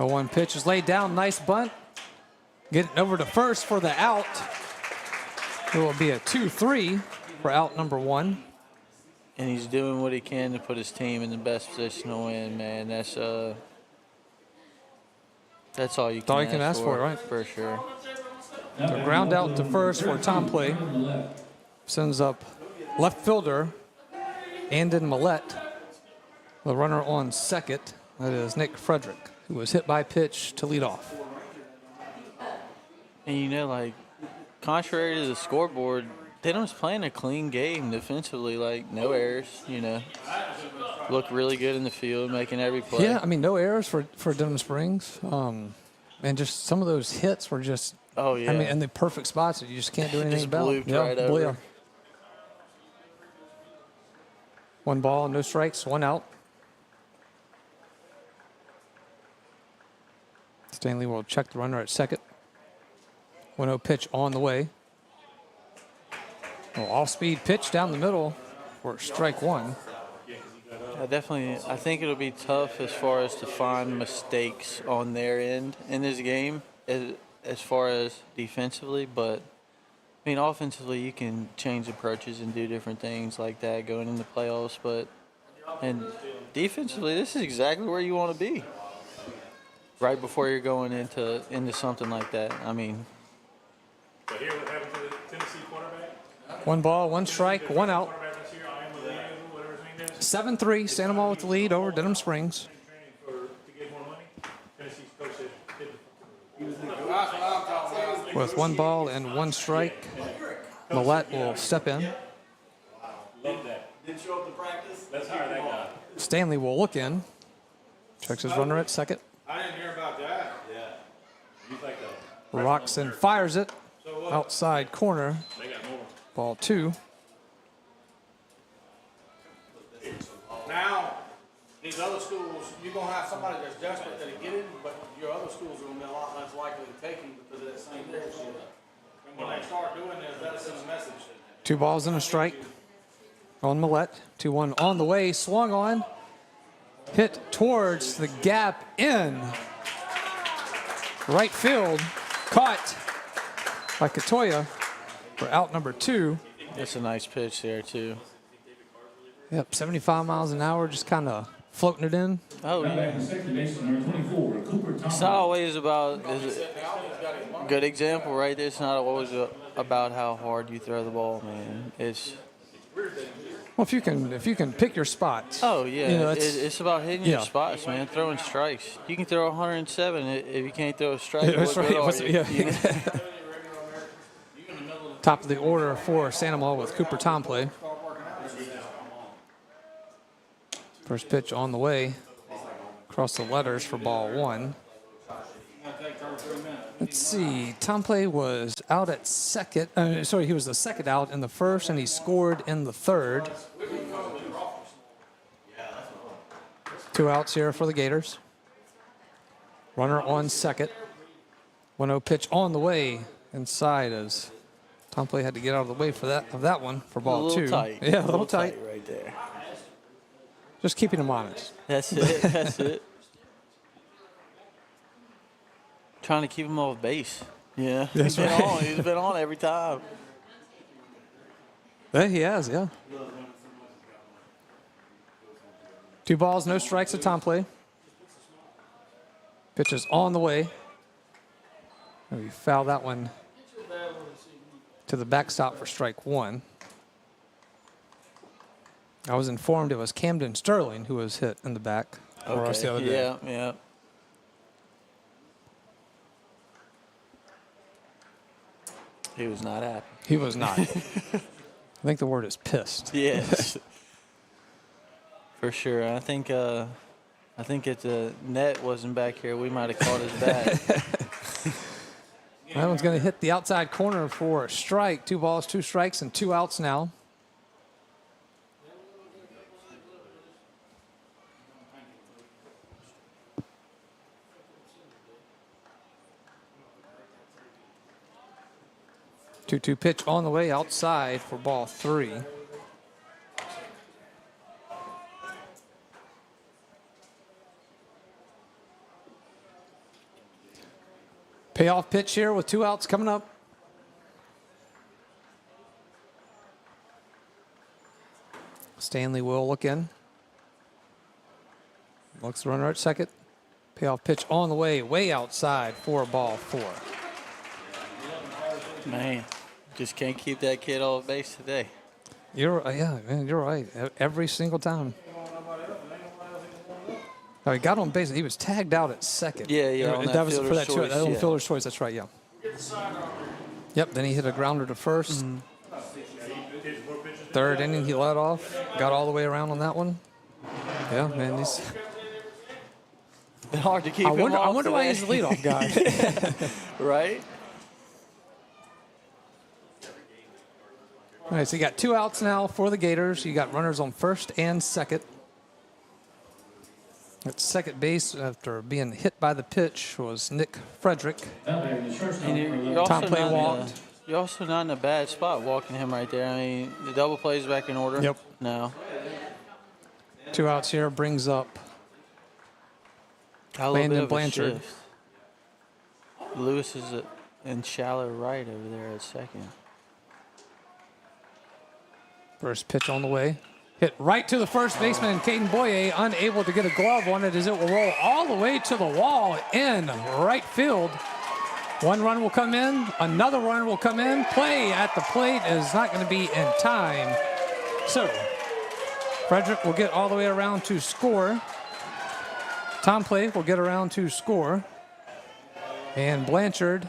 1 pitch is laid down. Nice bunt. Getting over to first for the out. It will be a 2-3 for out number 1.
And he's doing what he can to put his team in the best position to win, man. That's all you can ask for,
right?
For sure.
So ground out to first for Tompley. Sends up left fielder Andon Millette. The runner on second, that is Nick Frederick, who was hit by pitch to lead off.
And contrary to the scoreboard, Denham's playing a clean game defensively, no errors, Look really good in the field, making every play.
Yeah, no errors for Denham Springs. And just some of those hits were just, in the perfect spots that you just can't do anything about.
Right over.
1 ball, no strikes, 1 out. Stanley will check the runner at second. 1-0 pitch on the way. Off-speed pitch down the middle for strike 1.
I think it'll be tough as far as to find mistakes on their end in this game as far as defensively, but offensively you can change approaches and do different things like that going into playoffs, but And defensively, this is exactly where you want to be. Right before you're going into something like that. I mean.
So here what happened to the Tennessee quarterback?
1 ball, 1 strike, 1 out. 7-3, St. Amant with the lead over Denham Springs. With 1 ball and 1 strike, Millette will step in.
Didn't show up to practice? Let's hire that guy.
Stanley will look in. Checks his runner at second.
I didn't hear about that. Yeah. You think
Rocks and fires it. Outside corner. Ball 2.
Now, these other schools, you're going to have somebody that's desperate to get in, but your other schools are going to be a lot less likely to take him because of that same bullshit. And when they start doing this, that'll send a message.
2 balls and a strike on Millette. 2-1 on the way, swung on. Hit towards the gap in right field. Caught by Katoya for out number 2.
That's a nice pitch there, too.
Yep, 75 miles an hour, just kind of floating it in.
Oh, yeah. It's not always about, good example right there. It's not always about how hard you throw the ball, man. It's.
Well, if you can pick your spots.
Oh, yeah.
You know,
it's about hitting your spots, man, throwing strikes. You can throw 107 if you can't throw a strike.
That's right. Top of the order for St. Amant with Cooper Tomplay. First pitch on the way. Across the letters for ball 1. Let's see. Tomplay was out at second. He was the second out in the first, and he scored in the third. 2 outs here for the Gators. Runner on second. 1-0 pitch on the way inside as Tomplay had to get out of the way for that one for ball 2.
Tight.
Yeah, a little tight
right there.
Just keeping him honest.
That's it. That's it. Trying to keep him off base. Yeah.
That's right.
He's been on every time.
Yeah, he has, yeah. 2 balls, no strikes at Tomplay. Pitch is on the way. And we foul that one to the backstop for strike 1. I was informed it was Camden Sterling who was hit in the back for us the other day.
Yeah. He was not happy.
He was not. I think the word is pissed.
Yes. For sure. I think if the net wasn't back here, we might have caught his bat.
That one's going to hit the outside corner for a strike. 2 balls, 2 strikes, and 2 outs now. Two pitch on the way outside for ball 3. Payoff pitch here with 2 outs coming up. Stanley will look in. Looks the runner at second. Payoff pitch on the way outside for ball 4.
Man, just can't keep that kid off base today.
You're right. Every single time. Oh, he got on base. He was tagged out at second.
Yeah.
That was for that choice. That was fielder's choice. That's right. Yeah. Yep. Then he hit a grounder to first. Third inning, he led off. Got all the way around on that one. Yeah, man. He's
been hard to keep.
I wonder why he's the leadoff guy.
Right.
All right, so you got 2 outs now for the Gators. You got runners on first and second. At second base, after being hit by the pitch, was Nick Frederick. Tomplay walked.
You're also not in a bad spot walking him right there. I mean, the double play is back in order.
Yep.
No.
2 outs here brings up Landon Blanchard.
Lewis is in shallow right over there at second.
First pitch on the way. Hit right to the first baseman, Caden Boye, unable to get a glove on it as it will roll all the way to the wall in right field. One run will come in, another run will come in. Play at the plate is not going to be in time. So, Frederick will get all the way around to score. Tom Play will get around to score. And Blanchard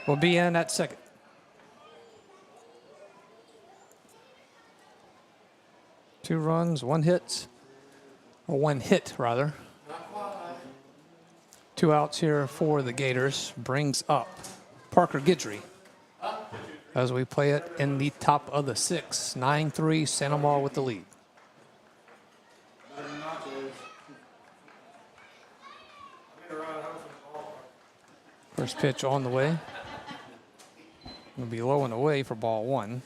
will be in at second. Two runs, one hit, or one hit rather. Two outs here for the Gators. Brings up Parker Guidry as we play it in the top of the sixth. 9-3, Santa Maria with the lead. First pitch on the way. It'll be low and away for ball one.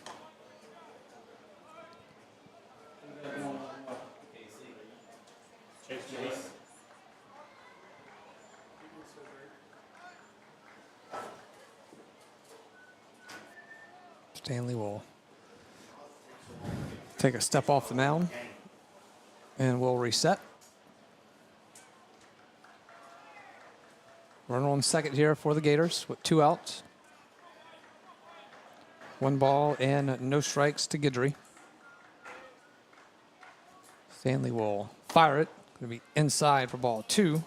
Stanley will take a step off the mound and we'll reset. Runner on second here for the Gators with two outs. One ball and no strikes to Guidry. Stanley will fire it. Going to be inside for ball two.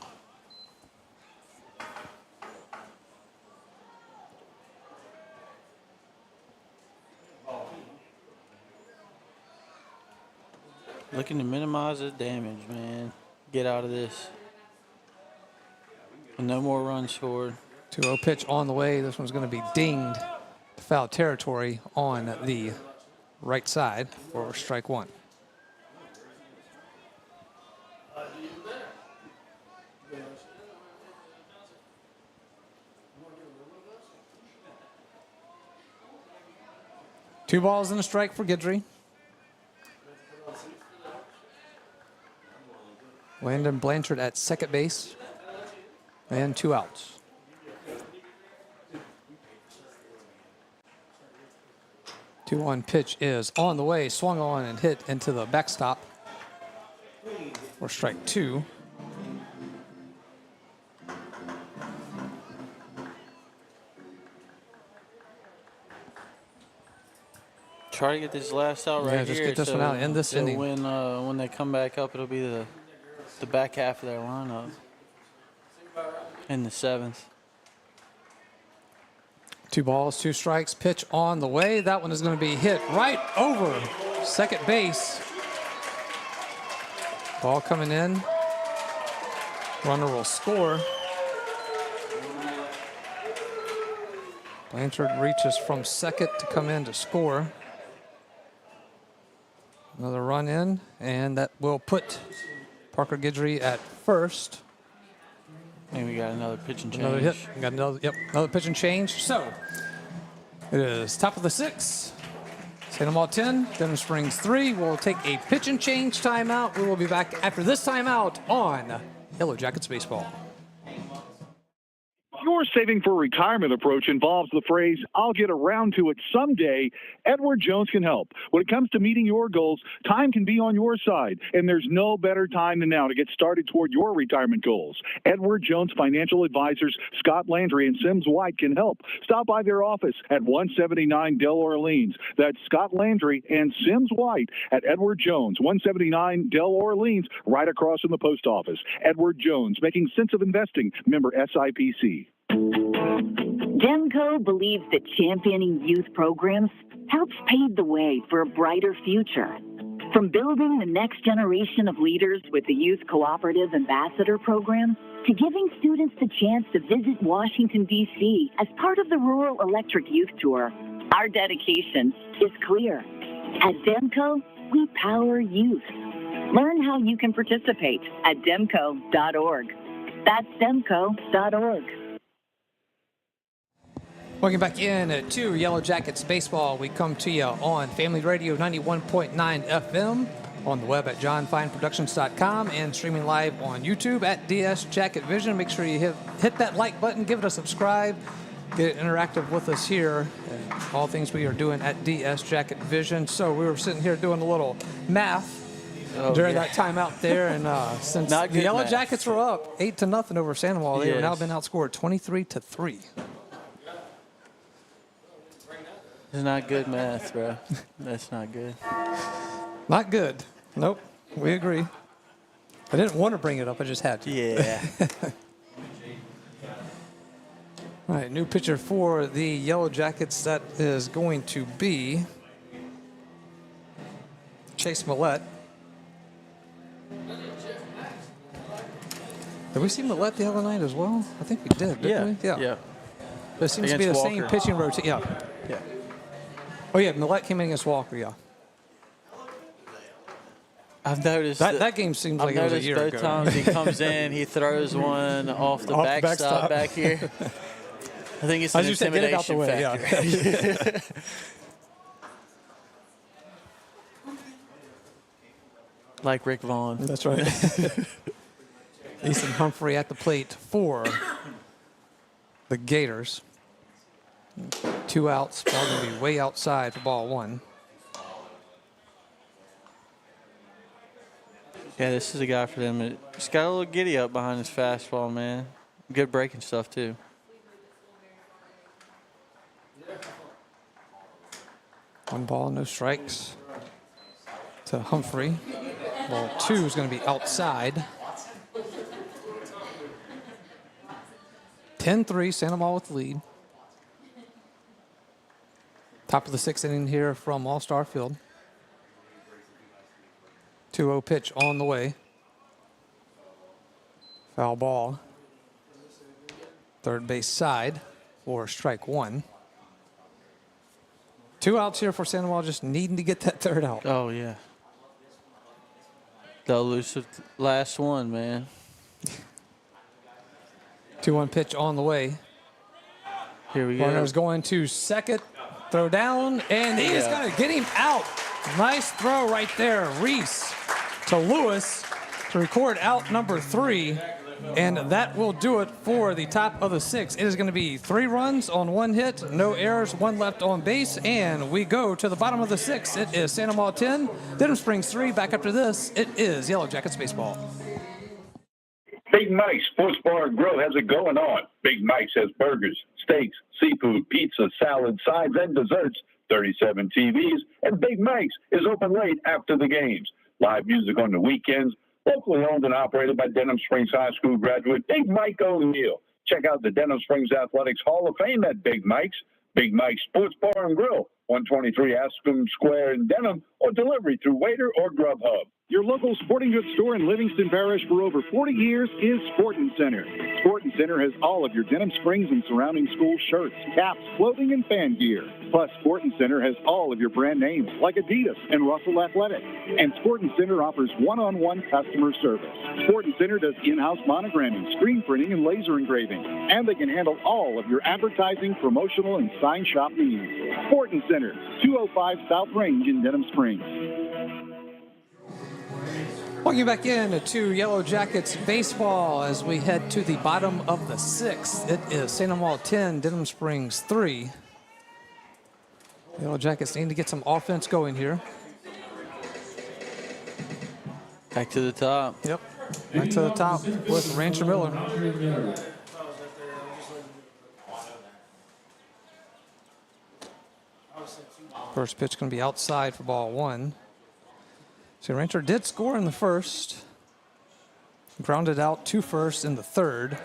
Looking to minimize the damage, man. Get out of this. No more runs scored.
2-0 pitch on the way. This one's going to be dinged to foul territory on the right side for strike one. Two balls and a strike for Guidry. Landon Blanchard at second base. And two outs. Two-one pitch is on the way. Swung on and hit into the backstop for strike two.
Try to get this last out right here.
Yeah, just get this one out in this inning.
When they come back up, it'll be the back half of their lineup in the seventh.
Two balls, two strikes, pitch on the way. That one is going to be hit right over second base. Ball coming in. Runner will score. Blanchard reaches from second to come in to score. Another run in, and that will put Parker Guidry at first.
And we got another pitch and change.
Another hit. We got another pitch and change. So it is top of the sixth. Santa Maria 10, Denham Springs 3. We'll take a pitch and change timeout. We will be back after this timeout on Yellow Jackets Baseball.
Your saving for retirement approach involves the phrase, I'll get around to it someday. Edward Jones can help. When it comes to meeting your goals, time can be on your side, and there's no better time than now to get started toward your retirement goals. Edward Jones Financial Advisors Scott Landry and Sims White can help. Stop by their office at 179 Del Orleans. That's Scott Landry and Sims White at Edward Jones, 179 Del Orleans, right across from the post office. Edward Jones, making sense of investing. Member SIPC.
Demco believes that championing youth programs helps pave the way for a brighter future. From building the next generation of leaders with the Youth Cooperative Ambassador Program to giving students the chance to visit Washington, D.C. as part of the Rural Electric Youth Tour, our dedication is clear. At Demco, we power youth. Learn how you can participate at demco.org. That's demco.org.
Welcome back in to Yellow Jackets Baseball. We come to you on Family Radio 91.9 FM, on the web at johnfineproductions.com, and streaming live on YouTube at DS Jacket Vision. Make sure you hit that like button, give it a subscribe, get interactive with us here. All things we are doing at DS Jacket Vision. So we were sitting here doing a little math during that timeout there, and since the Yellow Jackets were up 8-0 over Sandoval, they have now been outscored 23-3.
It's not good math, bro. That's not good.
Not good. Nope. We agree. I didn't want to bring it up. I just had to.
Yeah.
All right, new pitcher for the Yellow Jackets. That is going to be Chase Millette. Did we see Millette the other night as well? I think we did, didn't we?
Yeah.
It seems to be the same pitching rotation. Yeah. Oh, yeah, Millette came in against Walker, yeah.
I've noticed
that game seems like it was a year ago.
Both times he comes in, he throws one off the backstop back here. I think it's an intimidation factor.
Yeah.
Like Rick Vaughn.
That's right. Ethan Humphrey at the plate for the Gators. 2 outs. Ball going to be way outside for ball 1.
Yeah, this is a guy for them. He's got a little giddy up behind his fastball, man. Good breaking stuff, too.
One ball, no strikes to Humphrey. Ball 2 is going to be outside. 10-3, Sandoval with the lead. Top of the 6th inning here from All-Star Field. 2-0 pitch on the way. Foul ball. Third base side for strike 1. 2 outs here for Sandoval, just needing to get that third out.
Oh, yeah. The elusive last one, man.
2-1 pitch on the way.
Here we go.
Runner's going to second. Throw down, and he is going to get him out. Nice throw right there. Reese to Lewis to record out number 3. And that will do it for the top of the 6th. It is going to be 3 runs on 1 hit, no errors, 1 left on base, and we go to the bottom of the 6th. It is Sandoval 10, Denham Springs 3. Back after this, it is Yellow Jackets baseball.
Big Mike's Sports Bar and Grill has it going on. Big Mike's has burgers, steaks, seafood, pizza, salad, sides, and desserts, 37 TVs, and Big Mike's is open late after the games. Live music on the weekends, locally owned and operated by Denham Springs High School graduate Big Mike O'Neill. Check out the Denham Springs Athletics Hall of Fame at Big Mike's. Big Mike's Sports Bar and Grill, 123 Ascom Square in Denham, or delivery through Waiter or Grubhub.
Your local sporting goods store in Livingston Parish for over 40 years is Sporting Center. Sporting Center has all of your Denham Springs and surrounding school shirts, caps, clothing, and fan gear. Plus, Sporting Center has all of your brand names like Adidas and Russell Athletic. And Sporting Center offers one-on-one customer service. Sporting Center does in-house monogramming, screen printing, and laser engraving. And they can handle all of your advertising, promotional, and sign shop needs. Sporting Center, 205 South Range in Denham Springs.
Welcome back in to Yellow Jackets baseball as we head to the bottom of the 6th. It is Sandoval 10, Denham Springs 3. Yellow Jackets need to get some offense going here.
Back to the top.
Yep, back to the top with Rancher Miller. First pitch going to be outside for ball 1. So Rancher did score in the first, grounded out 2 firsts in the 3rd,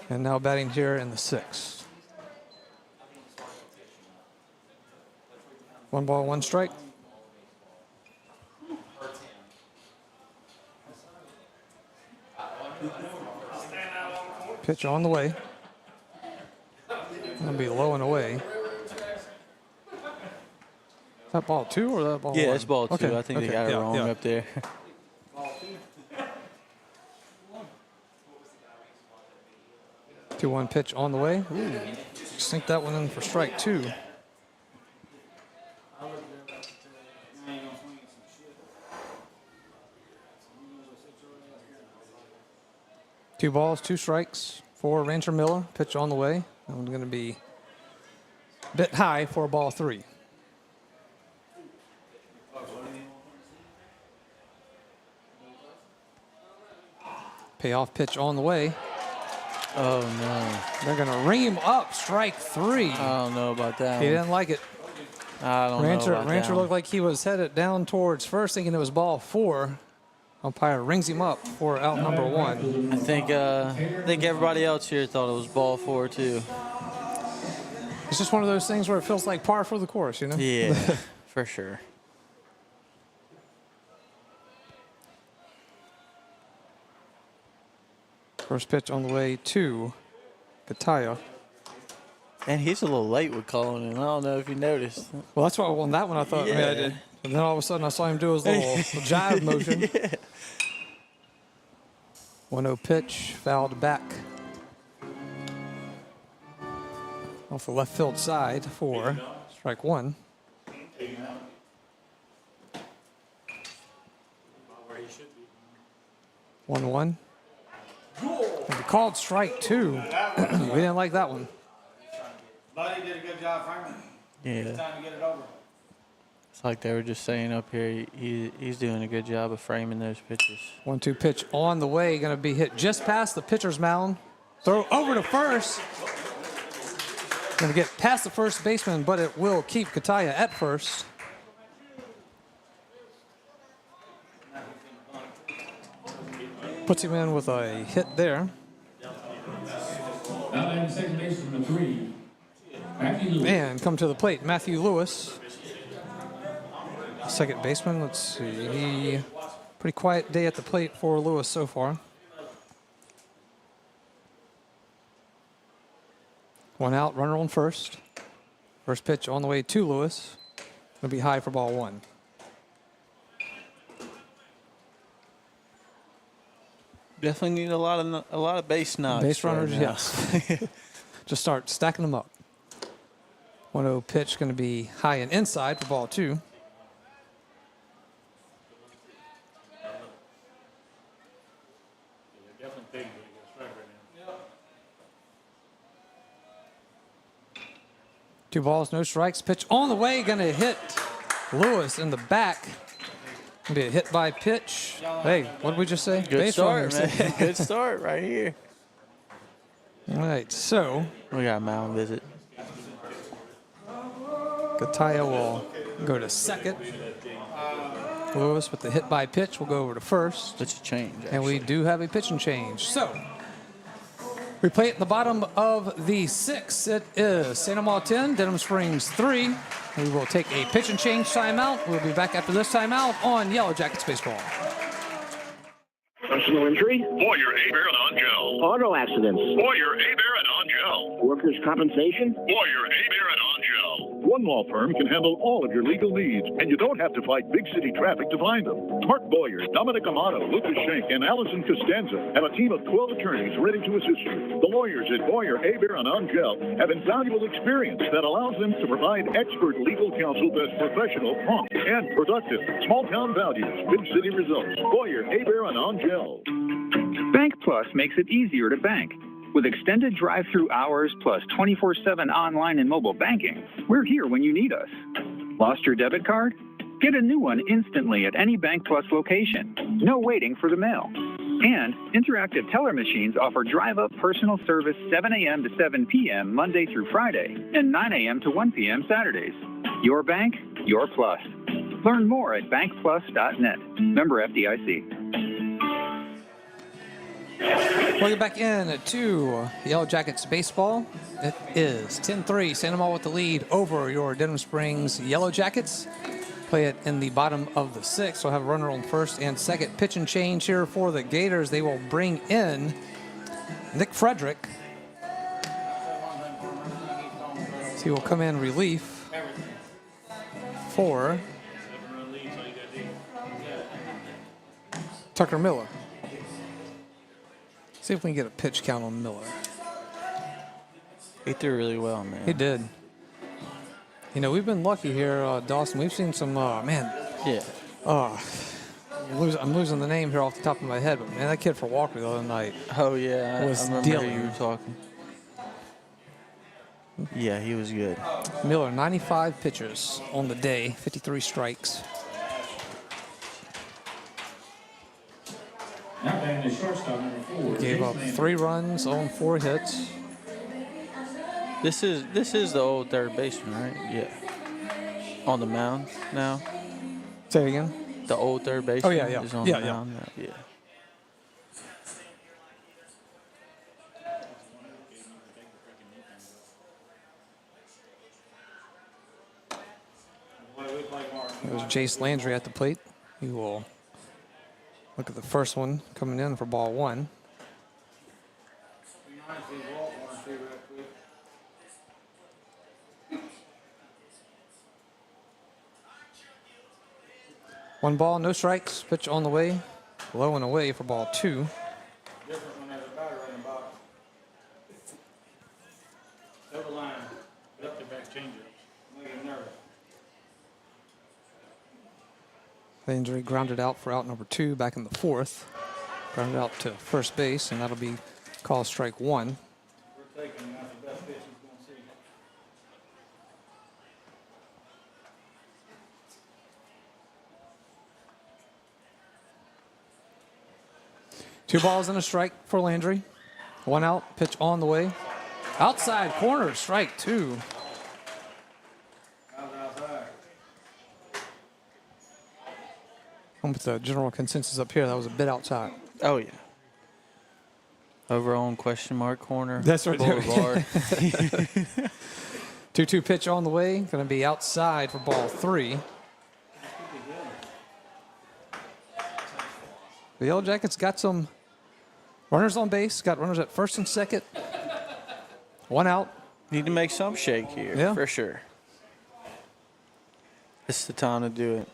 and now batting here in the 6th. 1 ball, 1 strike. Pitch on the way. Going to be low and away. Is that ball 2 or that ball 1?
Yeah, it's ball 2.
Okay.
I think they got it wrong up there.
2-1 pitch on the way. Ooh, sink that one in for strike 2. Two balls, 2 strikes for Rancher Miller. Pitch on the way. That one's going to be a bit high for ball 3. Payoff pitch on the way.
Oh, no.
They're going to ring him up, strike 3.
I don't know about that
He
one.
didn't like it.
I don't know about that
Rancher
one.
looked like he was headed down towards first, thinking it was ball 4. Umpire rings him up for out number 1.
I think everybody else here thought it was ball 4 too.
It's just one of those things where it feels like par for the course, you know?
Yeah, for sure.
First pitch on the way to Kataya.
And he's a little late with calling it. I don't know if you noticed.
Well, that's why on that one I thought,
Yeah.
I did. And then all of a sudden I saw him do his little jive motion.
Yeah.
1-0 pitch, fouled back. Off the left field side for strike 1. 1-1. And he called strike 2. We didn't like that one.
Buddy did a good job framing.
Yeah.
It's time to get it over.
It's like they were just saying up here, he's doing a good job of framing those pitches.
1-2 pitch on the way, going to be hit just past the pitcher's mound. Throw over to first. Going to get past the first baseman, but it will keep Kataya at first. Puts him in with a hit there.
Now batting second base number 3, Matthew Lewis.
And come to the plate, Matthew Lewis. Second baseman, let's see. Pretty quiet day at the plate for Lewis so far. 1 out, runner on first. First pitch on the way to Lewis. It'll be high for ball 1.
Definitely need a lot of base knocks.
Base runners,
right now.
yes. Just start stacking them up. 1-0 pitch going to be high and inside for ball 2. Two balls, no strikes. Pitch on the way, going to hit Lewis in the back. Going to be a hit by pitch. Hey, what did we just say?
Good
Base
start,
runners.
man. Good start right here.
All right, so
We got a mound visit.
Kataya will go to second. Lewis with the hit by pitch will go over to first.
It's a change.
And we do have a pitching change. So we play at the bottom of the 6th. It is St. Amant 10, Denham Springs 3. We will take a pitch and change timeout. We'll be back after this timeout on Yellow Jackets Baseball.
Personal injury?
Boyer, Abear, and Angel.
Auto accidents?
Boyer, Abear, and Angel.
Workers' compensation?
Boyer, Abear, and Angel.
One law firm can handle all of your legal needs, and you don't have to fight big city traffic to find them. Mark Boyer, Dominic Amato, Lucas Schenk, and Allison Costanza have a team of 12 attorneys ready to assist you. The lawyers at Boyer, Abear, and Angel have invaluable experience that allows them to provide expert legal counsel that's professional, prompt, and productive. Small town values, big city results. Boyer, Abear, and Angel.
Bank Plus makes it easier to bank. With extended drive-through hours plus 24/7 online and mobile banking, we're here when you need us. Lost your debit card? Get a new one instantly at any Bank Plus location. No waiting for the mail. And interactive teller machines offer drive-up personal service 7 a.m. to 7 p.m. Monday through Friday and 9 a.m. to 1 p.m. Saturdays. Your bank, your plus. Learn more at bankplus.net. Member FDIC.
Welcome back in to Yellow Jackets Baseball. It is 10-3, St. Amant with the lead over your Denham Springs Yellow Jackets. Play it in the bottom of the 6th. We'll have a runner on first and second. Pitch and change here for the Gators. They will bring in Nick Frederick. So he will come in relief for Tucker Miller. See if we can get a pitch count on Miller.
He threw really well, man.
He did. You know, we've been lucky here, Dawson. We've seen some, man.
Yeah.
I'm losing the name here off the top of my head, but man, that kid for Walker the other night.
Oh, yeah.
Was
I remember
dealing.
you were talking. Yeah, he was good.
Miller, 95 pitches on the day, 53 strikes.
Now batting the shortstop, number 4.
Gave up 3 runs on 4 hits.
This is the old third baseman, right? Yeah. On the mound now.
Say it again.
The old third baseman is on the mound now. Yeah.
It was Jace Landry at the plate. He will look at the first one coming in for ball 1. One ball, no strikes. Pitch on the way. Low and away for ball 2.
Different when there's a batter in the box. Double line. Up the back changeups. Make him nervous.
Landry grounded out for out number 2 back in the 4th. Grounded out to first base, and that'll be called strike 1.
We're taking him. That's the best pitch he's going to see.
2 balls and a strike for Landry. 1 out, pitch on the way. Outside corner, strike 2. With the general consensus up here, that was a bit outside.
Oh, yeah. Over on question mark corner.
That's right.
Boulevard.
2-2 pitch on the way. Going to be outside for ball 3. The Yellow Jackets got some runners on base. Got runners at first and second. 1 out.
Need to make some shake here, for sure. It's the time to do it.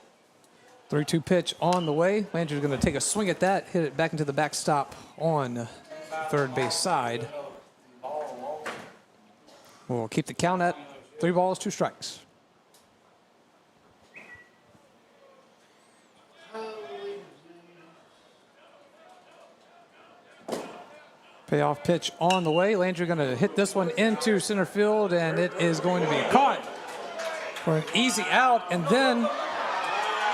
3-2 pitch on the way. Landry's going to take a swing at that, hit it back into the backstop on third base side. We'll keep the count at 3 balls, 2 strikes. Payoff pitch on the way. Landry going to hit this one into center field, and it is going to be caught for an easy out, and then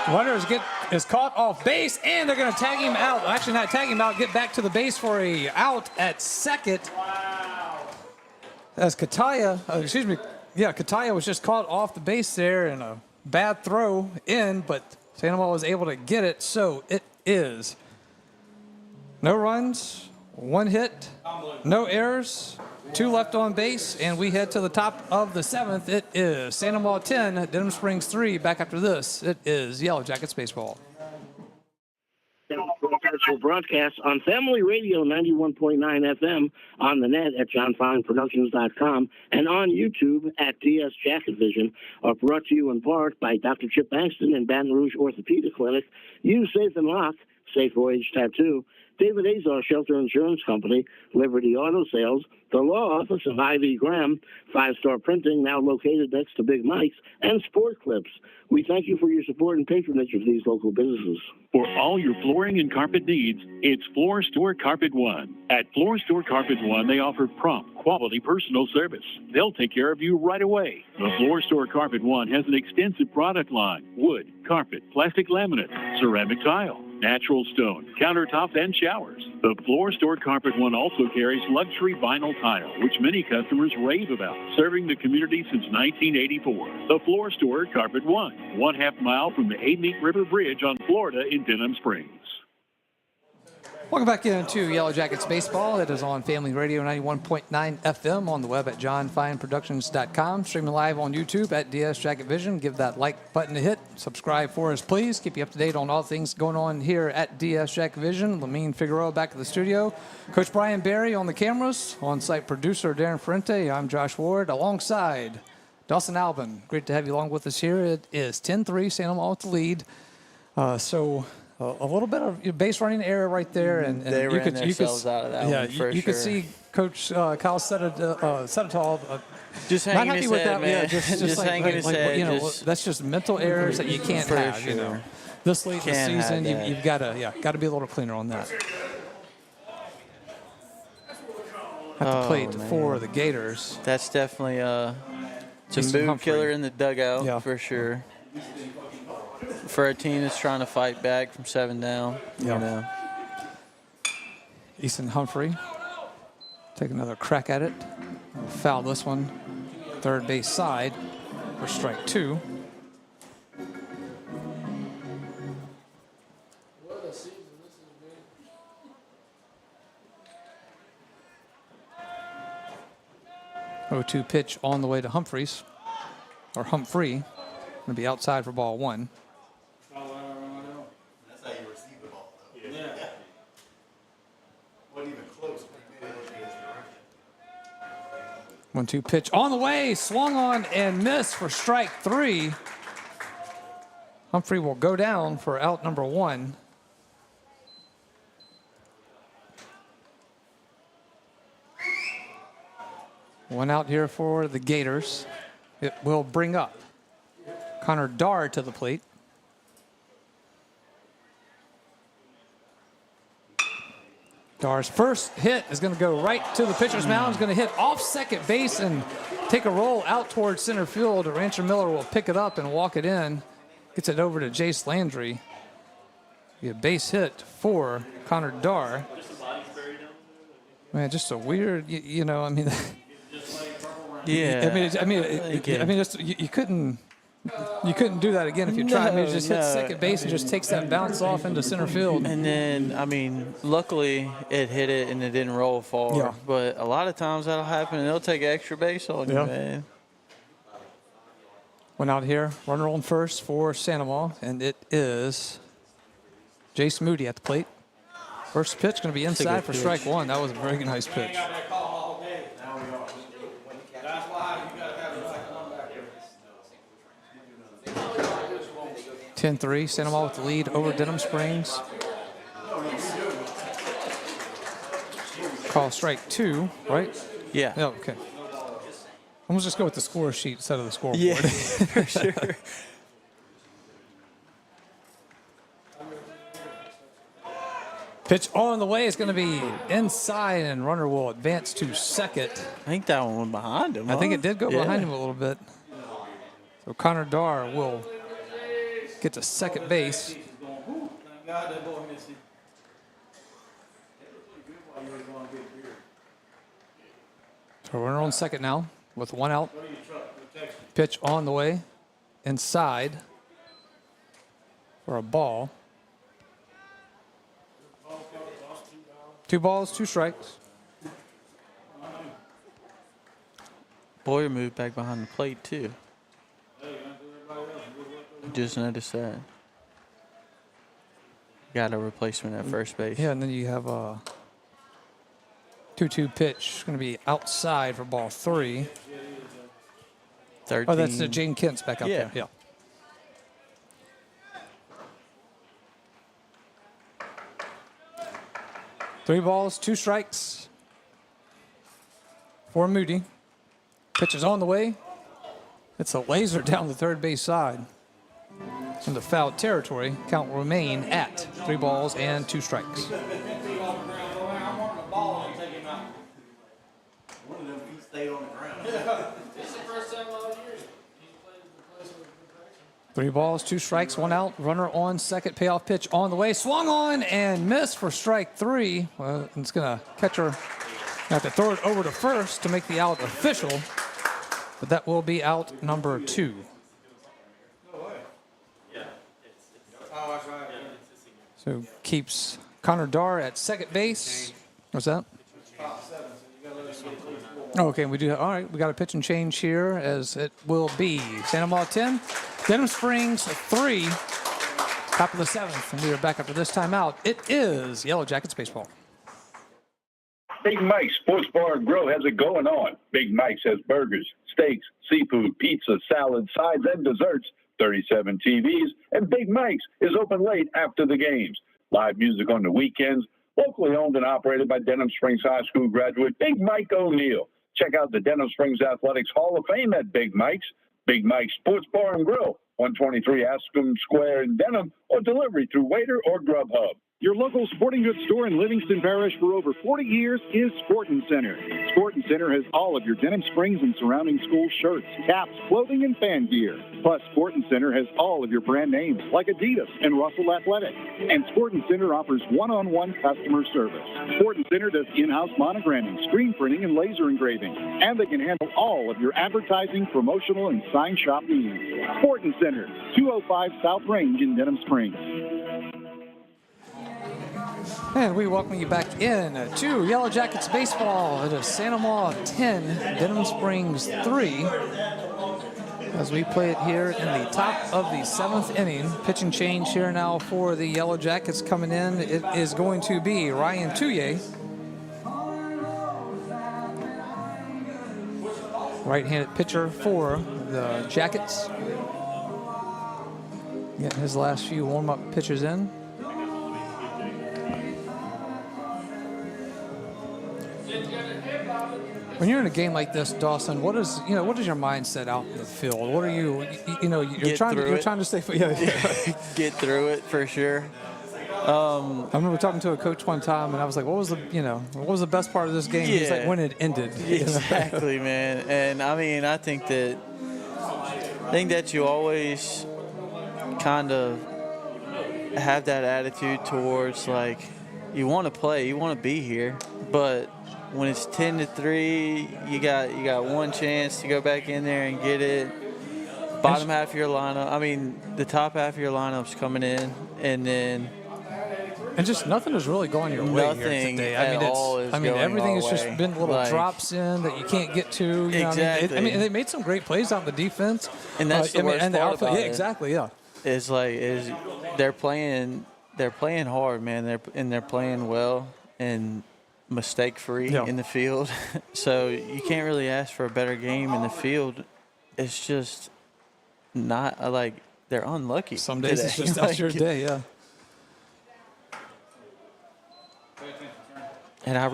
runner is caught off base, and they're going to tag him out. Actually, not tag him out, get back to the base for a out at second. As Kataya was just caught off the base there, and a bad throw in, but Sandoval was able to get it, so it is no runs, 1 hit, no errors, 2 left on base, and we head to the top of the 7th. It is Sandoval 10, Denham Springs 3. Back after this, it is Yellow Jackets baseball.
Broadcast on Family Radio 91.9 FM, on the net at johnfineproductions.com, and on YouTube at DS Jacket Vision, are brought to you in part by Dr. Chip Bankston and Baton Rouge Orthopedic Clinic, Use Safe and Lock, Safe Voyage Tattoo, David Azar Shelter Insurance Company, Liberty Auto Sales, the Law Office of Ivy Graham, 5 Star Printing, now located next to Big Mike's, and Sport Clips. We thank you for your support and patronage of these local businesses.
For all your flooring and carpet needs, it's Floor Store Carpet One. At Floor Store Carpet One, they offer prompt, quality personal service. They'll take care of you right away. The Floor Store Carpet One has an extensive product line: wood, carpet, plastic laminate, ceramic tile, natural stone, countertops, and showers. The Floor Store Carpet One also carries luxury vinyl tile, which many customers rave about, serving the community since 1984. The Floor Store Carpet One, 1/2 mile from the Ameek River Bridge on Florida in Denham Springs.
Welcome back into Yellow Jackets baseball. It is on Family Radio 91.9 FM, on the web at johnfineproductions.com, streaming live on YouTube at DS Jacket Vision. Give that like button a hit. Subscribe for us, please. Keep you up to date on all things going on here at DS Jacket Vision. Lamine Figueroa back at the studio. Coach Brian Barry on the cameras. On-site producer Darren Ferrente. I'm Josh Ward, alongside Dawson Albin. Great to have you along with us here. It is 10-3, Sandoval with the lead. A little bit of base running error right there, and
they ran themselves out of that one for
you
sure.
could see Coach Kyle Setitol
just
not
hanging
happy
his
with
head,
that.
man.
Yeah, just like,
hanging his head.
You know, that's just mental errors that you can't
for
have.
sure.
You know, this late in the season, you've got to be a little cleaner on that. at the plate for the Gators.
That's definitely it's a mood killer in the dugout for sure. For a team that's trying to fight back from 7 down, you know.
Easton Humphrey take another crack at it. We'll foul this one. Third base side for strike 2. Oh, 0-2 pitch on the way to Humphreys, or Humphrey. Going to be outside for ball 1.
That's how you receive the ball, though. Yeah. Wasn't even close.
1-2 pitch on the way, swung on and missed for strike 3. Humphrey will go down for out number 1. One out here for the Gators. It will bring up Connor Darr to the plate. Darr's first hit is going to go right to the pitcher's mound. He's going to hit off second base and take a roll out towards center field. Rancher Miller will pick it up and walk it in. Gets it over to Jace Landry. Be a base hit for Connor Darr. Man, just a weird, you know, I mean.
Yeah.
You couldn't do that again if you tried. I mean, it just hits second base and just takes that bounce off into center field.
And then, I mean, luckily it hit it and it didn't roll far.
Yeah.
But a lot of times that'll happen and they'll take extra base on you, man.
One out here, runner on first for Sandoval, and it is Jace Moody at the plate. First pitch going to be inside for strike 1. That was a very nice pitch. 10-3, Sandoval with the lead over Denham Springs. Call strike 2, right?
Yeah.
Yeah, okay. I'm gonna just go with the score sheet instead of the scoreboard.
Yeah, for sure.
Pitch on the way is going to be inside, and runner will advance to second.
I think that one went behind him.
I think it did go behind him a little bit. So Connor Darr will get to second base. So runner on second now with one out. Pitch on the way, inside for a ball. 2 balls, 2 strikes.
Boyer moved back behind the plate, too. Just noticed that. Got a replacement at first base.
Yeah, and then you have a 2-2 pitch. Going to be outside for ball 3.
13.
Oh, that's Jane Kent's back up there. Yeah. Three balls, 2 strikes for Moody. Pitch is on the way. It's a laser down the third base side. Into foul territory. Count will remain at 3 balls and 2 strikes.
One of them feet stayed on the ground. It's the first time all year.
3 balls, 2 strikes, 1 out. Runner on second. Payoff pitch on the way. Swung on and missed for strike 3. Well, it's going to catcher have to throw it over to first to make the out official. But that will be out number 2. So keeps Connor Darr at second base. What's that? Oh, okay, we do. All right, we got a pitch and change here, as it will be Sandoval 10, Denham Springs 3, top of the 7th, and we are back after this timeout. It is Yellow Jackets baseball.
Big Mike's Sports Bar and Grill has it going on. Big Mike's has burgers, steaks, seafood, pizza, salad, sides, and desserts. 37 TVs, and Big Mike's is open late after the games. Live music on the weekends. Locally owned and operated by Denham Springs High School graduate Big Mike O'Neill. Check out the Denham Springs Athletics Hall of Fame at Big Mike's. Big Mike's Sports Bar and Grill, 123 Ascom Square in Denham, or delivery through Waiter or Grubhub.
Your local sporting goods store in Livingston Parish for over 40 years is Sportin' Center. Sportin' Center has all of your Denham Springs and surrounding school shirts, caps, clothing, and fan gear. Plus, Sportin' Center has all of your brand names like Adidas and Russell Athletic. And Sportin' Center offers one-on-one customer service. Sportin' Center does in-house monogramming, screen printing, and laser engraving. And they can handle all of your advertising, promotional, and sign shop needs. Sportin' Center, 205 South Range in Denham Springs.
And we welcome you back in to Yellow Jackets baseball. It is Santa Maria 10, Denham Springs 3. As we play it here in the top of the 7th inning. Pitching change here now for the Yellow Jackets coming in. It is going to be Ryan Touye. Right-handed pitcher for the Jackets. Getting his last few warm-up pitches in. When you're in a game like this, Dawson, what is your mindset out in the field? What are you're trying to stay.
Get through it for sure.
I remember talking to a coach one time, and I was like, "What was the best part of this game?" He's like, "When it ended."
Exactly, man. And I mean, I think that you always kind of have that attitude towards, like, you want to play, you want to be here, but when it's 10-3, you got one chance to go back in there and get it. Bottom half of your lineup, the top half of your lineup's coming in, and then
just nothing is really going your way here today. Everything has just been little drops in that you can't get to.
Exactly.
They made some great plays on the defense,
and that's the worst part about it.
Exactly. Yeah.
They're playing hard, man. They're playing well and mistake-free in the field. So you can't really ask for a better game in the field. It's just not they're unlucky.
Some days it's just that's your day, yeah.
And I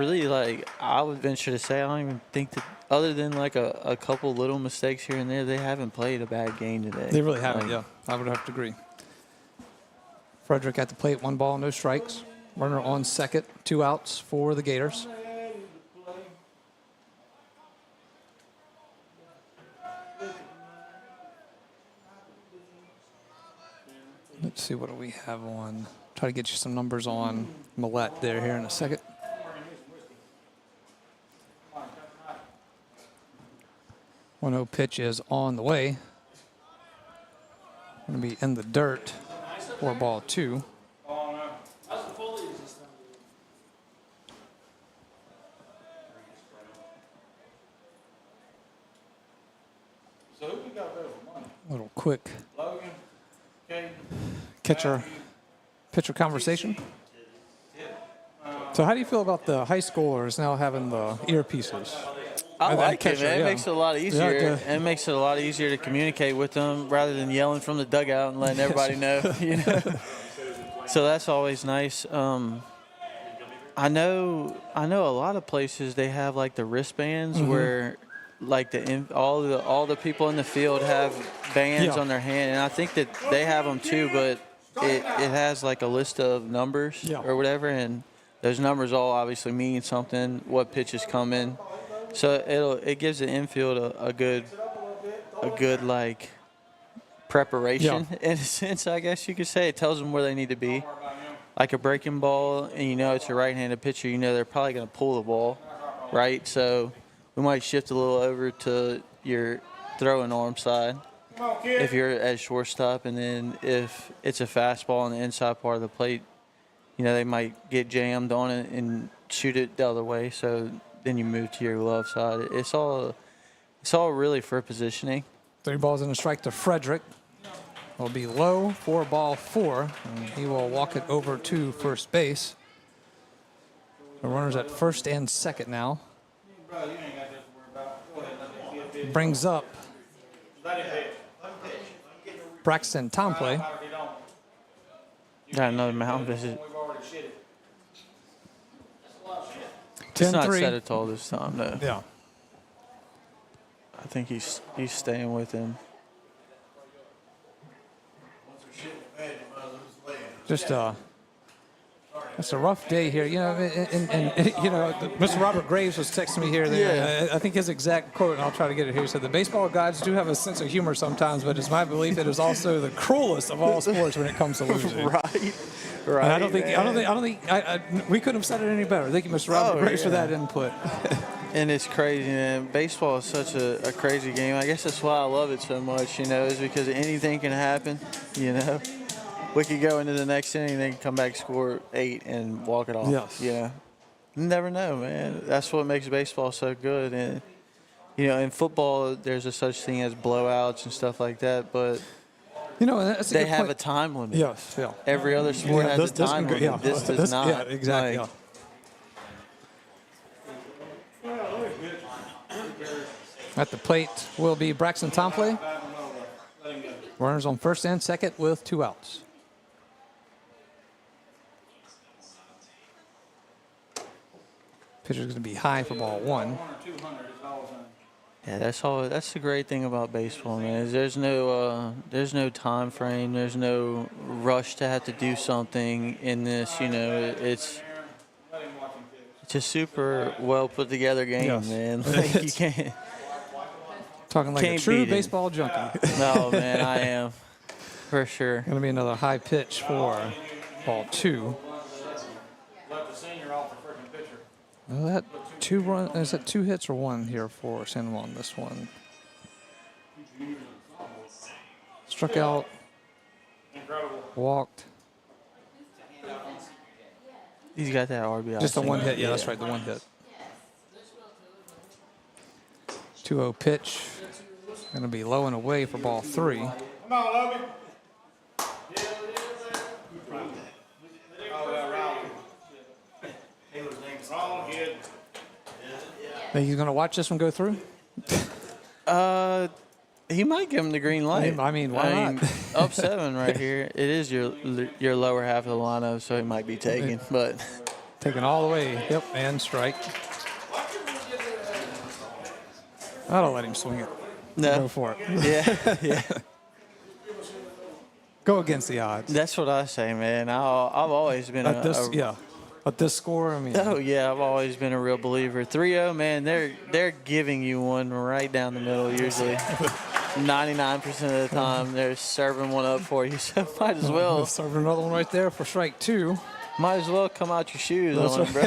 would venture to say I don't even think that, other than a couple little mistakes here and there, they haven't played a bad game today.
They really haven't, yeah. I would have to agree. Frederick at the plate, 1 ball, no strikes. Runner on second, 2 outs for the Gators. Let's see, what do we have on? Try to get you some numbers on Millette there here in a second. One 0 pitch is on the way. Going to be in the dirt for ball 2. Little quick pitcher conversation. So how do you feel about the high schoolers now having the earpieces?
I like it, man. It makes it a lot easier. And it makes it a lot easier to communicate with them rather than yelling from the dugout and letting everybody know. So that's always nice. I know a lot of places they have the wristbands where all the people in the field have bands on their hand, and I think that they have them too, but it has a list of numbers or whatever, and those numbers all obviously mean something, what pitch is coming. So it gives the infield a good preparation in a sense, I guess you could say. It tells them where they need to be. Like a breaking ball, and it's a right-handed pitcher, they're probably going to pull the ball, right? So we might shift a little over to your throwing arm side if you're at shortstop, and then if it's a fastball on the inside part of the plate, they might get jammed on it and shoot it the other way. So then you move to your glove side. It's all really for positioning.
3 balls and a strike to Frederick. Will be low for ball 4, and he will walk it over to first base. The runner's at first and second now. Brings up Braxton Tomplay.
Got another mound visit.
10-3.
It's not set at all this time, though.
Yeah.
I think he's staying with him.
Just It's a rough day here, you know, and you know, Mr. Robert Graves was texting me here.
Yeah.
I think his exact quote, and I'll try to get it here. He said, "The baseball gods do have a sense of humor sometimes, but it's my belief it is also the cruelest of all sports when it comes to losing."
Right.
And I don't think we couldn't have said it any better. Thank you, Mr. Robert Graves, for that input.
And it's crazy, man. Baseball is such a crazy game. I guess that's why I love it so much, you know, is because anything can happen, you know. We could go into the next inning, then come back, score 8, and walk it off.
Yes.
You know, you never know, man. That's what makes baseball so good. And, you know, in football, there's a such thing as blowouts and stuff like that, but
you know, that's
they have a time limit.
Yes, yeah.
Every other sport has a time limit.
Yeah.
This does not.
Yeah, exactly.
Like,
At the plate will be Braxton Tompley. Runners on first and second with 2 outs. Pitcher's going to be high for ball 1.
Yeah, that's the great thing about baseball, man. Is there's no time frame. There's no rush to have to do something in this. You know, it's a super well put together game, man. Like, you can't.
Talking like a true baseball junkie.
No, man, I am. For sure.
Going to be another high pitch for ball 2. Is that 2 hits or 1 here for Sandoval on this one? Struck out. Walked.
He's got that RBI.
Just a 1 hit. Yeah, that's right, the 1 hit. 2-0 pitch. Going to be low and away for ball 3.
Come on, Logan.
Think he's going to watch this one go through?
He might give him the green light.
I mean, why not?
Up 7 right here. It is your lower half of the lineup, so he might be taking, but
taking all the way. Yep, and strike. I don't let him swing it.
No.
Go for it.
Yeah, yeah.
Go against the odds.
That's what I say, man. I've always been
at this score, I mean.
Oh yeah, I've always been a real believer. 3-0, man. They're giving you one right down the middle usually. 99% of the time, they're serving one up for you. So might as well.
Serving another one right there for strike 2.
Might as well come out your shoes on it, bro.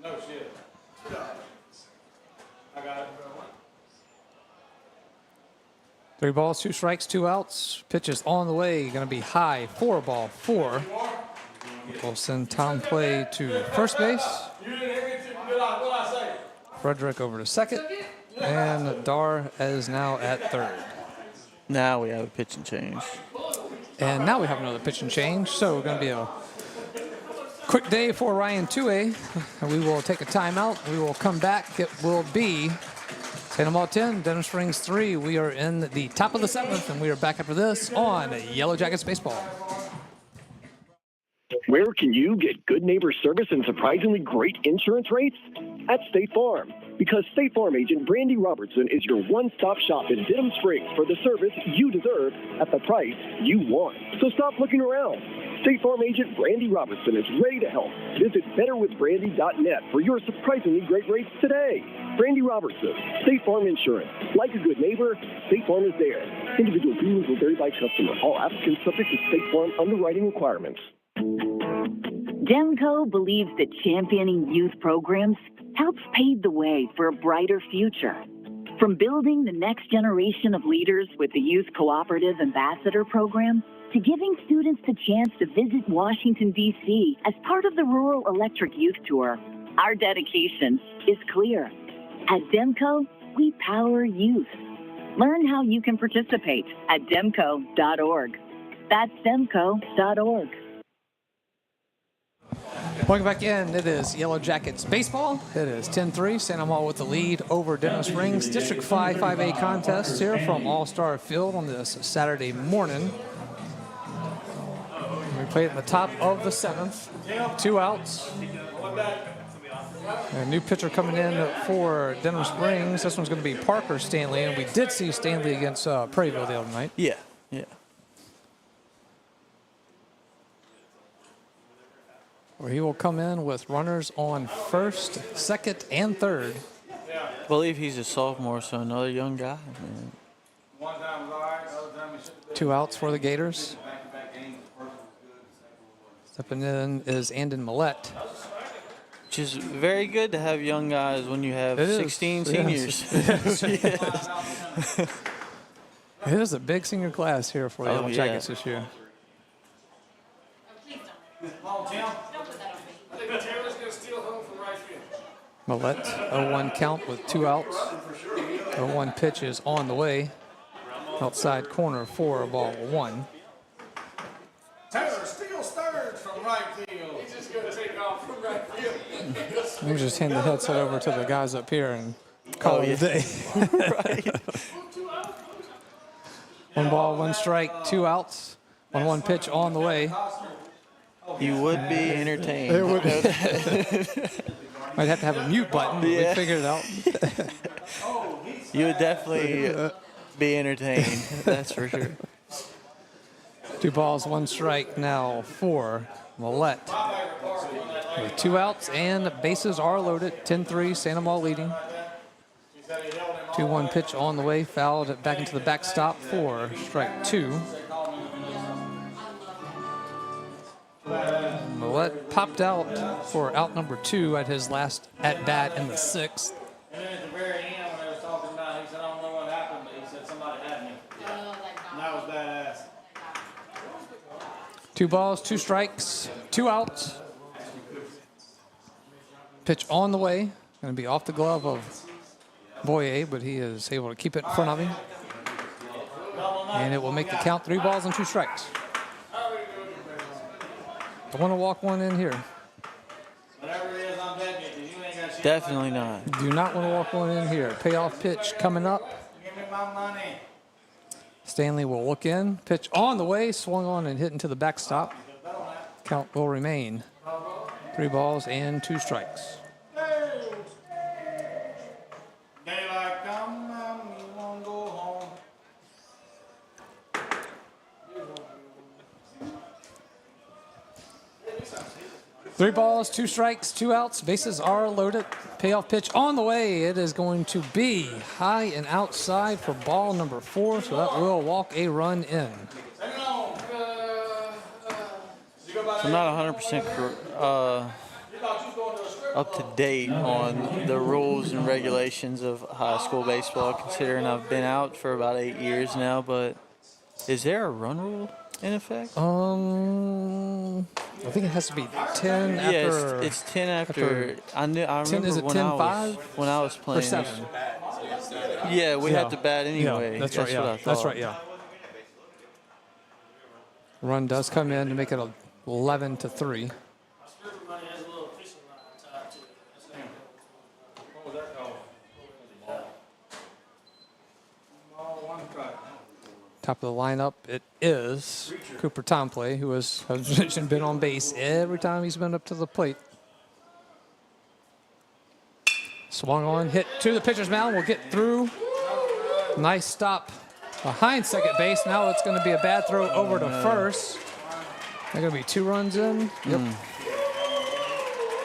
No shit. I got it.
3 balls, 2 strikes, 2 outs. Pitch is on the way. Going to be high for ball 4. We'll send Tom Play to first base. Frederick over to second. And Dar is now at third.
Now we have a pitch and change.
And now we have another pitch and change. So we're going to be a quick day for Ryan Tue. We will take a timeout. We will come back. It will be Sandoval 10, Denham Springs 3. We are in the top of the 7th, and we are back after this on Yellow Jackets Baseball.
Where can you get good neighbor service and surprisingly great insurance rates? At State Farm. Because State Farm agent Brandy Robertson is your one-stop shop in Denham Springs for the service you deserve at the price you want. So stop looking around. State Farm agent Brandy Robertson is ready to help. Visit betterwithbrandy.net for your surprisingly great rates today. Brandy Robertson, State Farm Insurance. Like a good neighbor, State Farm is there. Individual premiums will vary by customer. All applicants subject to State Farm underwriting requirements.
Demco believes that championing youth programs helps pave the way for a brighter future. From building the next generation of leaders with the Youth Cooperative Ambassador Program to giving students the chance to visit Washington, D.C. as part of the Rural Electric Youth Tour, our dedication is clear. At Demco, we power youth. Learn how you can participate at demco.org. That's demco.org.
Welcome back in. It is Yellow Jackets baseball. It is 10-3. Sandoval with the lead over Denham Springs. District 5 5A contest here from All-Star Field on this Saturday morning. We play it in the top of the 7th. 2 outs. A new pitcher coming in for Denham Springs. This one's going to be Parker Stanley, and we did see Stanley against Prairieville the other night.
Yeah, yeah.
where he will come in with runners on first, second, and third.
I believe he's a sophomore, so another young guy, man.
2 outs for the Gators. Stepping in is Andon Millette.
Which is very good to have young guys when you have 16 seniors.
Yes. It is a big senior class here for the Yellow Jackets this year. Millette, 0-1 count with 2 outs. 0-1 pitch is on the way. Outside corner for ball 1.
Taylor steals third from right field. He's just going to take off from right field.
Let me just hand the headset over to the guys up here and call it a day.
Right.
1 ball, 1 strike, 2 outs. 1-1 pitch on the way.
You would be entertained.
It would. Might have to have a mute button, but we figured it out.
You would definitely be entertained, that's for sure.
2 balls, 1 strike now for Millette. With 2 outs and bases are loaded. 10-3, Santa Maria leading. 2-1 pitch on the way, fouled it back into the backstop for strike 2. Millette popped out for out number 2 at his last at-bat in the 6th.
And then at the very end, when they was talking about, he said, I don't know what happened, but he said somebody had me. And that was badass.
2 balls, 2 strikes, 2 outs. Pitch on the way. Going to be off the glove of Boyer, but he is able to keep it in front of him. And it will make the count 3 balls and 2 strikes. I want to walk one in here.
Definitely not.
Do not want to walk one in here. Payoff pitch coming up.
Give me my money.
Stanley will look in. Pitch on the way. Swung on and hit into the backstop. Count will remain 3 balls and 2 strikes.
Daylight come, you won't go home.
3 balls, 2 strikes, 2 outs. Bases are loaded. Payoff pitch on the way. It is going to be high and outside for ball number 4, so that will walk a run in.
So I'm not 100% up to date on the rules and regulations of high school baseball, considering I've been out for about 8 years now, but is there a run rule in effect?
I think it has to be 10 after.
Yeah, it's 10 after. I remember
10, is it
when
10-5?
when I was playing.
Or 7?
Yeah, we had to bat anyway.
Yeah, that's right.
what I
Yeah,
thought.
that's right. Yeah. Run does come in to make it 11-3. Top of the lineup, it is Cooper Tomplay, who has been on base every time he's been up to the plate. Swung on, hit to the pitcher's mound, will get through. Nice stop behind second base. Now it's going to be a bad throw over to first. They're going to be 2 runs in. Yep.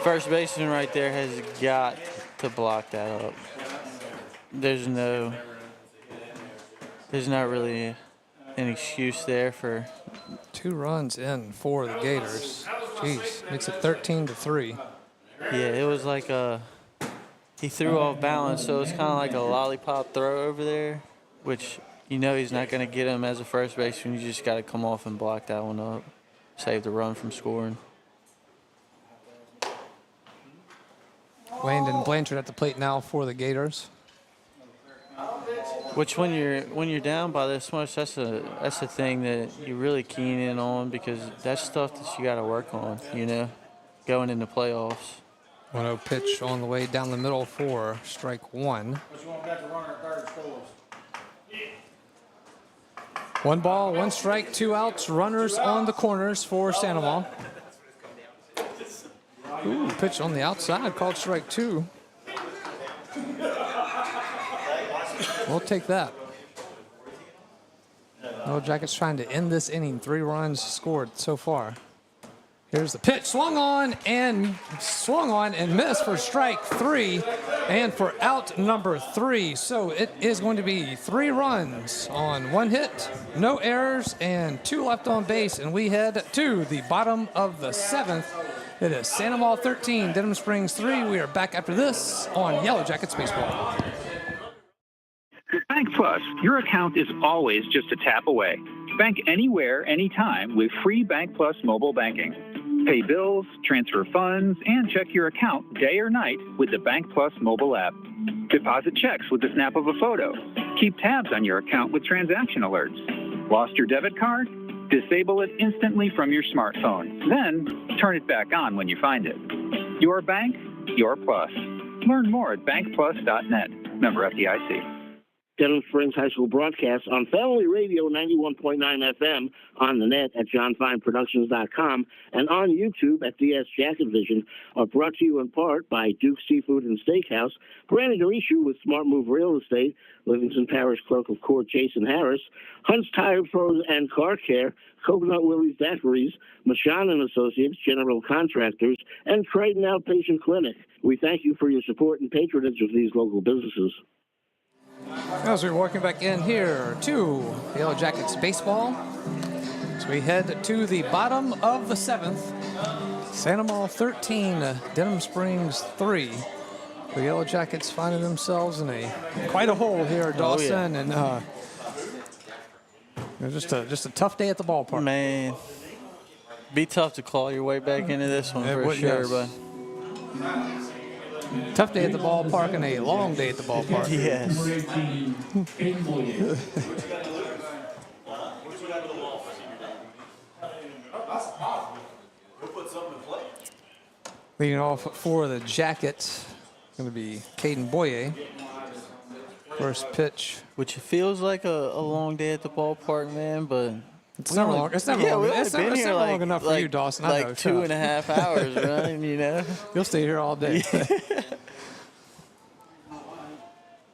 First baseman right there has got to block that up. There's not really an excuse there for
2 runs in for the Gators. Jeez, makes it 13-3.
Yeah, it was like he threw off balance, so it's kind of like a lollipop throw over there, which you know he's not going to get him as a first baseman. You just got to come off and block that one up, save the run from scoring.
Landon Blanchard at the plate now for the Gators.
Which when you're down by this much, that's the thing that you really keen in on, because that's stuff that you got to work on, you know, going into playoffs.
1-0 pitch on the way down the middle for strike 1.
But you won't get to run at third scores.
1 ball, 1 strike, 2 outs. Runners on the corners for Santa Maria. Ooh, pitch on the outside, called strike 2. We'll take that. Yellow Jackets trying to end this inning. 3 runs scored so far. Here's the pitch, swung on and missed for strike 3 and for out number 3. So it is going to be 3 runs on 1 hit, no errors, and 2 left on base. And we head to the bottom of the 7th. It is Sandoval 13, Denham Springs 3. We are back after this on Yellow Jackets Baseball.
With Bank Plus, your account is always just a tap away. Bank anywhere, anytime with free Bank Plus mobile banking. Pay bills, transfer funds, and check your account day or night with the Bank Plus mobile app. Deposit checks with the snap of a photo. Keep tabs on your account with transaction alerts. Lost your debit card? Disable it instantly from your smartphone. Then, turn it back on when you find it. Your bank, your plus. Learn more at bankplus.net. Member FDIC.
Denham Springs High School broadcasts on Family Radio 91.9 FM, on the net at johnfineproductions.com, and on YouTube at DS Jacket Vision are brought to you in part by Duke Seafood and Steakhouse, Brandon Garishu with Smart Move Real Estate, Livingston Parish Clerk of Court Jason Harris, Hunt's Tire Pros and Car Care, Coconut Willie's Daiquiris, Machon and Associates General Contractors, and Creighton Outpatient Clinic. We thank you for your support and patronage of these local businesses.
As we're walking back in here to Yellow Jackets baseball, so we head to the bottom of the 7th. Sandoval 13, Denham Springs 3. The Yellow Jackets finding themselves in quite a hole here, Dawson, and just a tough day at the ballpark.
Man, be tough to claw your way back into this one for sure, but.
Tough day at the ballpark and a long day at the ballpark.
Yes.
Leading off for the Jackets, going to be Caden Boye. First pitch.
Which feels like a long day at the ballpark, man, but
it's never long. It's never long enough for you, Dawson. I know,
2.5 hours, right? You know,
you'll stay here all day.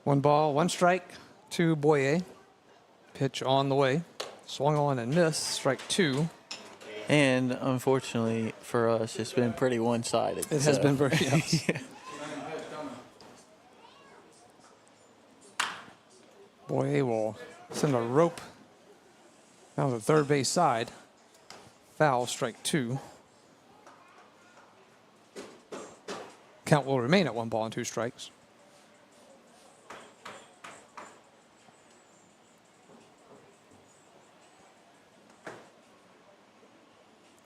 1 ball, 1 strike to Boye. Pitch on the way. Swung on and missed. Strike 2.
And unfortunately for us, it's been pretty one-sided.
It has been very. Yes.
Yeah.
Boye will send a rope down the third base side. Foul, strike 2. Count will remain at 1 ball and 2 strikes.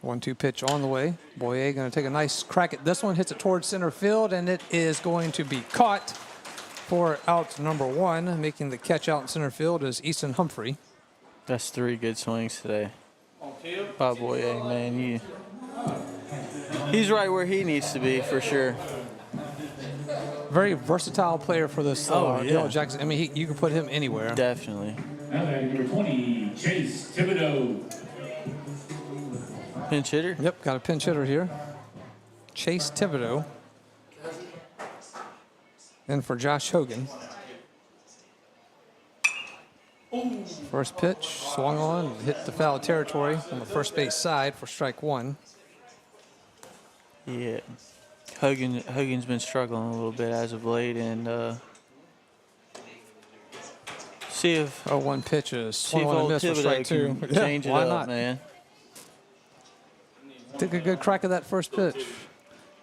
One-two pitch on the way. Boye going to take a nice crack at this one. Hits it towards center field, and it is going to be caught for out number 1. Making the catch out in center field is Easton Humphrey.
That's 3 good swings today. By Boye, man, he's right where he needs to be for sure.
Very versatile player for this Yellow Jackets. I mean, you can put him anywhere.
Definitely.
Now number 20, Chase Thibodeau.
Pinch hitter?
Yep, got a pinch hitter here. Chase Thibodeau. And for Josh Hogan. First pitch, swung on, hit the foul territory on the first base side for strike 1.
Yeah. Hogan's been struggling a little bit as of late, and see if
0-1 pitches, swung on and missed for strike 2.
Change it
why
up,
not?
Man.
Took a good crack at that first pitch.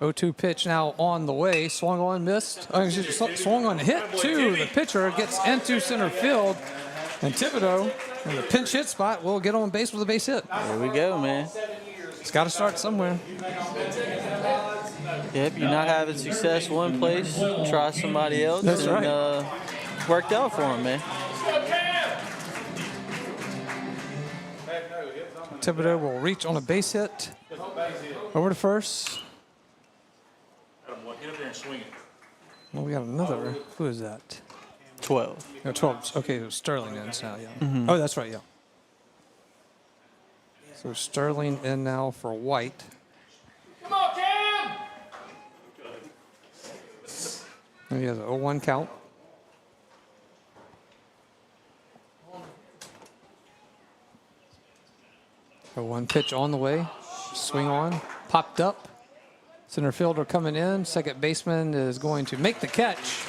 0-2 pitch now on the way. Swung on, missed. Swung on, hit to the pitcher. Gets into center field. And Thibodeau, in the pinch hit spot, will get on base with a base hit.
There we go, man.
It's got to start somewhere.
Yep, you're not having success one place, try somebody else.
That's
and,
right.
Worked out for him, man.
Thibodeau will reach on a base hit. Over to first. Well, we got another. Who is that?
12.
No, 12. Okay, it was Sterling in now, yeah.
Mm-hmm.
Oh, that's right, yeah. So Sterling in now for White.
Come on, Cam!
And he has an 0-1 count. A 1 pitch on the way. Swing on. popped up. Center fielder coming in. Second baseman is going to make the catch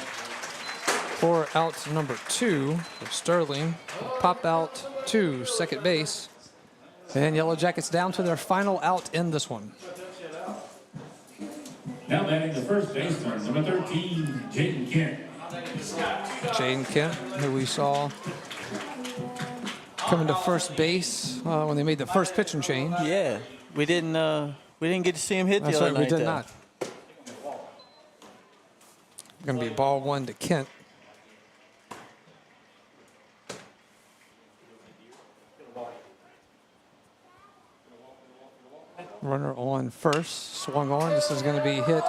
for out number 2 for Sterling. Pop out to second base. And Yellow Jackets down to their final out in this one.
Now batting the first baseman, number 13, Jaden Kent.
Jaden Kent, who we saw coming to first base when they made the first pitching change.
Yeah, we didn't get to see him hit the other night.
We did not. Going to be ball 1 to Kent. Runner on first, swung on. This is going to be hit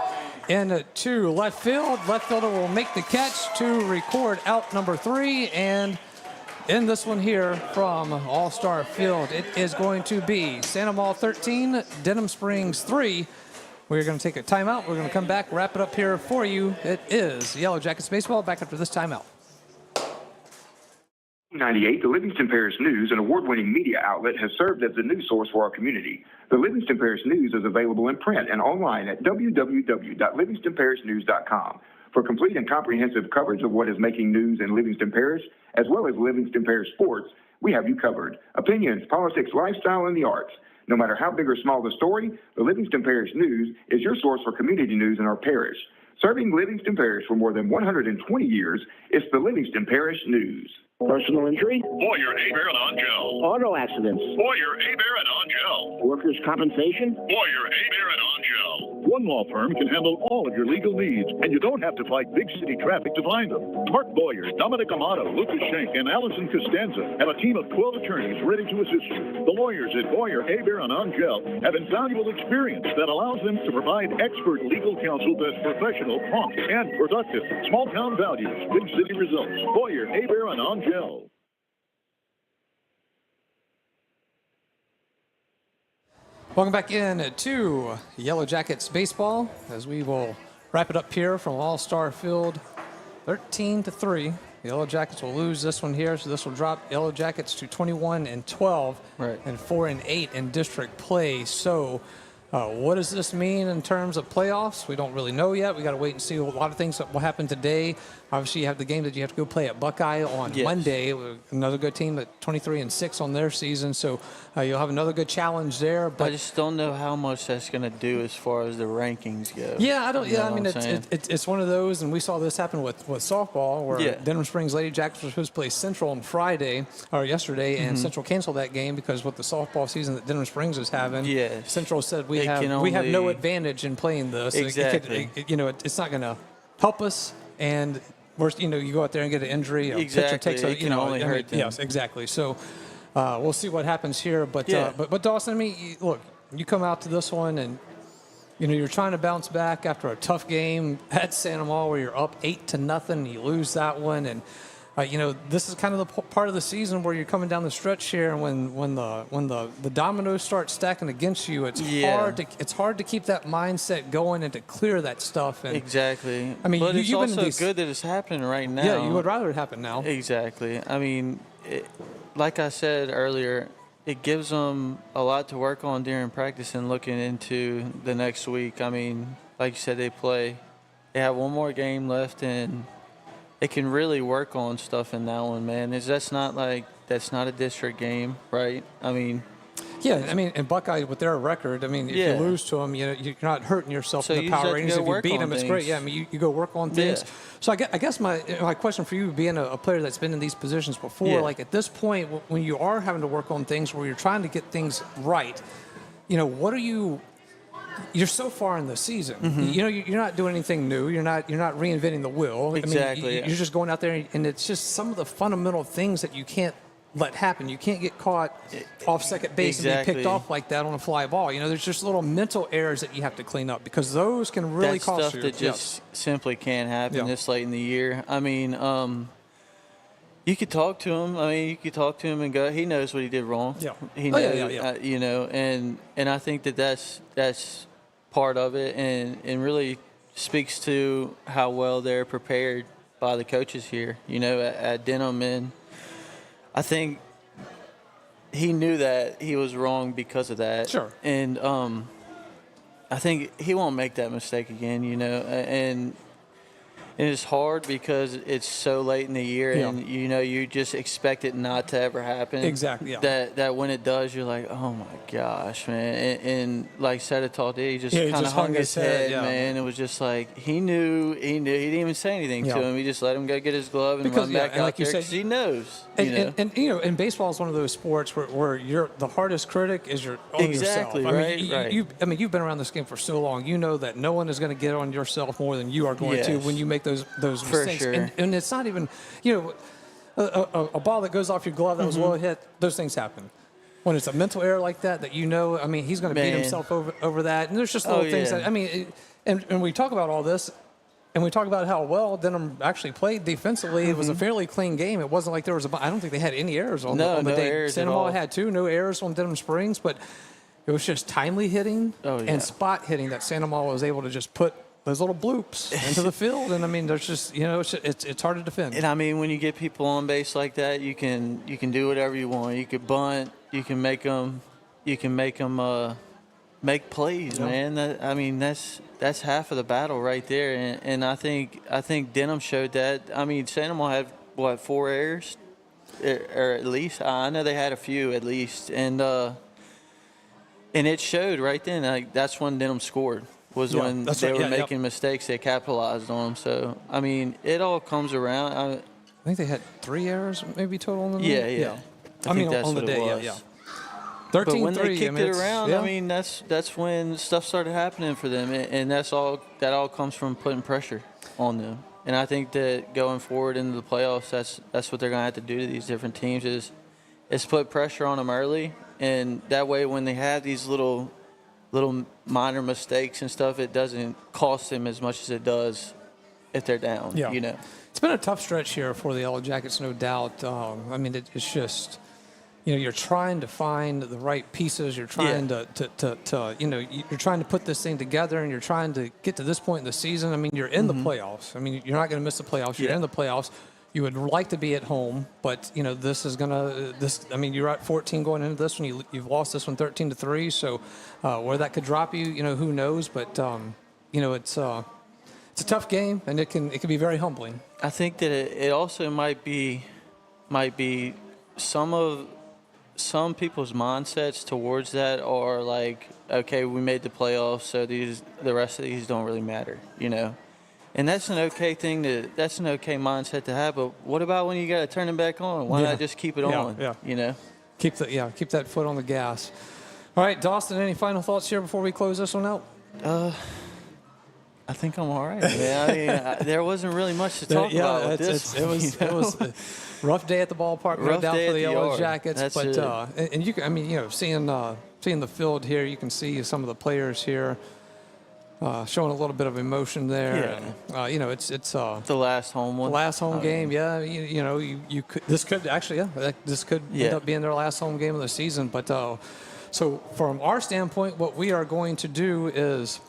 into left field. Left fielder will make the catch to record out number 3. And in this one here from All-Star Field, it is going to be Santa Maria 13, Denham Springs 3. We're going to take a timeout. We're going to come back, wrap it up here for you. It is Yellow Jackets baseball back after this timeout.
1998, the Livingston Parish News, an award-winning media outlet, has served as the news source for our community. The Livingston Parish News is available in print and online at www.livingstonparishnews.com. For complete and comprehensive coverage of what is making news in Livingston Parish, as well as Livingston Parish sports, we have you covered. Opinions, politics, lifestyle, and the arts. No matter how big or small the story, the Livingston Parish News is your source for community news in our parish. Serving Livingston Parish for more than 120 years, it's the Livingston Parish News.
Personal injury?
Boyer, Abear, and Angel.
Auto accidents?
Boyer, Abear, and Angel.
Workers' compensation?
Boyer, Abear, and Angel. One law firm can handle all of your legal needs, and you don't have to fight big city traffic to find them. Mark Boyer, Dominic Amato, Lucas Schenk, and Allison Costanza have a team of 12 attorneys ready to assist you. The lawyers at Boyer, Abear, and Angel have invaluable experience that allows them to provide expert legal counsel that's professional, prompt, and productive. Small town values, big city results. Boyer, Abear, and Angel.
Welcome back in to Yellow Jackets baseball as we will wrap it up here from All-Star Field 13-3. The Yellow Jackets will lose this one here, so this will drop Yellow Jackets to 21-12 and 4-8 in district play. So what does this mean in terms of playoffs? We don't really know yet. We got to wait and see. A lot of things that will happen today. Obviously, you have the game that you have to go play at Buckeye on Monday. Another good team at 23-6 on their season. So you'll have another good challenge there. But
I just don't know how much that's going to do as far as the rankings go.
Yeah, I don't. Yeah, I mean, it's one of those, and we saw this happen with softball, where Denham Springs Lady Jackets were supposed to play Central on Friday or yesterday, and Central canceled that game because with the softball season that Denham Springs is having, Central said we have no advantage in playing this.
Exactly.
It's not going to help us, and worst, you go out there and get an injury. Pitcher takes
it can only hurt them.
Yes, exactly. So we'll see what happens here. But Dawson, I mean, look, you come out to this one and you're trying to bounce back after a tough game at Santa Maria where you're up 8-0. You lose that one, and this is kind of the part of the season where you're coming down the stretch here, and when the dominoes start stacking against you, it's hard to keep that mindset going and to clear that stuff. And
exactly.
I mean,
but it's also good that it's happening right now.
Yeah, you would rather it happen now.
Exactly. I mean, like I said earlier, it gives them a lot to work on during practice and looking into the next week. I mean, like you said, they have one more game left, and they can really work on stuff in that one, man. That's not a district game, right? I mean,
and Buckeye with their record, I mean, if you lose to them, you're not hurting yourself in the power ratings. If you beat them, it's great. Yeah, I mean, you go work on things. Yeah. So I guess my question for you, being a player that's been in these positions before, like at this point, when you are having to work on things where you're trying to get things right, what are you? You're so far in the season. You're not doing anything new. You're not reinventing the wheel.
Exactly.
I mean, you're just going out there, and it's just some of the fundamental things that you can't let happen. You can't get caught off second base and be picked off like that on a fly ball. There's just little mental errors that you have to clean up because those can really cost you.
That's stuff that just simply can't happen this late in the year. I mean, you could talk to him. I mean, you could talk to him and go, he knows what he did wrong.
Yeah.
He knows, and I think that's part of it, and really speaks to how well they're prepared by the coaches here, at Denham. And I think he knew that he was wrong because of that.
Sure.
And think he won't make that mistake again, and it's hard because it's so late in the year, and you just expect it not to ever happen.
Exactly. Yeah.
That when it does, you're like, oh my gosh, man. And like Setitall did, he just kind of hung his head, man. It was just like he knew. He didn't even say anything to him. He just let him go get his glove and run back out there because he knows.
And baseball is one of those sports where you're the hardest critic is your own yourself.
Right.
You've been around this game for so long. You know that no one is going to get on yourself more than you are going to when you make those mistakes.
Sure.
And it's not even, a ball that goes off your glove that was well hit, those things happen. When it's a mental error like that he's going to beat himself over that. And there's just little things that, and we talk about all this, and we talk about how well Denham actually played defensively. It was a fairly clean game. It wasn't like there was I don't think they had any errors on the day.
Errors
Sandoval had no errors on Denham Springs, but it was just timely hitting and spot hitting that Sandoval was able to just put those little bloops into the field. And there's just, it's hard to defend.
And when you get people on base like that, you can do whatever you want. You could bunt, you can make them make plays, man. That's half of the battle right there. And I think Denham showed that. Sandoval had 4 errors, or at least I know they had a few at least, and it showed right then. That's when Denham scored. Was when they were making mistakes, they capitalized on them. So, it all comes around. I
think they had 3 errors maybe total on the
night. Yeah.
I think that's on the day, yeah. 13-3.
But when they kicked it around, that's when stuff started happening for them, and that all comes from putting pressure on them. And I think that going forward into the playoffs, that's what they're going to have to do to these different teams is put pressure on them early, and that way when they have these little minor mistakes and stuff, it doesn't cost them as much as it does if they're down.
Yeah. It's been a tough stretch here for the Yellow Jackets, no doubt. It's just, you're trying to find the right pieces. You're trying to you're trying to put this thing together, and you're trying to get to this point in the season. You're in the playoffs. You're not going to miss the playoffs. You're in the playoffs. You would like to be at home, but this is gonna. You're at 14 going into this one. You've lost this one 13-3. So where that could drop you, who knows? But it's a tough game, and it can be very humbling.
I think that it also might be some people's mindsets towards that are like, okay, we made the playoffs, so the rest of these don't really matter, And that's an okay that's an okay mindset to have. But what about when you got to turn it back on? Why not just keep it on?
Yeah. Keep that foot on the gas. All right, Dawson, any final thoughts here before we close this one out?
I think I'm all right, man. There wasn't really much to talk about with this.
It was a rough day at the ballpark, no doubt, for the Yellow Jackets.
That's
but and you can, seeing the field here, you can see some of the players here. Showing a little bit of emotion there.
Yeah.
And, it's
the last home one.
The last home game, yeah. You could, this could actually, this could end up being their last home game of the season. But so from our standpoint, what we are going to do is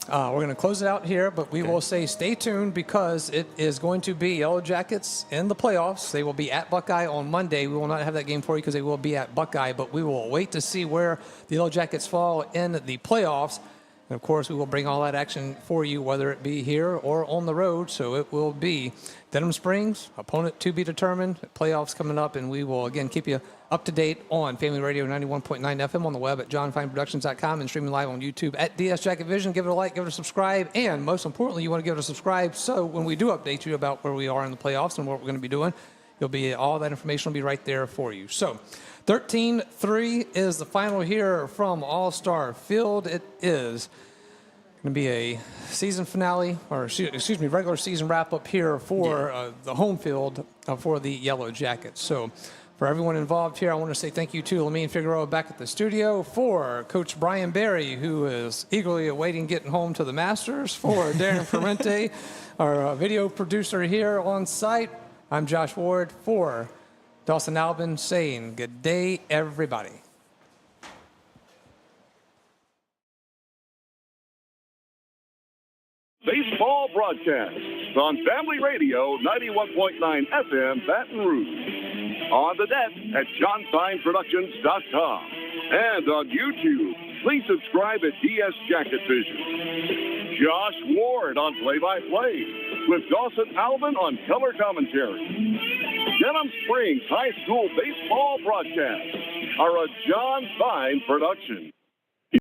we're going to close it out here, but we will say stay tuned because it is going to be Yellow Jackets in the playoffs. They will be at Buckeye on Monday. We will not have that game for you because they will be at Buckeye, but we will wait to see where the Yellow Jackets fall in the playoffs. And, of course, we will bring all that action for you, whether it be here or on the road. So it will be Denham Springs, opponent to be determined, playoffs coming up, and we will, again, keep you up to date on Family Radio 91.9 FM on the web at johnfineproductions.com and streaming live on YouTube at DS Jacket Vision. Give it a like, give it a subscribe, and most importantly, you want to give it a subscribe so when we do update you about where we are in the playoffs and what we're going to be doing, all that information will be right there for you. So 13-3 is the final here from All-Star Field. It is going to be a season finale, or regular season wrap-up here for the home field for the Yellow Jackets. So for everyone involved here, I want to say thank you to Lamine Figueroa back at the studio, for Coach Brian Berry, who is eagerly awaiting getting home to the Masters, for Darren Fermente, our video producer here on site. I'm Josh Ward for Dawson Albin saying good day, everybody.
Baseball broadcast on Family Radio 91.9 FM Baton Rouge. On the net at johnfineproductions.com. And on YouTube, please subscribe at DS Jacket Vision. Josh Ward on play-by-play, with Dawson Alvin on color commentary. Denham Springs High School baseball broadcasts are a John Fine production.